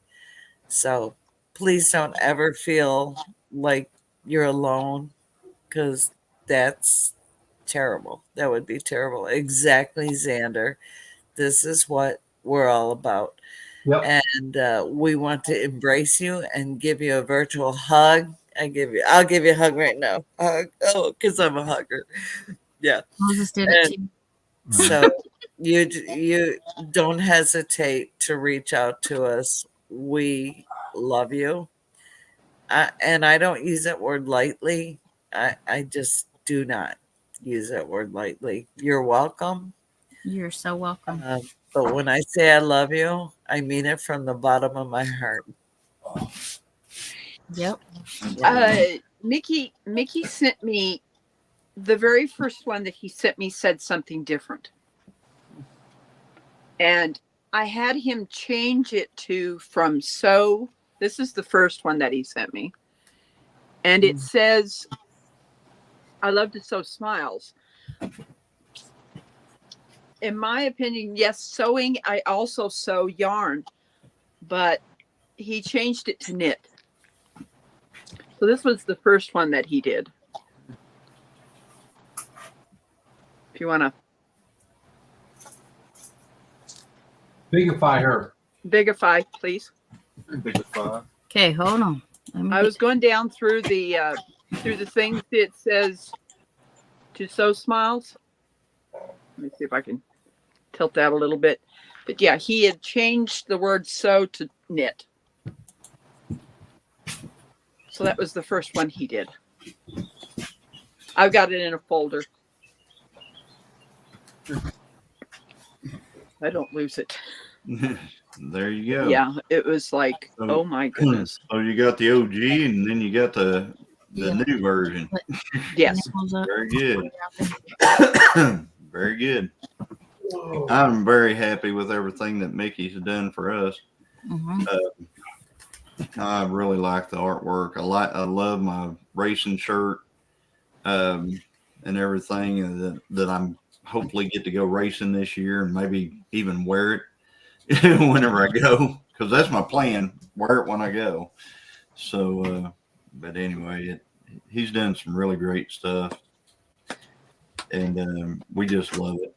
So please don't ever feel like you're alone, because that's terrible. That would be terrible. Exactly, Xander. This is what we're all about. Yep. And we want to embrace you and give you a virtual hug. I'll give you a hug right now. Because I'm a hugger. Yeah. Moses did it too. So you don't hesitate to reach out to us. We love you. And I don't use that word lightly. I just do not use that word lightly. You're welcome. You're so welcome. But when I say I love you, I mean it from the bottom of my heart. Yep. Mickey sent me the very first one that he sent me said something different. And I had him change it to from so. This is the first one that he sent me. And it says, I love to sew smiles. In my opinion, yes, sewing, I also sew yarn, but he changed it to knit. So this was the first one that he did. If you want to Bigify her. Bigify, please. Okay, hold on. I was going down through the things that says to sew smiles. Let me see if I can tilt that a little bit. But yeah, he had changed the word sew to knit. So that was the first one he did. I've got it in a folder. I don't lose it. There you go. Yeah, it was like, So- oh my goodness. So you got the OG, and then you got the Yeah. new version. Yes. Very good. Very good. I'm very happy with everything that Mickey's done for us. Mhm. I really like the artwork. I love my racing shirt, and everything that I'm hopefully get to go racing this year and maybe even wear it whenever I go, because that's my plan. Wear it when I go. So, but anyway, he's done some really great stuff, and we just love it.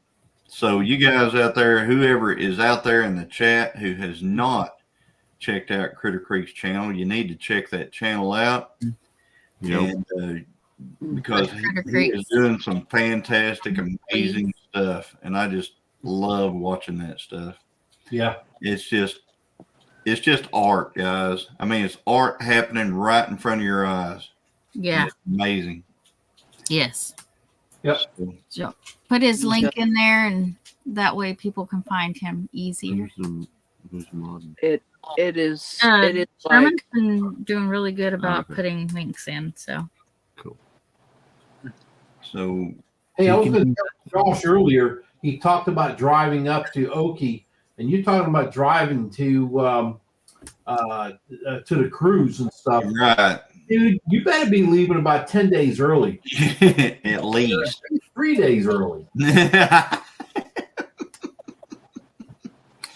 So you guys out there, whoever is out there in the chat who has not checked out Critter Creek's channel, you need to check that channel out. Yep. And because Critter he Creek. is doing some fantastic, amazing stuff, and I just love watching that stuff. Yeah. It's just art, guys. I mean, it's art happening right in front of your eyes. Yeah. It's amazing. Yes. Yep. So put his link in there, and that way people can find him easier. Who's modding? It is Uh, it is Sherman's like been doing really good about Okay. putting links in. So So Hey, I was going to tell Josh earlier. He talked about driving up to Okie, and you talking about driving to the cruise and stuff. right, Dude, you better be leaving about 10 days early. at least. 3 days early.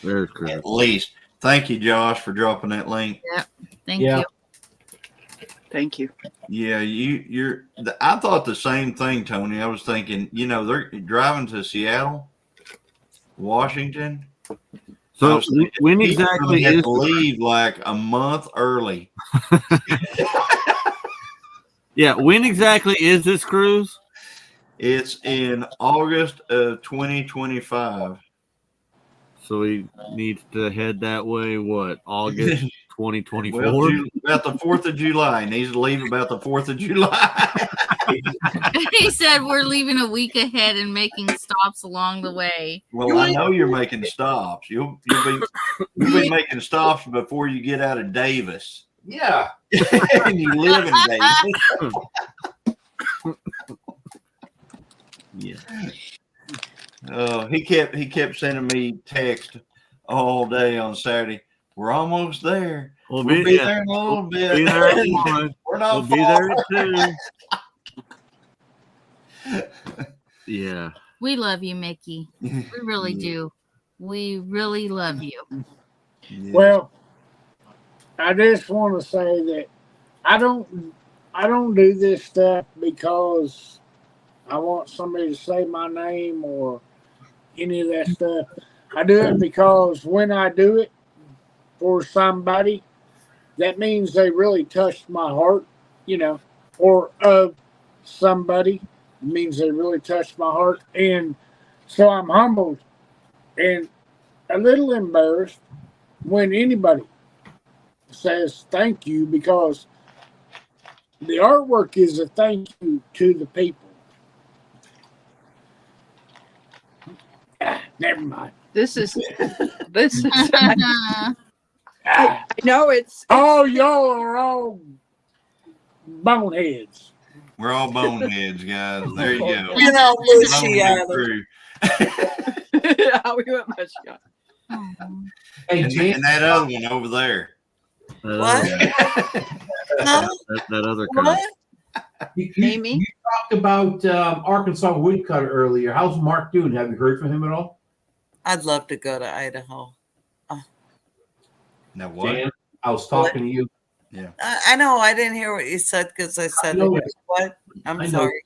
There's Chris. At least. Thank you, Josh, for dropping that link. thank Yeah. you. thank you. Yeah, I thought the same thing, Tony. I was thinking, they're driving to Seattle, Washington. I So was thinking, when he's gonna exactly have is to leave like a month early? when exactly is this cruise? It's in August of 2025. So he needs to head that way. What, August 2024? Well, about the 4th of July. He needs to leave about the 4th of July. He said we're leaving a week ahead and making stops along the way. Well, I know you're making stops. You'll be making stops before you get out of Davis. Yeah. And you live in Davis. Yeah. Oh, he kept sending me text all day on Saturday. We're almost there. We'll We'll be be there in a little bit. Be there at one. We're We'll not be far. there too. Yeah. We love you, Mickey. We really do. We really love you. Yeah. Well, I just want to say that I don't do this stuff because I want somebody to say my name or any of that stuff. I do it because when I do it for somebody, that means they really touched my heart, or of somebody. It means they really touched my heart. And so I'm humbled and a little embarrassed when anybody says thank you, because the artwork is a thank you to the people. Never mind. This is I know it's Oh, y'all are all boneheads. We're all boneheads, guys. There you go. You know, Lucy, Bonehead crew. how we went much. Hey, And that other one over there. What? That other kind. What? Amy? You talked about Arkansas woodcutter earlier. How's Mark doing? Have you heard from him at all? I'd love to go to Idaho. Now what? Dan, I was talking to you. I know. I didn't hear what you said because I said know it. it. What? I'm I know. sorry.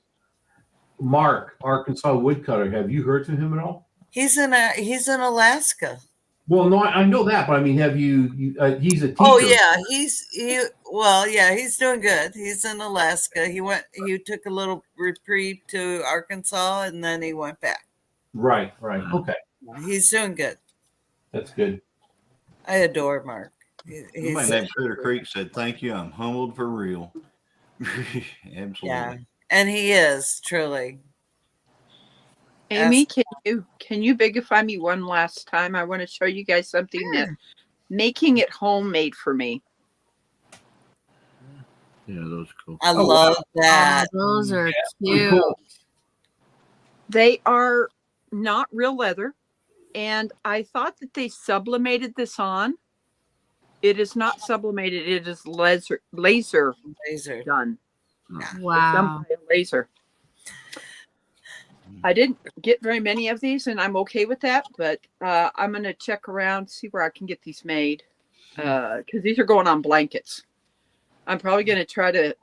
Mark, Arkansas woodcutter. Have you heard from him at all? He's in Alaska. Well, no, I know that, but I mean, have you he's a teacher. Oh yeah, he's doing good. He's in Alaska. He took a little reprieve to Arkansas and then he went back. Right. Okay. He's doing good. That's good. I adore Mark. Somebody named Critter Creek said, "Thank you. I'm humbled for real." Absolutely. Yeah, and he is truly. Amy, can you bigify me one last time? I want to show you guys something that making it homemade for me. Yeah, those are cool. I love that. Oh, those are pretty cute. cool. They are not real leather, and I thought that they sublimated this on. It is not sublimated. It is laser done. Done Wow. by a laser. I didn't get very many of these, and I'm okay with that. But I'm going to check around, see where I can get these made, because these are going on blankets. I'm probably going to try to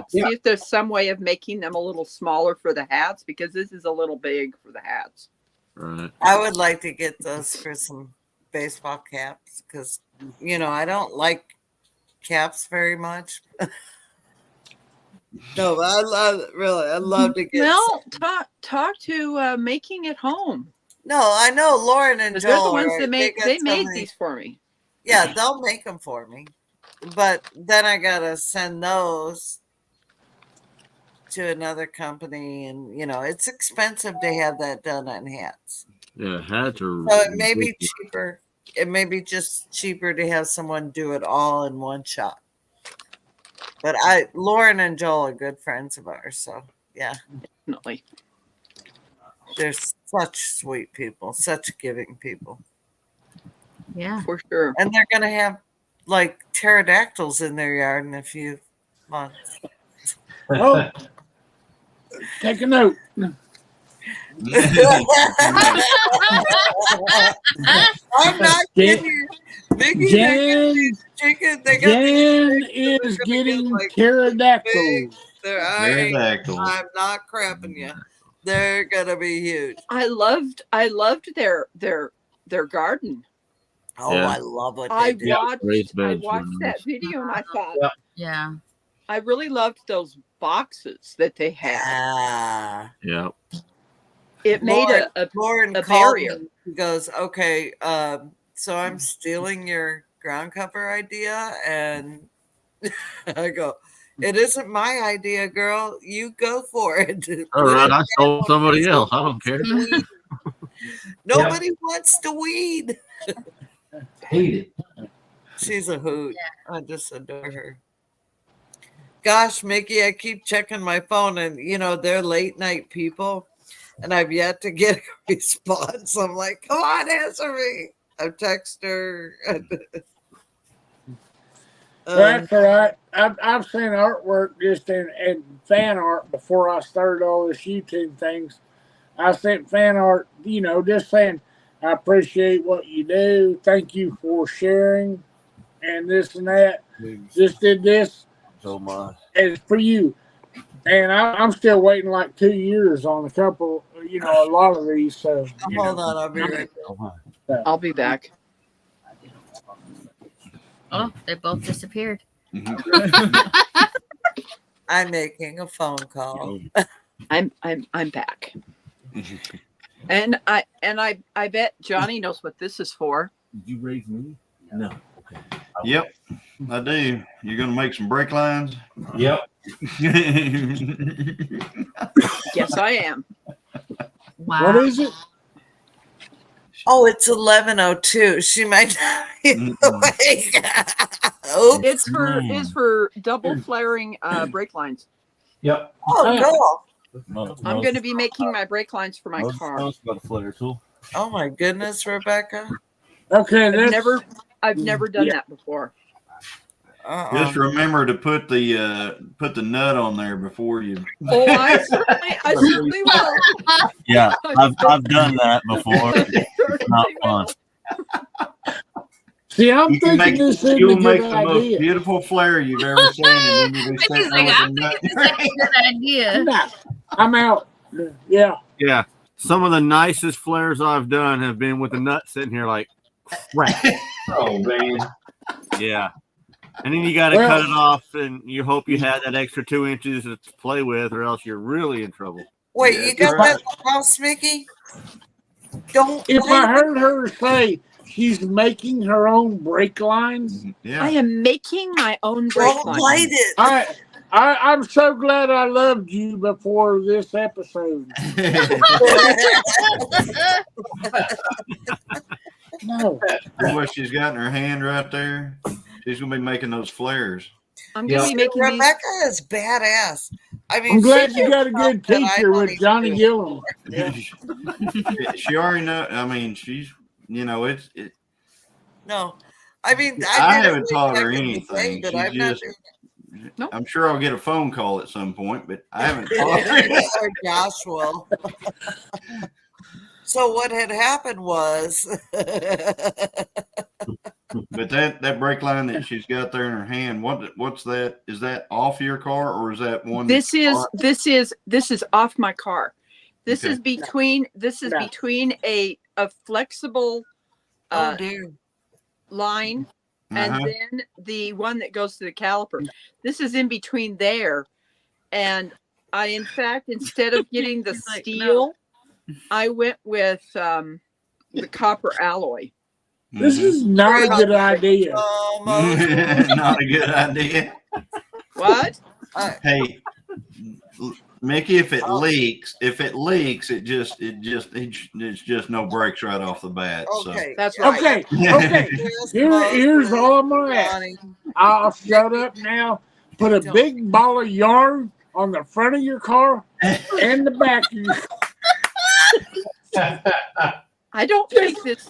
see if there's some way of making them a little smaller for the hats, because this is a little big for the hats. Right. I would like to get those for some baseball caps because, I don't like caps very much. No, but I'd love to get. Well, talk to Making It Home. No, I know Lauren and They're the Joel. ones are- that they got made something- these for me. Yeah, they'll make them for me, but then I gotta send those to another company, and it's expensive to have that done on hats. Yeah, hats are. So it may be cheaper. It may be just cheaper to have someone do it all in one shot. But Lauren and Joel are good friends of ours, so yeah, Definitely. they're such sweet people, such giving people, Yeah. For sure. and they're gonna have like pterodactyls in their yard in a few months. Oh, take a note. I'm not kidding you. Mickey, Jen, chicken. They got Jen is getting pterodactyls. Pterodactyls. I'm not crapping you. They're gonna be huge. I loved their garden. Oh, Yeah. I love what they I do. Raised beds watched were that nice. video and I thought Yeah. I really loved those boxes that they had. Ah. Yeah. It made a Lauren a called barrier. me. He goes, okay, so I'm stealing your ground cover idea, and I go, it isn't my idea, girl. You go for it. All right, I sold somebody else. I don't care. Nobody wants to weed. Hate it. She's a hoot. I just adore her. Gosh, Mickey, I keep checking my phone, and they're late night people, and I've yet to get a response. I'm like, come on, answer me. I've texted her. That's all right. I've seen artwork just in fan art before I started all this YouTube things. I sent fan art, just saying, I appreciate what you do. Thank you for sharing and this and that. Just did this. So much. It's for you. And I'm still waiting like 2 years on a couple, a lot of these. So Hold on, I'll be right back. I'll be back. Oh, they both disappeared. I'm making a phone call. I'm back. And I bet Johnny knows what this is for. Did you raise me? No. Okay. Yep, I do. You're gonna make some brake lines? Yep. Yes, I am. Wow. what is it? Oh, it's 11:02. She might not be awake. Oops. It's for double flaring brake lines. Yep. Oh, cool. I'm going to be making my brake lines for my car. Got a flare tool. Oh my goodness, Rebecca. Okay, I've never done that before. Just remember to put the nut on there before you. Oh, I certainly will. Yeah, I've done that before. It's not fun. See, I'm You can thinking this is a you'll make good the most idea. beautiful flare you've ever seen, and then you'll be sitting there with I the think nut. this is a good idea. I'm out. Yeah. Yeah. Some of the nicest flares I've done have been with the nut sitting here like crap. Oh man. Yeah. And then you got to Well- cut it off, and you hope you had that extra 2 inches to play with, or else you're really in trouble. Wait, Yeah, you got right. that in the house, Mickey? Don't. If play I with- heard her say she's making her own brake lines, Yeah. I am making my own brake Don't lines. light it. I'm so glad I loved you before this episode. No. What she's got in her hand right there, she's gonna be making those flares. I'm gonna be making Rebecca is badass. I mean, I'm glad she you got a good knows that I teacher don't with even Johnny do it. Gillum. She already know. I mean, she's it's. No, I mean, I did it haven't taught her back in the day, anything. but She's I'm not just. doing I'm sure I'll get a phone call at some point, but I haven't taught her. or Josh will. So what had happened was, But that brake line that she's got there in her hand, what's that? Is that off your car or is that one? This is off my car. This Okay. is between a flexible oh dear, line and Uh-huh. then the one that goes to the caliper. This is in between there. And I, in fact, instead of getting the Like, steel, I went with the copper alloy. This is not a good idea. Not a good idea. What? Hey, Mickey, if it leaks, it's just no brakes right off the bat. okay, That's right. Okay. Here's all I'm gonna ask. I'll shut up now. Put a big ball of yarn on the front of your car and the back of your car. I don't think this.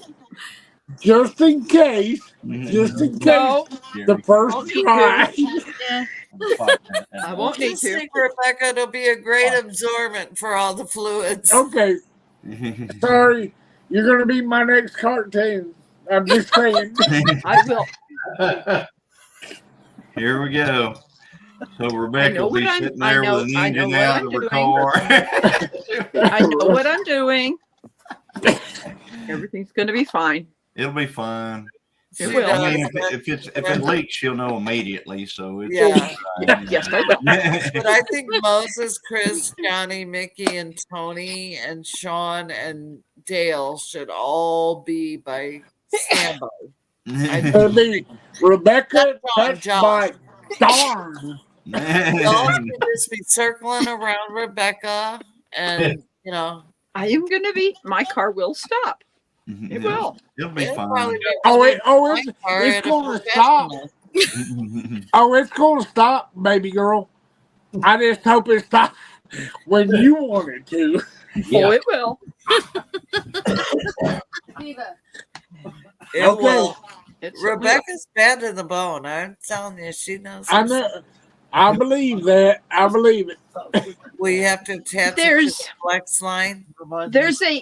Just in case. Just in case. No, The first Won't need try. Yeah. I won't need just to. think, Rebecca, it'll be a great absorbent for all the fluids. Okay. Sorry. You're going to be my next cartoon. I'm just saying. I will. Here we go. So Rebecca will be sitting I there know- with an I know engine what out I'm of her doing. car. I know what I'm doing. Everything's going to be fine. It'll be fine. It will. I mean, if it leaks, she'll know immediately. So it's Yeah. Yes, I will. But I think Moses, Chris, Johnny, Mickey, and Tony, and Sean, and Dale should all be by standby. It'll be Rebecca touched Josh. by Dawn. Y'all can just be circling around Rebecca, and I am going to be. My car will stop. It will. It'll be it'll fine. probably be It's at a going to stop. professional. Oh, it's going to stop, baby girl. I just hope it stops when you want it to. Oh, it will. It Okay. will. It's Rebecca's bad to the bone. I'm telling you, she knows. I her know. stuff. I believe that. I believe it. Will you have to attach it to There's- the flex line? There's a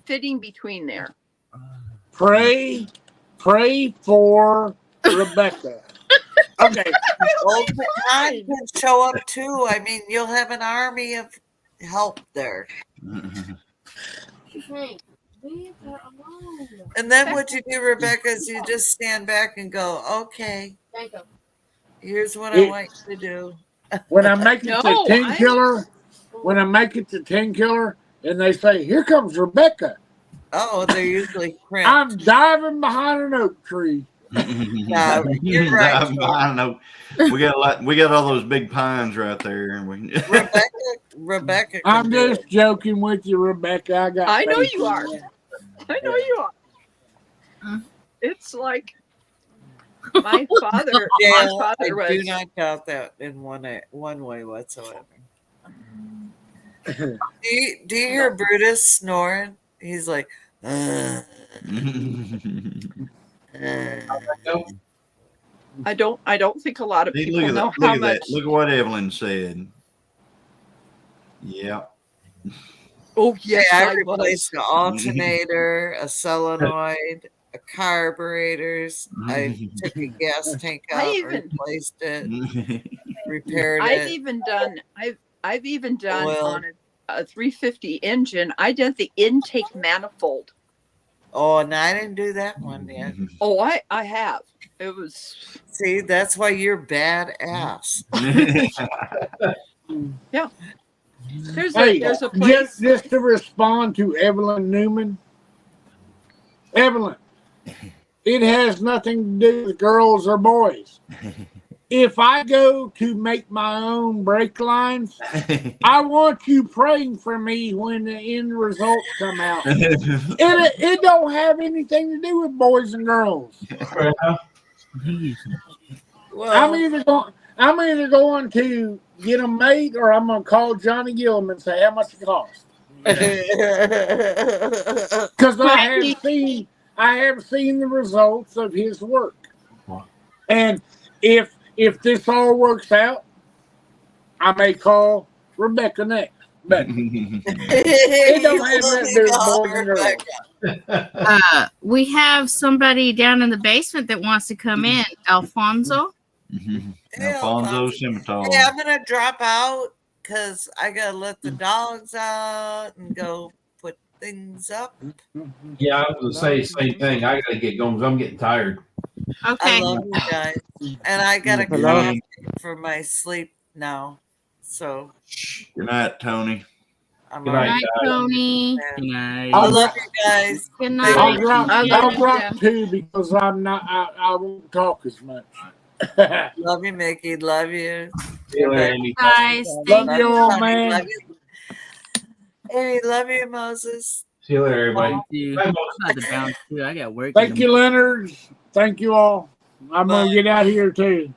fitting between there. Pray for Rebecca. Okay. Old Picard can show up too. I mean, you'll have an army of help there. And then what you do, Rebecca, is you just stand back and go, okay, here's what I want you to do. When I make it No, to 10 killer, and they say, "Here comes Rebecca," Oh, they're usually crimped. I'm diving behind an oak tree. Yeah, you're right. I don't know. We got all those big pines right there. Rebecca. I'm can do just it. joking with you, Rebecca. I know faith you in are. I know you are. It's like my father. My Dale, father I was. do not doubt that in one way whatsoever. Do you hear Brutus snoring? He's like, I don't think a lot of See, people look at know that. how Look at much. that. Look at what Evelyn said. Yeah. Oh yes, I I replaced was. the alternator, a solenoid, a carburetors. I took a gas tank I out, even- replaced it, repaired I've it. even done. I've even done Oil. on a 350 engine. I did the intake manifold. Oh, and I didn't do that one yet. Oh, I have. It was. See, that's why you're badass. Yeah. There's Hey, a place. just to respond to Evelyn Newman. Evelyn, it has nothing to do with girls or boys. if I go to make my own brake lines, I want you praying for me when the end results come out. It don't have anything to do with boys and girls. I'm either going to get them made, or I'm going to call Johnny Gillum and say how much it costs. Because I have seen the results of his work, and if this all works out, I may call Rebecca next. But it don't have that to do with boys and girls. We have somebody down in the basement that wants to come in. Alfonso. Alfonso Scimitar. Hey, I'm gonna drop out because I gotta let the dogs out and go put things up. Yeah, I was gonna say the same thing. I gotta get going because I'm getting tired. Okay. I love you guys, and I gotta go for my sleep now. So Good night, Tony. I'm Good night, Tony. Good night. I love you guys. Good I'll night. drop two because I'm not. I won't talk as much. Love you, Mickey. Love you. See you later, Amy. Guys, Love thank you all, Love man. you. Amy, love you, Moses. See you later, everybody. Thank you. Bye, I'm Moses. about to bounce too. I got work. Thank you, Leonard. Thank you all. I'm gonna get out here too.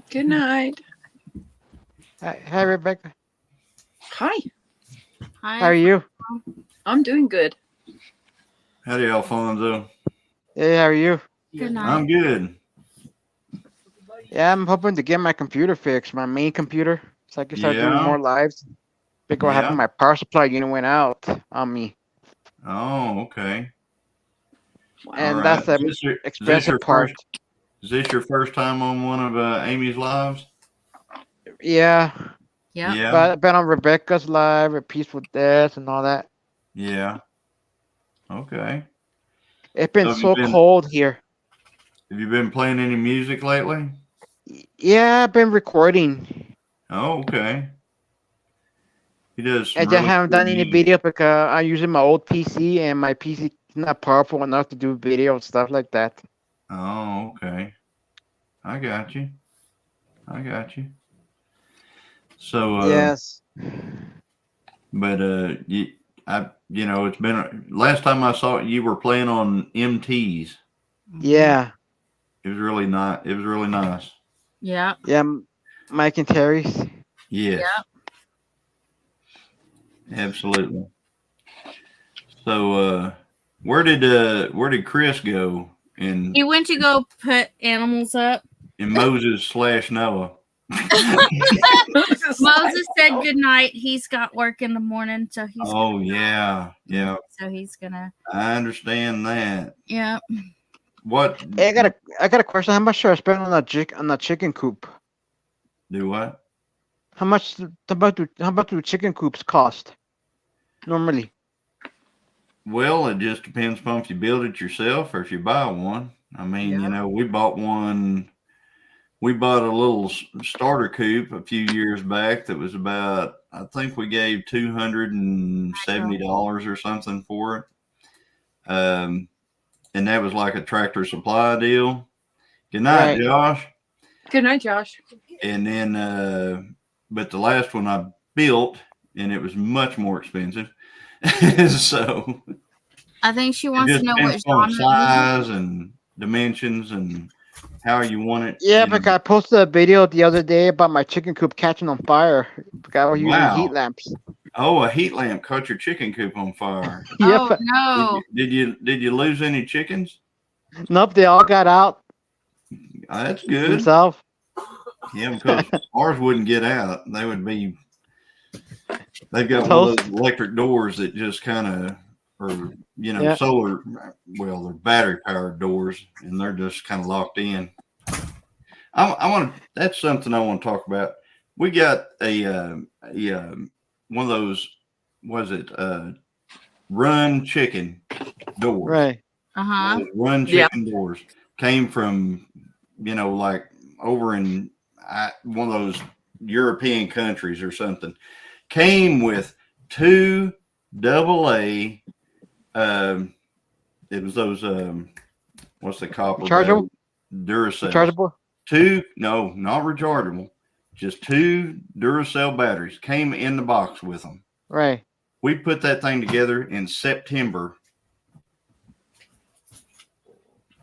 Good night. Hi, Rebecca. Hi. Hi. How are you? I'm doing good. Howdy, Alfonso. Hey, how are you? Good night. I'm good. Yeah, I'm hoping to get my computer fixed, my main computer, so I can start doing Yeah. more lives. Because what Yeah. happened, my power supply unit went out on me, Oh, okay. and All that's right. the Is this expensive your part. Is this your first time on one of Amy's lives? Yeah, Yep. Yeah. but I've been on Rebecca's live, at Peaceful Death, and all that. Yeah. Okay. It's been So have so you been- cold here. Have you been playing any music lately? Yeah, I've been recording. Oh, okay. He does. I some just really haven't cool done any music. video because I'm using my old PC, and my PC is not powerful enough to do video and stuff like that. Oh, okay. I got you. I got you. So, Yes. but it's been last time I saw it, you were playing on MTs. Yeah. It was really not. It was really nice. Yep. Yeah, Mike and Terry's. Yes. Yep. Absolutely. So, where did Chris go in He went to go put animals up. Moses/Noah? Moses said good night. He's got work in the morning, so he's Oh yeah, yeah. so he's gonna. I understand that. Yeah. What Hey, I got a question. How much should I spend on the chicken coop? do what? How much do chicken coops cost normally? Well, it just depends upon if you build it yourself or if you buy one. I mean, we bought one. We bought a little starter coop a few years back that was about, I think we gave $270 or something for it. And that was like a Tractor Supply deal. Good night, Right. Josh. Good night, Josh. And then, but the last one I built, and it was much more expensive. So I think she it wants just to know what depends on genre. size and dimensions and how you want it. Yeah, you know. because I posted a video the other day about my chicken coop catching on fire because I was using Wow. heat lamps. Oh, a heat lamp caught your chicken coop on fire. Oh Yep. no. Did you lose any chickens? Nope, they all got out That's good. themselves. Yeah, because ours wouldn't get out. They would be. They've got one of those electric doors that just kind of, or Yeah. solar. Well, they're battery powered doors, and they're just kind of locked in. I want to. That's something I want to talk about. We got a one of those. Was it Run Chicken doors? Right. Uh-huh. Run Chicken doors came from like over in one of those European countries or something. Came with 2 AA. It was those what's the copper? Rechargeable? Duracell. Rechargeable? No, not rechargeable. Just 2 Duracell batteries came in the box with them. Right. We put that thing together in September.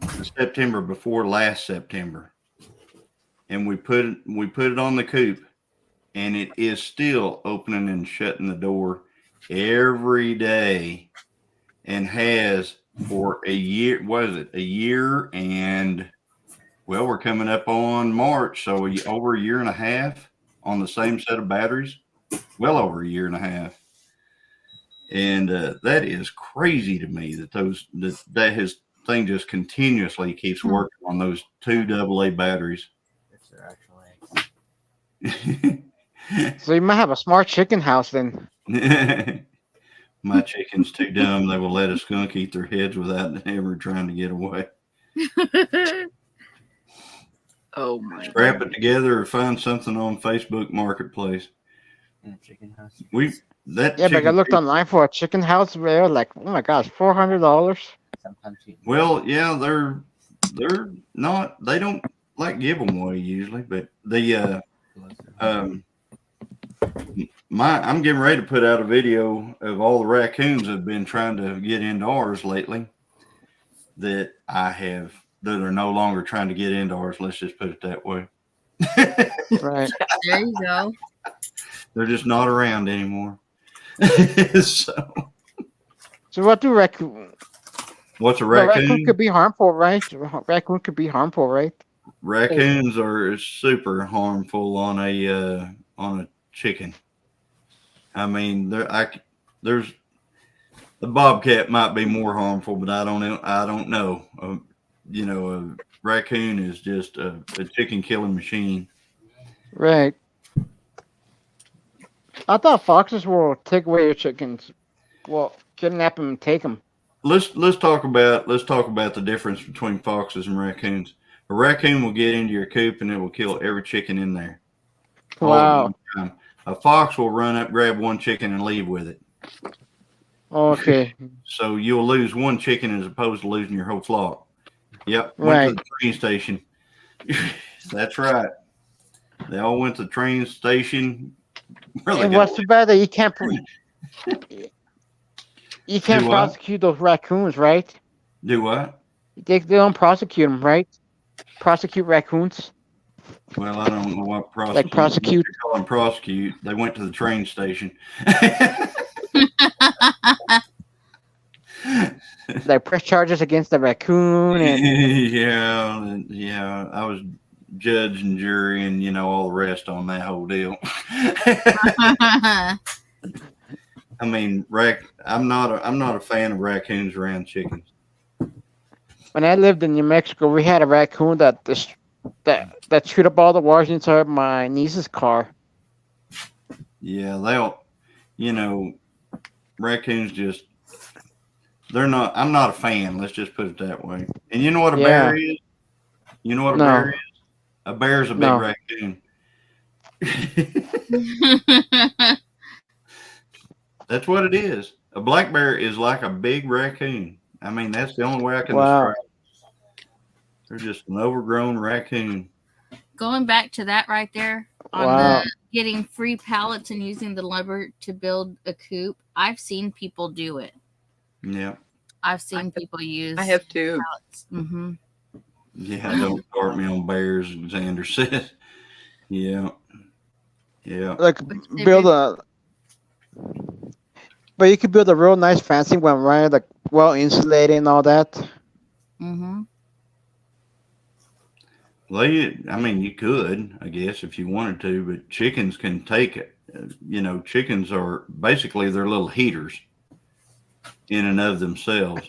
The September before last September. And we put it on the coop, and it is still opening and shutting the door every day, and has for a year. What is it? A year and, well, we're coming up on March, so over a year and a half on the same set of batteries. Well over a year and a half, and that is crazy to me that his thing just continuously keeps working on those 2 AA batteries. So you might have a smart chicken house then. My chicken's too dumb. They will let a skunk eat their heads without ever trying to get away. Oh my! Scrap it together or find something on Facebook Marketplace. Chicken house. But I looked online for a chicken house. They were like, oh my gosh, $400. Well, yeah, they're not. They don't like give them away usually, but I'm getting ready to put out a video of all the raccoons that have been trying to get into ours lately that are no longer trying to get into ours. Let's just put it that way. Right. There you go. They're just not around anymore. So what do raccoon? What's a raccoon? Raccoon could be harmful, right? Raccoon could be harmful, right? Raccoons are super harmful on a chicken. I mean, there's the bobcat might be more harmful, but I don't know. A raccoon is just a chicken killing machine. Right. I thought foxes will take away your chickens. Well, kidnap them and take them. Let's talk about the difference between foxes and raccoons. A raccoon will get into your coop and it will kill every chicken in there. Wow. A fox will run up, grab one chicken, and leave with it. Okay. So you'll lose one chicken as opposed to losing your whole flock. Yep. Right. Went to the train station. That's right. They all went to the train station. And what's too bad that you can't prosecute those raccoons, right? Do what? They don't prosecute them, right? Prosecute raccoons. Well, I don't know what prosecute. Like prosecute. They call them prosecute. They went to the train station. Like press charges against the raccoon and yeah. I was judge and jury and all the rest on that whole deal. I mean, I'm not a fan of raccoons around chickens. When I lived in New Mexico, we had a raccoon that chewed up all the wires inside my niece's car. Yeah, raccoons just, I'm not a fan. Let's just put it that way. And you know what a bear is? You know what a bear is? A bear is a big raccoon. That's what it is. A black bear is like a big raccoon. I mean, that's the only way I can describe it. They're just an overgrown raccoon. Going back to that right there on the getting free pallets and using the lumber to build a coop. I've seen people do it. Yeah. I've seen people use. I have too. Pallets. Mm-hmm. Yeah, don't start me on bears, Xander says. Yeah. Like but you could build a real nice fancy one, right? Like well insulated and all that. Mm-hmm. Well, you could, I guess, if you wanted to, but chickens can take it. Chickens are basically they're little heaters in and of themselves.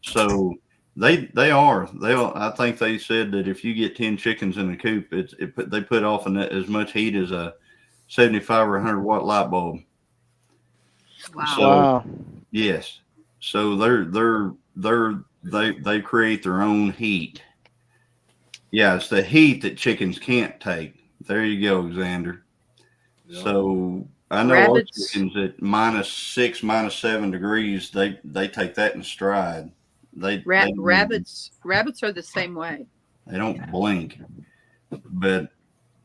So they I think they said that if you get 10 chickens in a coop, they put off as much heat as a 75 or 100 watt light bulb. Wow. Yes. So they create their own heat. Yeah, it's the heat that chickens can't take. There you go, Xander. Yeah. So I know all chickens at -6, -7 degrees, they take that in stride. Rabbits are the same way. They don't blink. But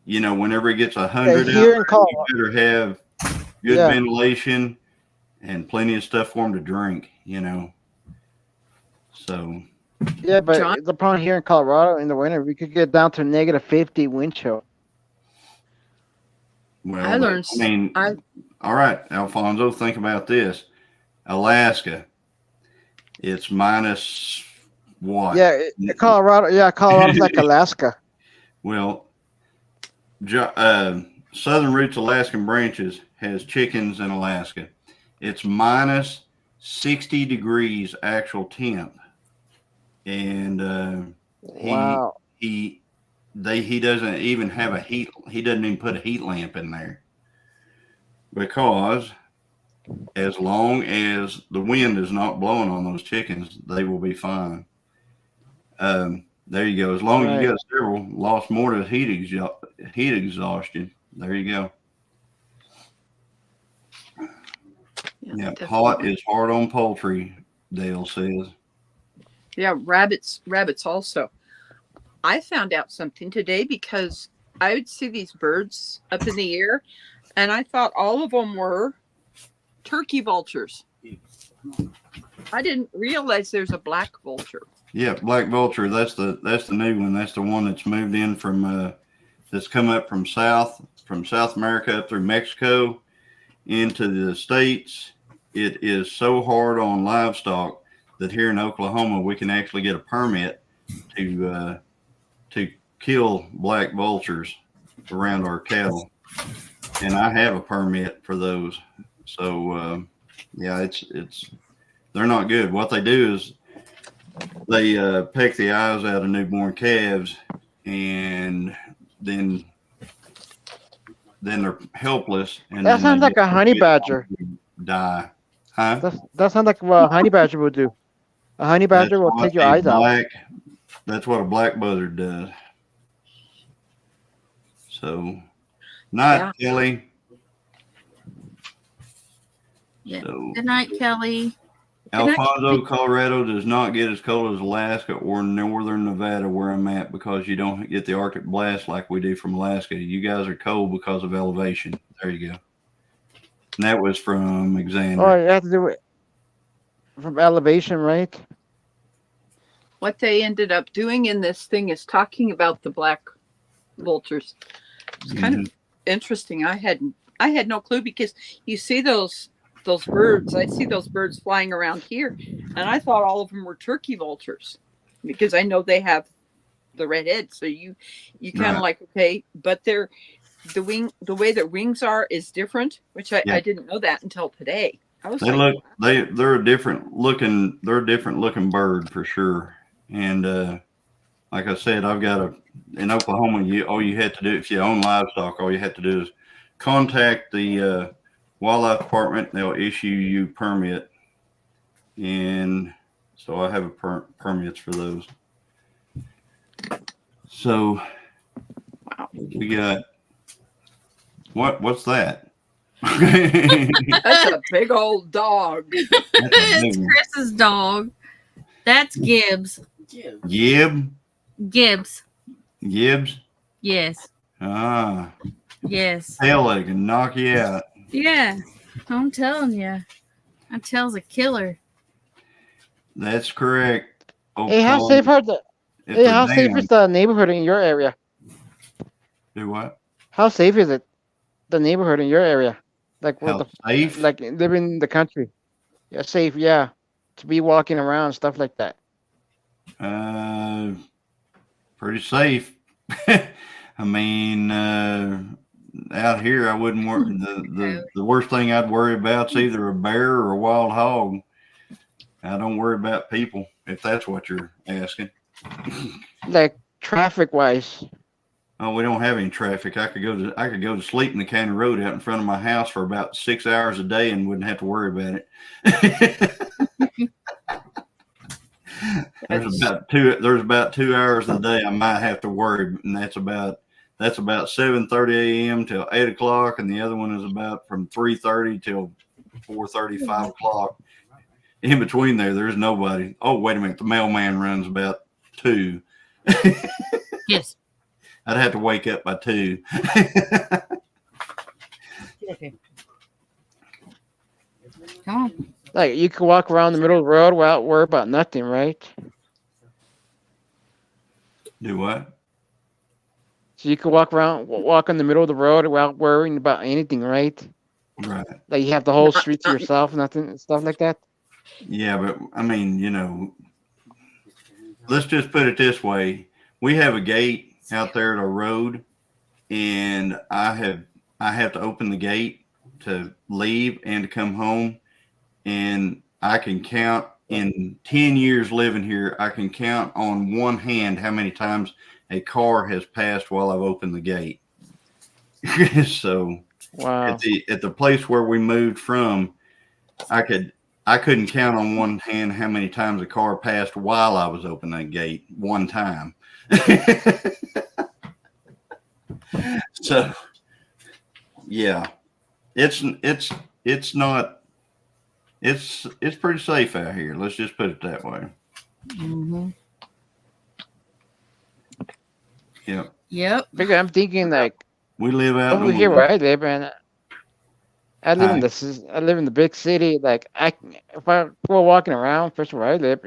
you know, whenever it gets 100 out here in there, Colorado. you better have good Yeah. ventilation and plenty of stuff for them to drink. You know, so Yeah, but John? the problem here in Colorado in the winter, we could get down to negative 50 wind chill. well, I learned. I mean, I all right, Alfonso, think about this. Alaska, it's minus what? Yeah, Colorado. Yeah, Colorado's like Alaska. Well, Southern Roots Alaskan Branches has chickens in Alaska. It's minus 60 degrees actual temp, and Wow. he doesn't even have a heat. He doesn't even put a heat lamp in there because as long as the wind is not blowing on those chickens, they will be fine. There you go. As long as you got several, lost more to heat exhaustion. There you go. Yeah, hot is hard on poultry, Dale says. Yeah, rabbits also. I found out something today because I would see these birds up in the air, and I thought all of them were turkey vultures. I didn't realize there's a black vulture. Yeah, black vulture. That's the new one. That's the one that's moved in from that's come up from South America up through Mexico into the States. It is so hard on livestock that here in Oklahoma we can actually get a permit to kill black vultures around our cattle, and I have a permit for those. So yeah, it's they're not good. What they do is they peck the eyes out of newborn calves, and then they're helpless. And That sounds like a honey badger. Die, huh? That sounds like what a honey badger would do. A honey badger will take your eyes out. That's what a black buzzard does. So, night, Kelly. Yeah. So, Good night, Kelly. Alfonso, Colorado does not get as cold as Alaska or northern Nevada where I'm at because you don't get the Arctic blast like we do from Alaska. You guys are cold because of elevation. There you go. And that was from Alexander. Oh, you have to do it from elevation, right? What they ended up doing in this thing is talking about the black vultures. It's kind of interesting. I had no clue because you see those birds. I see those birds flying around here, and I thought all of them were turkey vultures because I know they have the red head. So you kind of like, okay, but the way their wings are is different, which I didn't know that until today. I was they're a different looking bird for sure. And like I said, I've got in Oklahoma, all you had to do if you own livestock, all you had to do is contact the wildlife department. They'll issue you permit, and so I have permits for those. So we got what's that? That's a big old dog. It's Chris's dog. That's Gibbs. Gibbs. Yes. Ah. Yes. Tail leg can knock you out. Yeah. I'm telling you. That tail's a killer. That's correct. Hey, how safe is the neighborhood in your area? Do what? How safe is it? The neighborhood in your area, like safe? Like living in the country. Yeah, safe. Yeah, to be walking around, stuff like that. Pretty safe. I mean, out here, I wouldn't worry. The worst thing I'd worry about is either a bear or a wild hog. I don't worry about people, if that's what you're asking. Like traffic wise. Oh, we don't have any traffic. I could go to sleep in the county road out in front of my house for about 6 hours a day and wouldn't have to worry about it. There's about 2 hours a day I might have to worry, and that's about 7:30 a.m. till 8 o'clock, and the other one is about from 3:30 till 4:30, 5 o'clock. In between there's nobody. Oh, wait a minute, the mailman runs about 2. Yes. I'd have to wake up by 2. Come on. Like you can walk around the middle of the road without worry about nothing, right? Do what? So you can walk in the middle of the road without worrying about anything, right? Right. Like you have the whole street to yourself, nothing, stuff like that. Yeah, but I mean, let's just put it this way: we have a gate out there at our road, and I have to open the gate to leave and to come home, and I can count in 10 years living here. I can count on one hand how many times a car has passed while I've opened the gate. So, wow. At the place where we moved from, I couldn't count on one hand how many times a car passed while I was opening that gate. One time. So, yeah, it's pretty safe out here. Let's just put it that way. Mm-hmm. Yep. Yep. Because I'm thinking like we live out over here where I live, and I live in the big city. Like if I go walking around, especially where I live,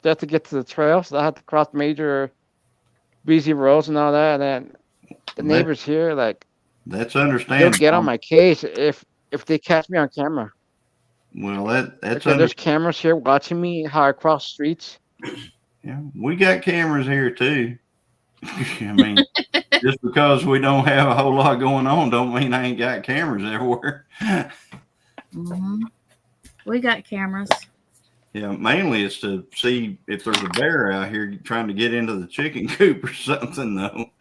just to get to the trails, I have to cross major busy roads and all that. And then the neighbors here, like, that's understandable. They'll get on my case if they catch me on camera. Well, that's there's cameras here watching me how I cross streets. Yeah, we got cameras here too. I mean, just because we don't have a whole lot going on, don't mean I ain't got cameras everywhere. Mm-hmm. We got cameras. Yeah, mainly it's to see if there's a bear out here trying to get into the chicken coop or something, though.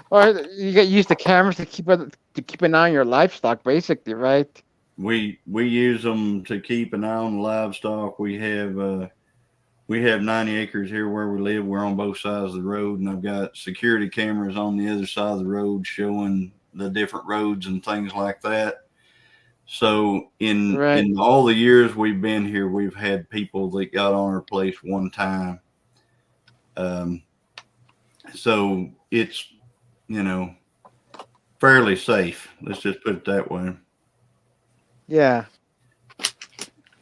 Or you get used to cameras to keep an eye on your livestock, basically, right? We use them to keep an eye on the livestock. We have 90 acres here where we live. We're on both sides of the road, and I've got security cameras on the other side of the road showing the different roads and things like that. So in all the years we've been here, we've had people that got on our place one time. So it's, fairly safe. Let's just put it that way. Yeah.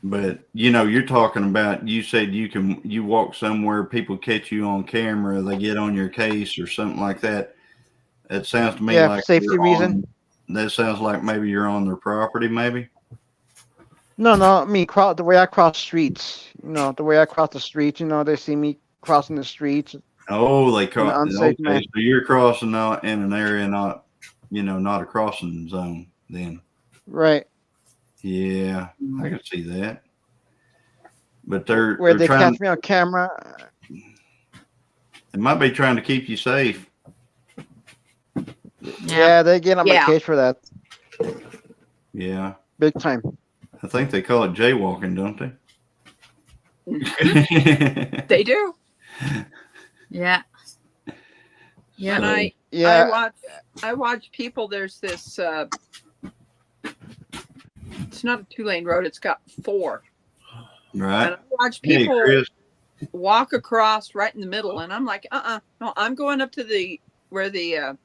But you're talking about, you said you walk somewhere, people catch you on camera, they get on your case or something like that. It sounds to me like for safety reason. That sounds like maybe you're on their property, maybe. No, I mean the way I cross streets. The way I cross the streets. They see me crossing the streets. Oh, they cross. Okay, man. so you're crossing out in an area not a crossing zone then. Right. Yeah, I can see that. But where they catch me on camera. They might be trying to keep you safe. Yeah, they get on my case for that. Yeah. Big time. I think they call it jaywalking, don't they? They do. Yeah. Yeah. And I watch people. There's this. It's not a 2-lane road. It's got 4. Right. And I watch people walk across right in the middle, and I'm like, no, I'm going up to where the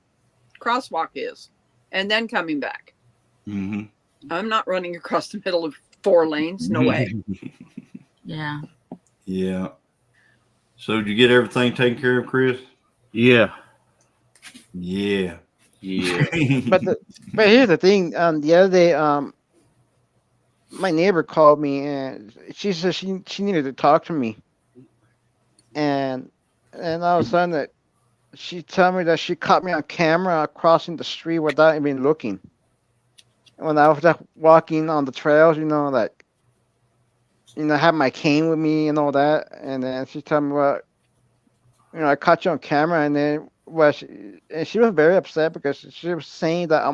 crosswalk is, and then coming back. Mm-hmm. I'm not running across the middle of 4 lanes. No way. Yeah. Yeah. So did you get everything taken care of, Chris? Yeah. Yeah. Yeah. But here's the thing. The other day, my neighbor called me and she said she needed to talk to me. And all of a sudden that she told me that she caught me on camera crossing the street without even looking. When I was just walking on the trails, I had my cane with me and all that. And then she told me, well, I caught you on camera. And then she was very upset because she was saying that I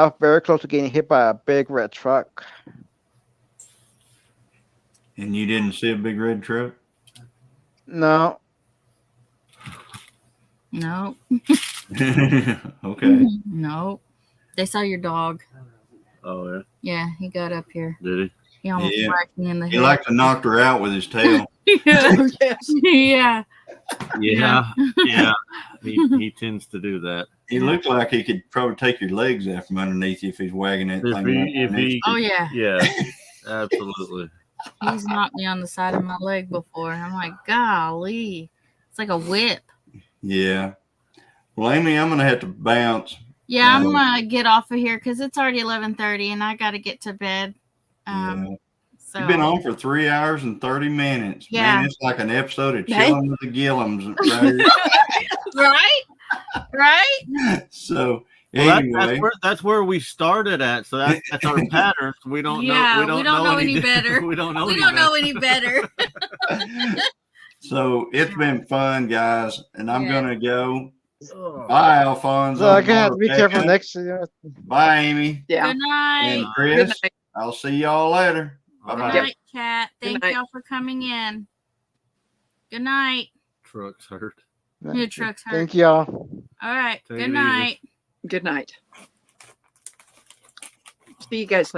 was very close to getting hit by a big red truck. And you didn't see a big red truck? No. No. Okay. No. They saw your dog. Oh, yeah? Yeah, he got up here. Did he? He almost whacked me in the head. He liked to knock her out with his tail. Yeah. Yeah. Yeah, yeah. He tends to do that. He looked like he could probably take your legs out from underneath you if he's wagging that thing. Oh yeah. Yeah, absolutely. He's knocked me on the side of my leg before. I'm like, golly, it's like a whip. Yeah. Well, Amy, I'm gonna have to bounce. Yeah, I'm gonna get off of here because it's already 11:30 and I got to get to bed. So You've been on for 3 hours and 30 minutes. Yeah. Man, it's like an episode of Chilling with the Gillums. Right? right? So Well, anyway, that's where we started at. So that's our pattern. We don't Yeah, know. We don't know any better. We don't know. We any don't know better. any better. so it's been fun, guys, and I'm Yeah. gonna go. Bye, Alfonso. So I'm gonna have to be Rebecca. careful next year. Bye, Amy. Yeah. Good night. And Chris, Good night. I'll see y'all later. Bye Good bye. night, Kat. Thank night. y'all for coming in. Good night. Truck's hurt. Your truck's hurt. Thank y'all. All right. Take it Good easy. night. Good night. See you guys later.